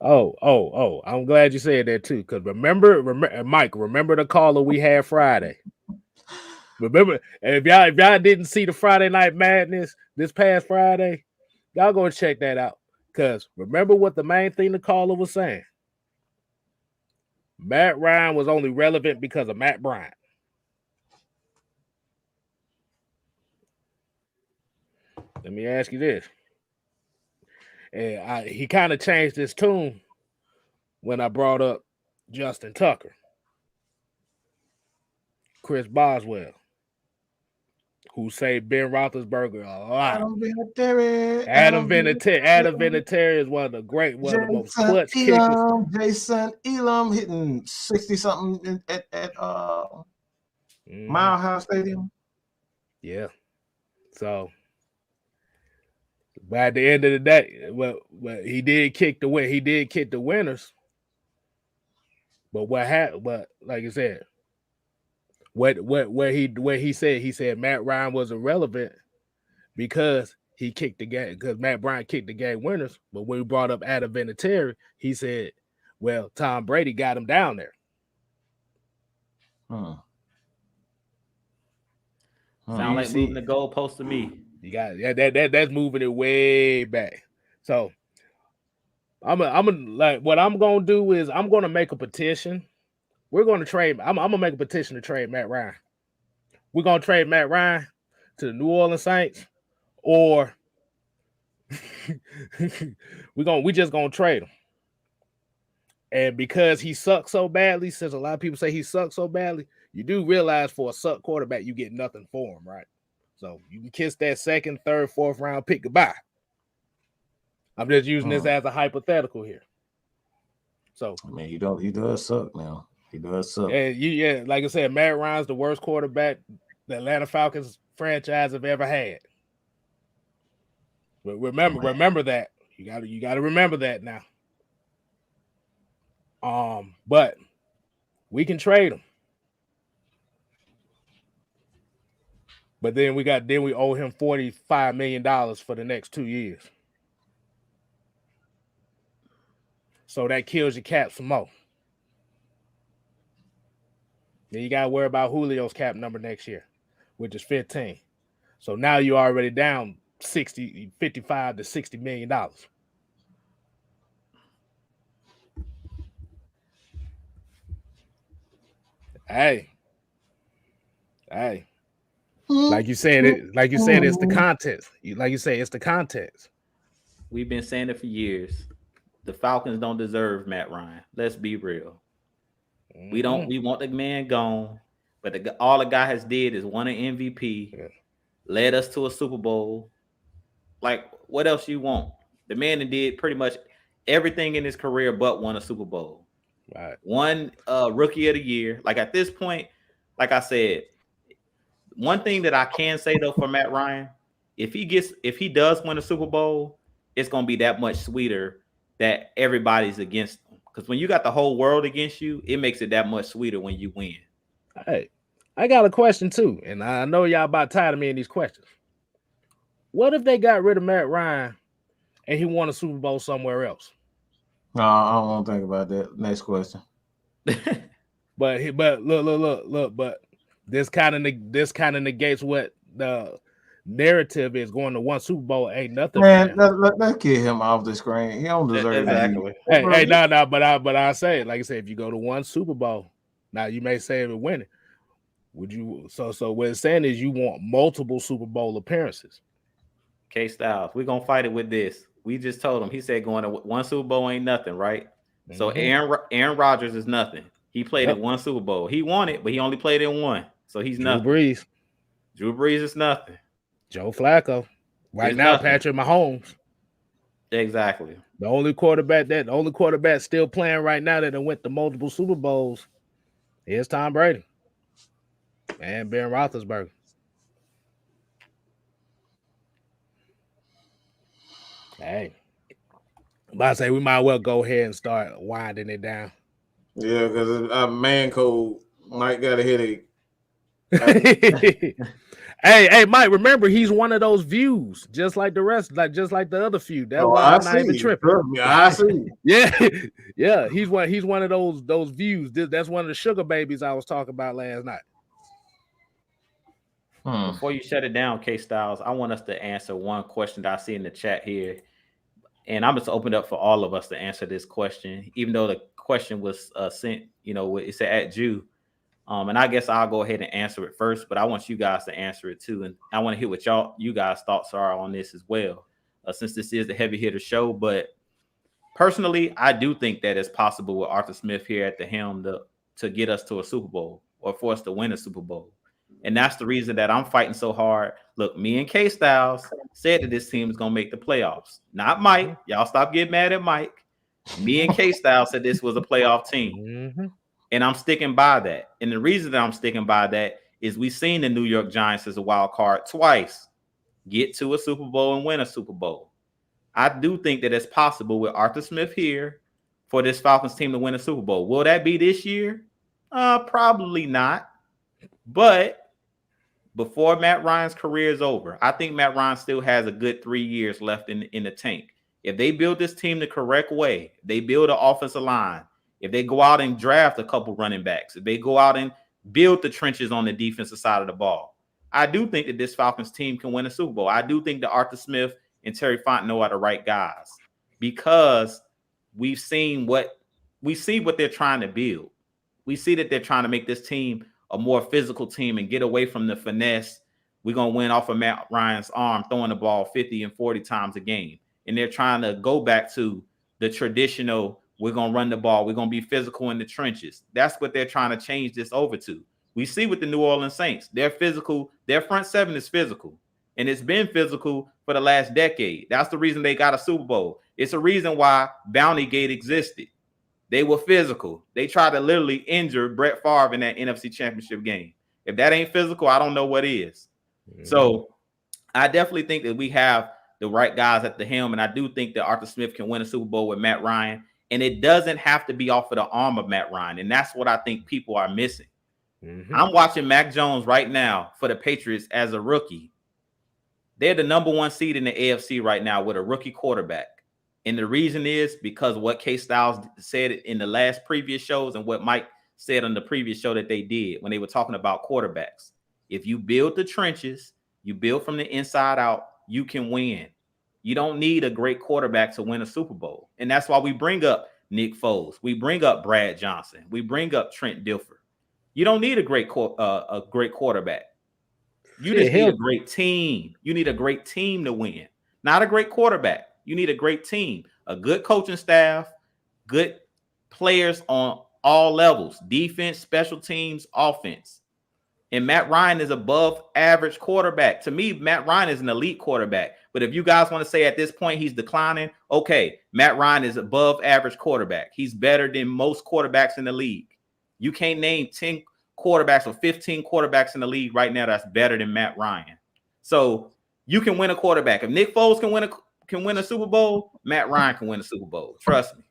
Oh, I'm glad you said that too. Because remember, Mike, remember the caller we had Friday. Remember, and if y'all didn't see the Friday Night Madness this past Friday, y'all go check that out. Because remember what the main thing the caller was saying. Matt Ryan was only relevant because of Matt Bryant. Let me ask you this. And he kind of changed his tune when I brought up Justin Tucker, Chris Boswell, who saved Ben Roethlisberger a lot. Adam Vinatieri is one of the most clutch kickers. Jason Elam hitting 60-something at Mile High Stadium. Yeah. So, but at the end of the day, well, he did kick the win. He did kick the winners. But what happened? But like I said, what he said Matt Ryan was irrelevant because he kicked the game, because Matt Bryant kicked the game winners. But when we brought up Adam Vinatieri, he said, well, Tom Brady got him down there. Sound like moving the goalpost to me. You got that's moving it way back. So I'm like what I'm gonna do is I'm gonna make a petition. We're gonna trade. I'm gonna make a petition to trade Matt Ryan. We're gonna trade Matt Ryan to the New Orleans Saints, or we just gonna trade him. And because he sucks so badly, since a lot of people say he sucks so badly, you do realize for a suck quarterback, you get nothing for him, right? So you can kiss that second, third, fourth round pick goodbye. I'm just using this as a hypothetical here. So I mean, he does suck now. He does suck. Yeah, like I said, Matt Ryan's the worst quarterback the Atlanta Falcons franchise have ever had. But remember that. You gotta remember that now. But we can trade him. But then we owe him $45 million for the next 2 years. So that kills your cap some more. Then you got to worry about Julio's cap number next year, which is 15. So now you're already down $55 to $60 million. Hey. Like you said, it's the context. Like you say, it's the context. We've been saying it for years. The Falcons don't deserve Matt Ryan. Let's be real. We want the man gone, but all the guy has did is won an MVP, led us to a Super Bowl. Like, what else you want? The man did pretty much everything in his career but won a Super Bowl. Right. One Rookie of the Year. Like, at this point, like I said, one thing that I can say though for Matt Ryan, if he does win a Super Bowl, it's gonna be that much sweeter that everybody's against him. Because when you got the whole world against you, it makes it that much sweeter when you win. Hey, I got a question too, and I know y'all about tired of me in these questions. What if they got rid of Matt Ryan and he won a Super Bowl somewhere else? No, I don't want to think about that. Next question. But look, but this kind of negates what the narrative is. Going to one Super Bowl ain't nothing. Man, let's get him off the screen. He don't deserve exactly. No, but I say it. Like I said, if you go to one Super Bowl, now you may say it would win it. Would you? So what it's saying is you want multiple Super Bowl appearances. KStylzz, we're gonna fight it with this. We just told him. He said going to one Super Bowl ain't nothing, right? Mm-hmm. So Aaron Rodgers is nothing. He played in one Super Bowl. He won it, but he only played in one. So he's nothing. Drew Brees is nothing. Joe Flacco. Right now, nothing. Patrick Mahomes. Exactly. The only quarterback still playing right now that went to multiple Super Bowls is Tom Brady and Ben Roethlisberger. Hey, I say we might well go ahead and start winding it down. Yeah, because a man code might got a headache. Hey, Mike, remember he's one of those views, just like the rest, just like the other few. That's why I'm not even tripping. I see. Yeah, he's one of those views. That's one of the sugar babies I was talking about last night. Before you shut it down, KStylzz, I want us to answer one question that I see in the chat here. And I'm just opened up for all of us to answer this question, even though the question was sent, it said at Jew. And I guess I'll go ahead and answer it first, but I want you guys to answer it too. And I want to hear what you guys' thoughts are on this as well, since this is the Heavy Hitter show. But personally, I do think that it's possible with Arthur Smith here at the helm to get us to a Super Bowl or for us to win a Super Bowl. And that's the reason that I'm fighting so hard. Look, me and KStylzz said that this team is going to make the playoffs. Not Mike. Y'all stop getting mad at Mike. Me and KStylzz said this was a playoff team. Mm-hmm. And I'm sticking by that. And the reason that I'm sticking by that is we've seen the New York Giants as a wild card twice get to a Super Bowl and win a Super Bowl. I do think that it's possible with Arthur Smith here for this Falcons team to win a Super Bowl. Will that be this year? Probably not. But before Matt Ryan's career is over, I think Matt Ryan still has a good 3 years left in the tank. If they build this team the correct way, they build an offensive line, if they go out and draft a couple running backs, if they go out and build the trenches on the defensive side of the ball, I do think that this Falcons team can win a Super Bowl. I do think that Arthur Smith and Terry Fontenot are the right guys, because we see what they're trying to build. We see that they're trying to make this team a more physical team and get away from the finesse. We're going to win off of Matt Ryan's arm, throwing the ball 50 and 40 times a game. And they're trying to go back to the traditional, we're going to run the ball, we're going to be physical in the trenches. That's what they're trying to change this over to. We see with the New Orleans Saints, they're physical. Their front seven is physical. And it's been physical for the last decade. That's the reason they got a Super Bowl. It's a reason why Bounty Gate existed. They were physical. They tried to literally injure Brett Favre in that NFC Championship game. If that ain't physical, I don't know what is. Mm-hmm. So I definitely think that we have the right guys at the helm, and I do think that Arthur Smith can win a Super Bowl with Matt Ryan, and it doesn't have to be off of the arm of Matt Ryan, and that's what I think people are missing. Mm-hmm. I'm watching Mac Jones right now for the Patriots as a rookie. They're the number 1 seed in the AFC right now with a rookie quarterback. And the reason is because what KStylzz said in the last previous shows and what Mike said on the previous show that they did when they were talking about quarterbacks. If you build the trenches, you build from the inside out, you can win. You don't need a great quarterback to win a Super Bowl. And that's why we bring up Nick Foles. We bring up Brad Johnson. We bring up Trent Dilfer. You don't need a great quarterback. You just need a great team. You need a great team to win, not a great quarterback. You need a great team, a good coaching staff, good players on all levels, defense, special teams, offense. And Matt Ryan is above average quarterback. To me, Matt Ryan is an elite quarterback. But if you guys want to say at this point he's declining, okay, Matt Ryan is above average quarterback. He's better than most quarterbacks in the league. You can't name 10 quarterbacks or 15 quarterbacks in the league right now that's better than Matt Ryan. So you can win a quarterback. If Nick Foles can win a Super Bowl, Matt Ryan can win a Super Bowl. Trust me.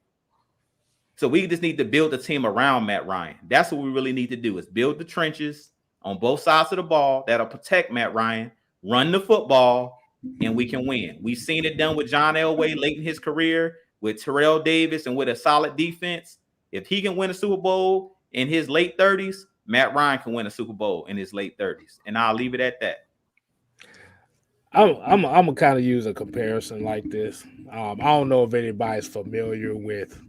So we just need to build a team around Matt Ryan. That's what we really need to do, is build the trenches on both sides of the ball that'll protect Matt Ryan, run the football, and we can win. We've seen it done with John Elway late in his career, with Terrell Davis, and with a solid defense. If he can win a Super Bowl in his late 30s, Matt Ryan can win a Super Bowl in his late 30s. And I'll leave it at that. I'm gonna kind of use a comparison like this. I don't know if anybody's familiar with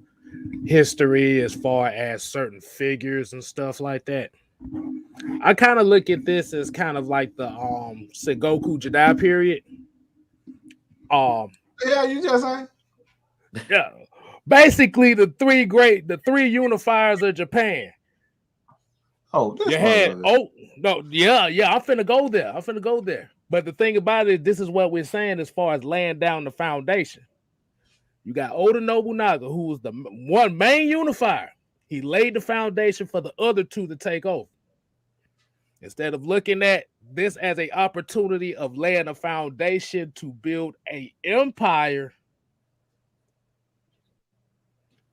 history as far as certain figures and stuff like that. I kind of look at this as kind of like the Sengoku Jidai period. Yeah, you just saying. Yeah, basically the three unifiers of Japan. Oh, this you had I'm finna go there. But the thing about it, this is what we're saying as far as laying down the foundation. You got Oda Nobunaga, who was the one main unifier. He laid the foundation for the other two to take over. Instead of looking at this as an opportunity of laying a foundation to build an empire.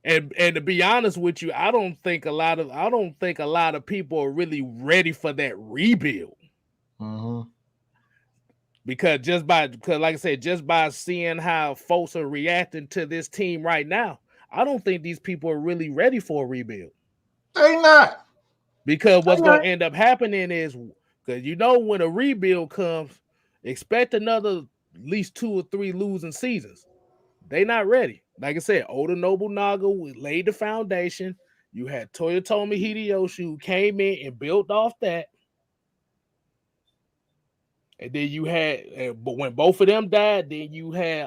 And to be honest with you, I don't think a lot of people are really ready for that rebuild. Mm-hmm. Because like I said, just by seeing how folks are reacting to this team right now, I don't think these people are really ready for a rebuild. They not. Because what's going to end up happening is, because when a rebuild comes, expect another at least 2 or 3 losing seasons. They not ready. Like I said, Oda Nobunaga laid the foundation. You had Toyotomi Hideyoshi, who came in and built off that. And then you had, but when both of them died, then you had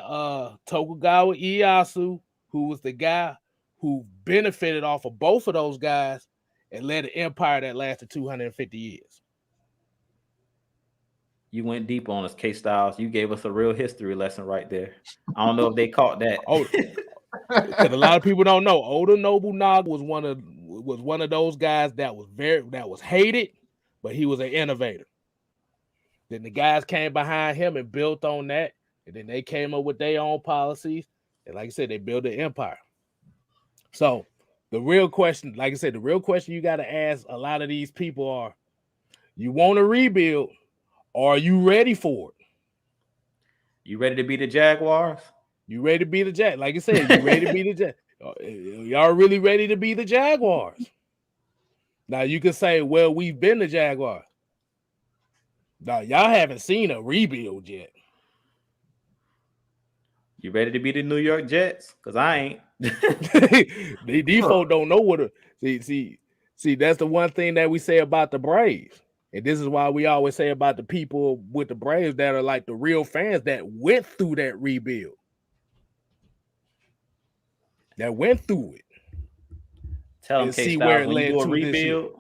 Tokugawa Ieyasu, who was the guy who benefited off of both of those guys and led an empire that lasted 250 years. You went deep on us, KStylzz. You gave us a real history lesson right there. I don't know if they caught that. Because a lot of people don't know. Oda Nobunaga was one of those guys that was hated, but he was an innovator. Then the guys came behind him and built on that, and then they came up with their own policies. And like I said, they built an empire. So the real question, like I said, you got to ask a lot of these people are, you want to rebuild? Are you ready for it? You ready to be the Jaguars? You ready to be the Jag? Like I said, you ready to be the Jag? Y'all really ready to be the Jaguars? Now you can say, well, we've been the Jaguars. Now y'all haven't seen a rebuild yet. You ready to be the New York Jets? Because I ain't. These folks don't know what to see. That's the one thing that we say about the Braves. And this is why we always say about the people with the Braves that are like the real fans that went through that rebuild. That went through it. Tell them, KStylzz, when you do a rebuild,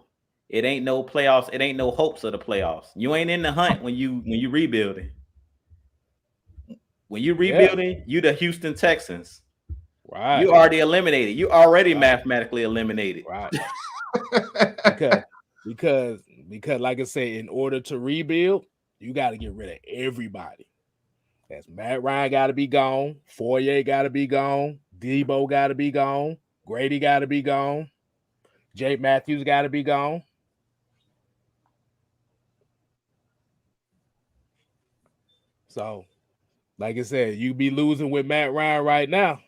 it ain't no playoffs. It ain't no hopes of the playoffs. You ain't in the hunt when you rebuilding. When you rebuilding, you the Houston Texans. Right. You already eliminated. You already mathematically eliminated. Right. because like I say, in order to rebuild, you got to get rid of everybody. That's Matt Ryan got to be gone. Fourier got to be gone. Debo got to be gone. Grady got to be gone. Jake Matthews got to be gone. So, like I said, you be losing with Matt Ryan right now.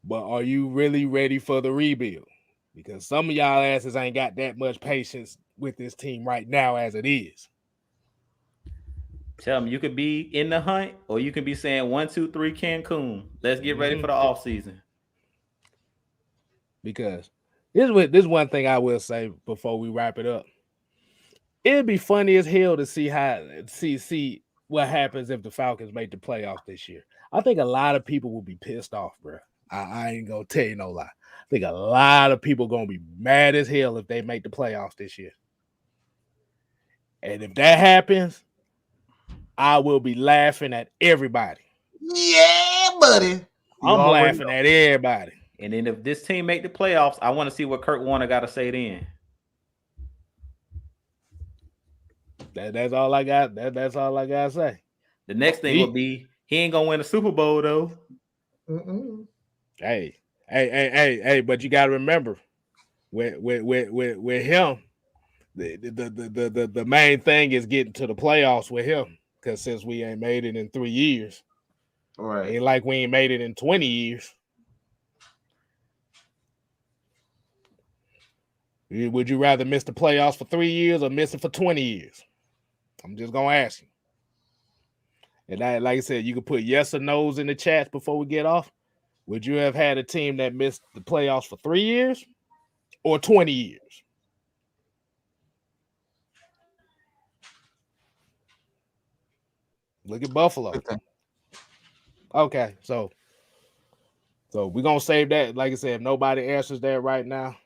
But are you really ready for the rebuild? Because some of y'all asses ain't got that much patience with this team right now as it is. Tell them you could be in the hunt, or you can be saying 1, 2, 3 Cancun. Let's get ready for the off season. Because this one thing I will say before we wrap it up. It'd be funny as hell to see what happens if the Falcons make the playoffs this year. I think a lot of people will be pissed off, bro. I ain't gonna tell you no lie. I think a lot of people gonna be mad as hell if they make the playoffs this year. And if that happens, I will be laughing at everybody. Yeah, buddy. I'm laughing at everybody. And then if this team make the playoffs, I want to see what Kurt Warner got to say then. That's all I got. That's all I gotta say. The next thing will be he ain't gonna win a Super Bowl though. Hey, but you gotta remember, with him, the main thing is getting to the playoffs with him. Because since we ain't made it in 3 years, Right. ain't like we ain't made it in 20 years. Would you rather miss the playoffs for 3 years or miss it for 20 years? I'm just gonna ask you. And like I said, you can put yes or no's in the chats before we get off. Would you have had a team that missed the playoffs for 3 years or 20 years? Look at Buffalo. Okay, so we're gonna save that. Like I said, if nobody answers that right now.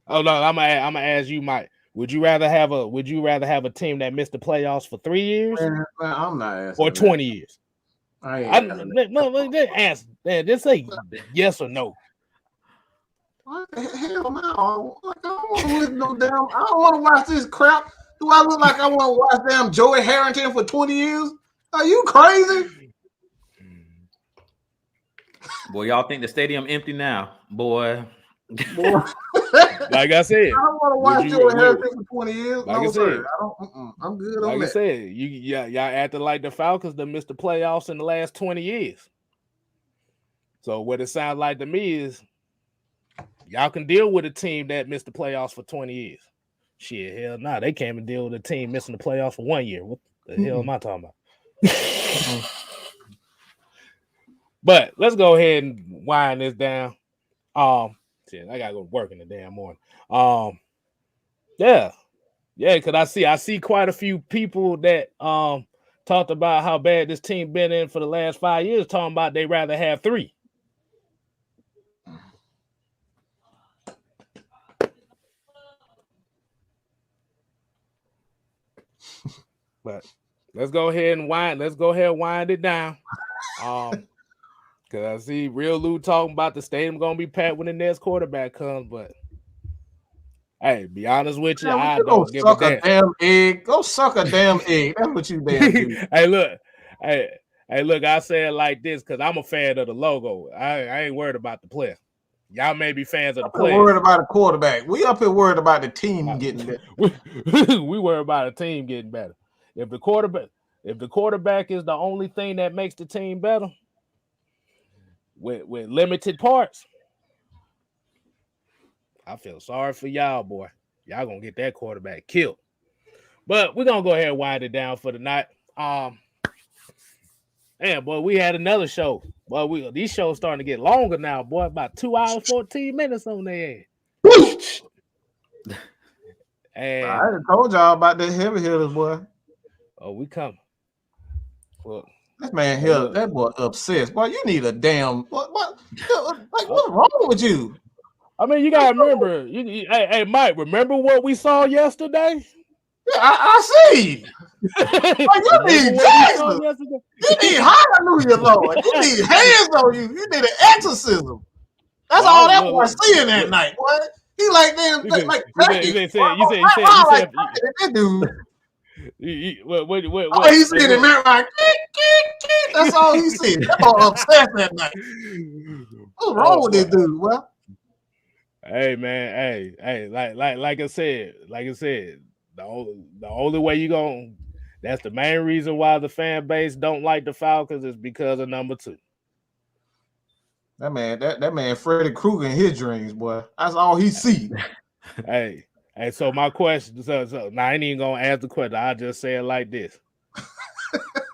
Oh no, I'm gonna ask you, Mike. Would you rather have a team that missed the playoffs for 3 years? Man, I'm not asking. Or 20 years? Answer. Just say yes or no. What the hell no? I don't want to watch this crap. Do I look like I want to watch damn Joey Harrington for 20 years? Are you crazy? Boy, y'all think the stadium empty now, boy. Like I said, I don't want to watch Joey Harrington for 20 years. Like no, I said, sir. I'm good like on I that. said, y'all acting like the Falcons that missed the playoffs in the last 20 years. So what it sounds like to me is y'all can deal with a team that missed the playoffs for 20 years. Shit, hell nah, they can't even deal with a team missing the playoffs for 1 year. What the hell am I talking about? But let's go ahead and wind this down. Shit, I gotta go to work in the damn morning. Yeah, because I see quite a few people that talked about how bad this team been in for the last 5 years, talking about they rather have 3. But let's go ahead and wind it down. Because I see Real Lou talking about the stadium gonna be packed when the next quarterback comes, but hey, be honest with you, I don't give a damn. Damn egg. Go suck a damn egg. That's what you damn do. Hey, look, I say it like this because I'm a fan of the logo. I ain't worried about the player. Y'all may be fans of the player. Worried about a quarterback. We up here worried about the team getting better. We worry about a team getting better. If the quarterback is the only thing that makes the team better, with limited parts, I feel sorry for y'all, boy. Y'all gonna get that quarterback killed. But we're gonna go ahead and wind it down for the night. Man, boy, we had another show. Boy, these shows starting to get longer now, boy. About 2 hours, 14 minutes on there. And I done told y'all about that heavy hitters, boy. oh, we coming. Look, That man here, that boy obsessed. Boy, you need a damn what like what's wrong with you? I mean, you gotta remember. Hey, Mike, remember what we saw yesterday? Yeah, I see. Like, you need Jesus. You need hallelujah, Lord. You need hands on you. You need an exorcism. That's all that boy seeing that night, boy. He like damn, like you said that dude. What, oh, he's seeing it now, like that's all he seeing. That boy obsessed that night. What's wrong with this dude? Well, hey man, hey, like I said, the only way you gonna. That's the main reason why the fan base don't like the Falcons is because of number 2. That man, Freddy Krueger in his dreams, boy. That's all he see. Hey, so my question, so now I ain't even gonna ask the question. I just say it like this.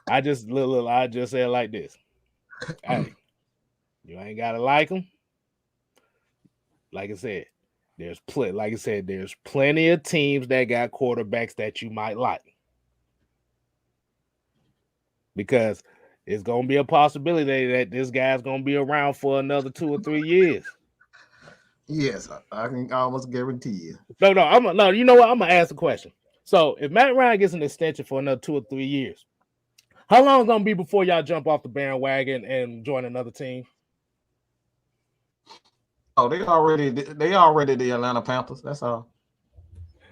I just say it like this. Hey, you ain't gotta like them. Like I said, there's plenty of teams that got quarterbacks that you might like. Because it's gonna be a possibility that this guy's gonna be around for another 2 or 3 years. Yes, I can almost guarantee you. No. You know what? I'm gonna ask a question. So if Matt Ryan gets an extension for another 2 or 3 years, how long is it gonna be before y'all jump off the bandwagon and join another team? Oh, they already the Atlanta Panthers. That's all.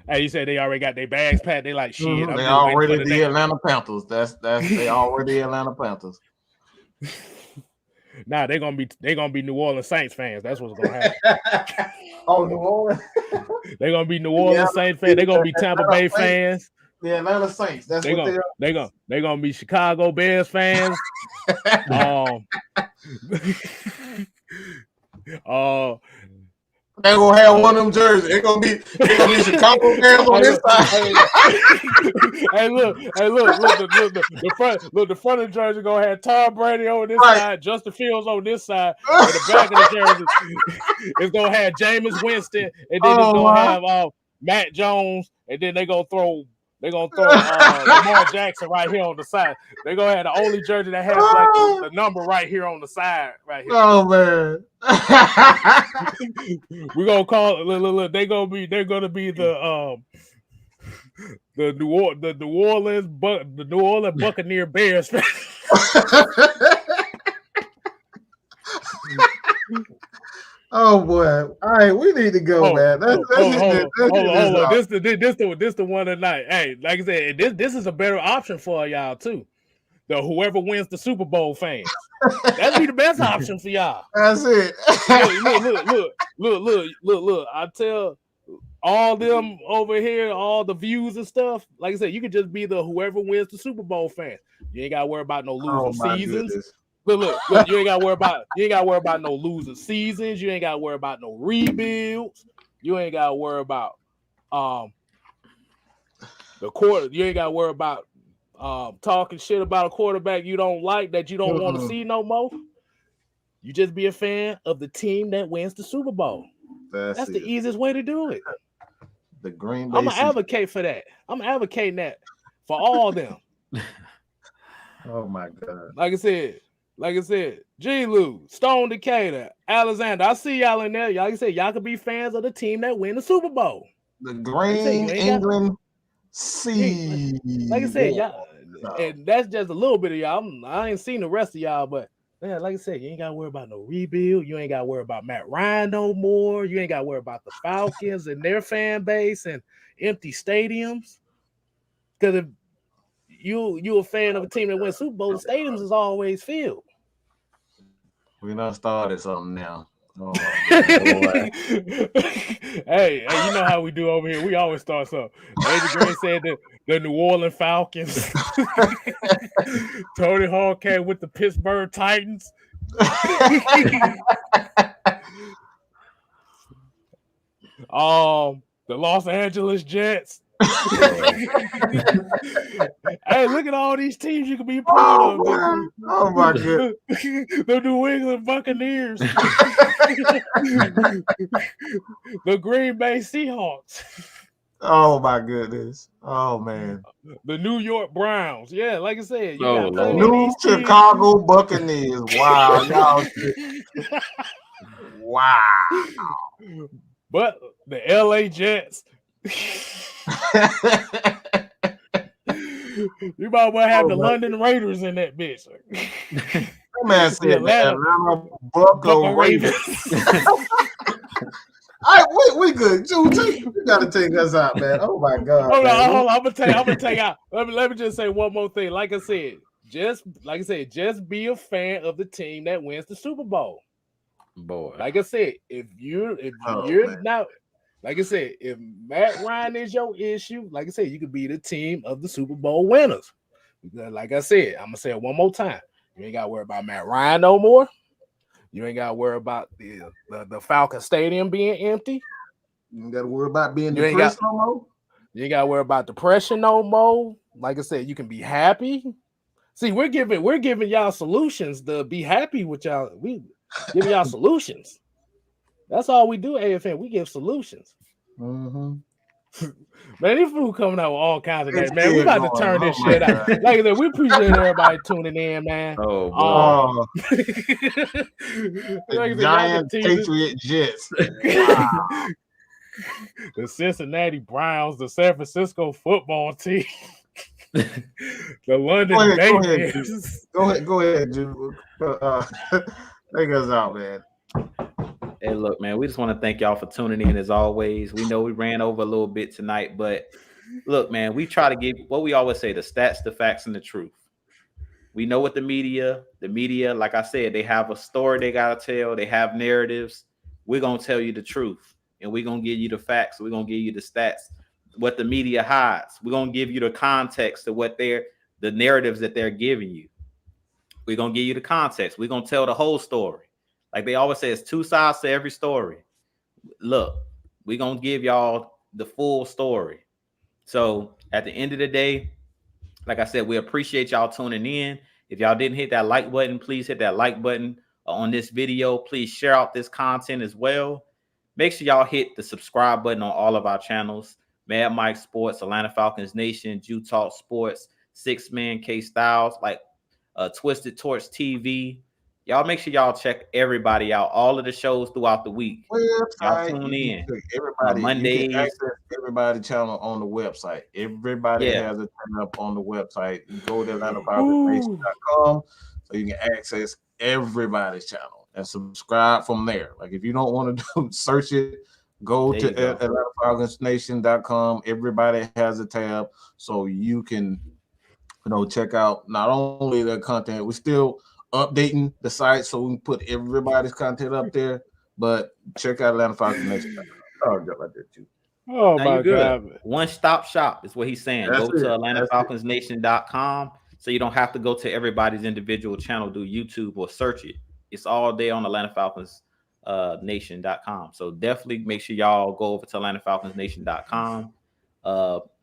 Hey, you said they already got their bags packed. They like shit. Mm-hmm. They already the Atlanta Panthers. That's they already the Atlanta Panthers. Nah, they're gonna be New Orleans Saints fans. That's what's gonna happen. Oh, New Orleans. They're gonna be New Orleans Saints fans. They're gonna be Tampa Bay fans. The Atlanta Saints. That's they're what they are. They're gonna be Chicago Bears fans. They're gonna have one of them jerseys. They're gonna be Chicago Bears on this side. Hey, look, the front of the jersey gonna have Tom Brady on this side, Justin Fields on this side, and the back of the jersey is gonna have Jameis Winston, and then it's gonna have Matt Jones, and then they're gonna throw Lamar Jackson right here on the side. They're gonna have the only jersey that has like the number right here on the side, right here. Oh man. We're gonna call it look, they're gonna be the New Orleans Buccaneer Bears. Oh boy! All right, we need to go, man. Hold on. This the one tonight. Hey, like I said, this is a better option for y'all too. The whoever wins the Super Bowl fans. That'd be the best option for y'all. That's it. Look. I tell all them over here, all the views and stuff. Like I said, you could just be the whoever wins the Super Bowl fans. You ain't gotta worry about no losing seasons. Goodness. Look, you ain't gotta worry about no losing seasons. You ain't gotta worry about no rebuilds. You ain't gotta worry about the quarter. You ain't gotta worry about talking shit about a quarterback you don't like that you don't want to see no more. You just be a fan of the team that wins the Super Bowl. That's the easiest way to do it. The Green Bay. I'm gonna advocate for that. I'm advocating that for all of them. Oh my God! Like I said, G. Lou, Stone Decatur, Alexander. I see y'all in there. Y'all said y'all could be fans of the team that win the Super Bowl. The Green England Sea. Like I said, y'all, and that's just a little bit of y'all. I ain't seen the rest of y'all, but yeah, like I said, you ain't gotta worry about no rebuild. You ain't gotta worry about Matt Ryan no more. You ain't gotta worry about the Falcons and their fan base and empty stadiums. Because if you a fan of a team that wins Super Bowl, the stadiums is always filled. We done started something now. Oh, hey, you know how we do over here. We always start something. Adrian Green said that the New Orleans Falcons. Tony Hawk came with the Pittsburgh Titans. The Los Angeles Jets. Hey, look at all these teams you can be proud of. Oh my god. The New England Buccaneers. The Green Bay Seahawks. Oh my goodness. Oh man. The New York Browns. Yeah, like I said, you Oh, got plenty Lord. of New these Chicago Buccaneers. Wow, y'all. Wow. teams. But the LA Jets. You might well have the London Raiders in that bitch. That man said the Atlanta Bucco Raiders. All right, we good. You gotta take us out, man. Oh my god. Hold man. on. I'm gonna take out. Let me just say one more thing. Like I said, just be a fan of the team that wins the Super Bowl. Boy. Like I said, if you're not, like I said, if Matt Ryan is your issue, like I said, you could be the team of the Super Bowl winners. Like I said, I'm gonna say it one more time. You ain't gotta worry about Matt Ryan no more. You ain't gotta worry about the Falcon Stadium being empty. You ain't gotta worry about being You ain't depressed no more. You ain't gotta worry about depression no more. Like I said, you can be happy. See, we're giving y'all solutions to be happy with y'all. We giving y'all solutions. That's all we do, AFN. We give solutions. Mm-hmm. Man, these food coming out with all kinds of that. Man, we about to turn this shit out. Like I said, we appreciate everybody tuning in, man. Oh, boy. Like I said, Giant Patriot Jets. Wow. The Cincinnati Browns, the San Francisco football team, the London Bears. Go ahead, Jude. Take us out, man. Hey, look, man, we just want to thank y'all for tuning in as always. We know we ran over a little bit tonight, but look, man, we try to give what we always say, the stats, the facts, and the truth. We know what the media, like I said, they have a story they got to tell. They have narratives. We're going to tell you the truth, and we're going to give you the facts. We're going to give you the stats, what the media hides. We're going to give you the context of what the narratives that they're giving you. We're going to give you the context. We're going to tell the whole story. Like they always say, it's two sides to every story. Look, we're going to give y'all the full story. So at the end of the day, like I said, we appreciate y'all tuning in. If y'all didn't hit that like button, please hit that like button on this video. Please share out this content as well. Make sure y'all hit the subscribe button on all of our channels. Mad Mike Sports, Atlanta Falcons Nation, Jew Talk Sports, 6-Man KStylzz, like Twisted Torch TV. Y'all make sure y'all check everybody out. All of the shows throughout the week. Y'all tune in. Everybody, Mondays. you can access everybody's channel on the website. Everybody has a turn up on the website. You go to AtlantaFalconsNation.com so you can access everybody's channel and subscribe from there. Like if you don't want to search it, go to AtlantaFalconsNation.com. Everybody has a tab so you can, check out not only the content. We still updating the site so we can put everybody's content up there, but check out Atlanta Falcons Nation. Oh my God. One-stop shop is what he's saying. Go to AtlantaFalconsNation.com so you don't have to go to everybody's individual channel, do YouTube or search it. It's all day on AtlantaFalconsNation.com. So definitely make sure y'all go over to AtlantaFalconsNation.com.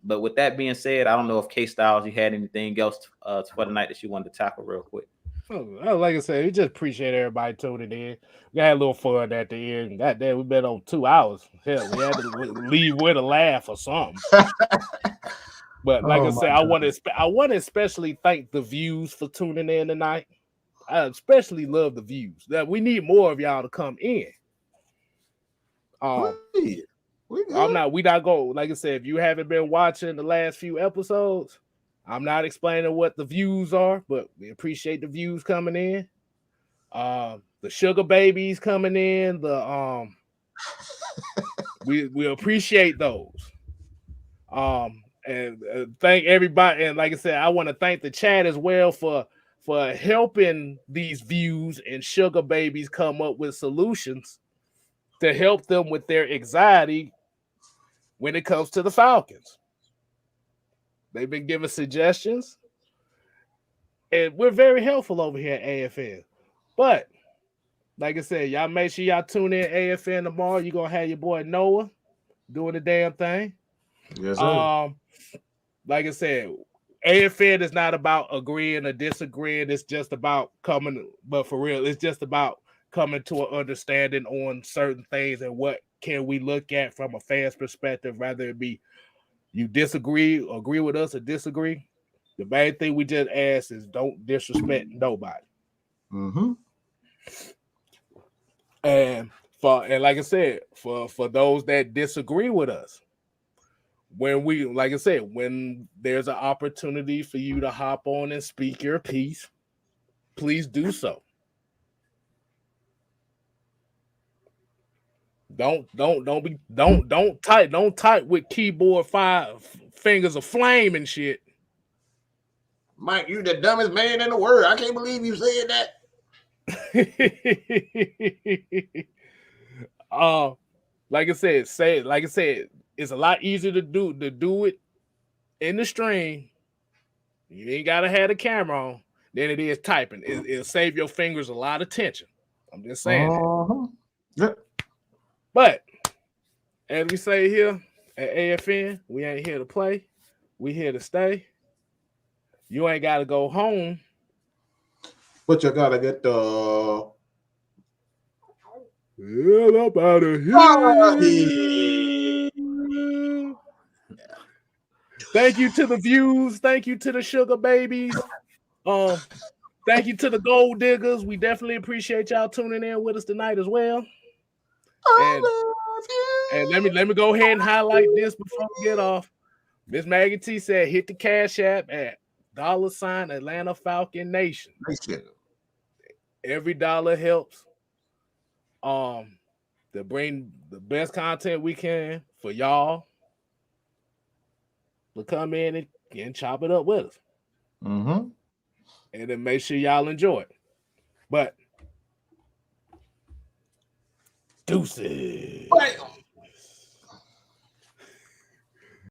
But with that being said, I don't know if KStylzz, you had anything else for the night that you wanted to tackle real quick. Oh, like I said, we just appreciate everybody tuning in. We had a little fun at the end. Goddamn, we've been on 2 hours. Hell, we had to leave with a laugh or something. But like I said, I want to especially thank the views for tuning in tonight. I especially love the views. That we need more of y'all to come in. We not go. Like I said, if you haven't been watching the last few episodes, I'm not explaining what the views are, but we appreciate the views coming in. The sugar babies coming in. We appreciate those. And thank everybody. And like I said, I want to thank the chat as well for helping these views and sugar babies come up with solutions to help them with their anxiety when it comes to the Falcons. They've been giving suggestions, and we're very helpful over here at AFN. But like I said, y'all make sure y'all tune in AFN tomorrow. You're going to have your boy Noah doing the damn thing. Yes, sir. Like I said, AFN is not about agreeing or disagreeing. It's just about coming, but for real, it's just about coming to an understanding on certain things and what can we look at from a fan's perspective, rather it be you disagree, agree with us, or disagree. The main thing we just ask is don't disrespect nobody. Mm-hmm. And like I said, for those that disagree with us, when we, like I said, when there's an opportunity for you to hop on and speak your piece, please do so. Don't type with keyboard 5 fingers of flame and shit. Mike, you the dumbest man in the world. I can't believe you said that. Like I said, it's a lot easier to do it in the stream. You ain't gotta have the camera on than it is typing. It'll save your fingers a lot of tension. I'm just saying. Yep. But as we say here at AFN, we ain't here to play. We here to stay. You ain't got to go home. But you gotta get the hell up out of here. Thank you to the views. Thank you to the sugar babies. Thank you to the gold diggers. We definitely appreciate y'all tuning in with us tonight as well. And let me go ahead and highlight this before we get off. Miss Maggie T said, hit the Cash App at $ Atlanta Falcons Nation. Every dollar helps to bring the best content we can for y'all to come in and chop it up with us. Mm-hmm. And then make sure y'all enjoy it. But deuces.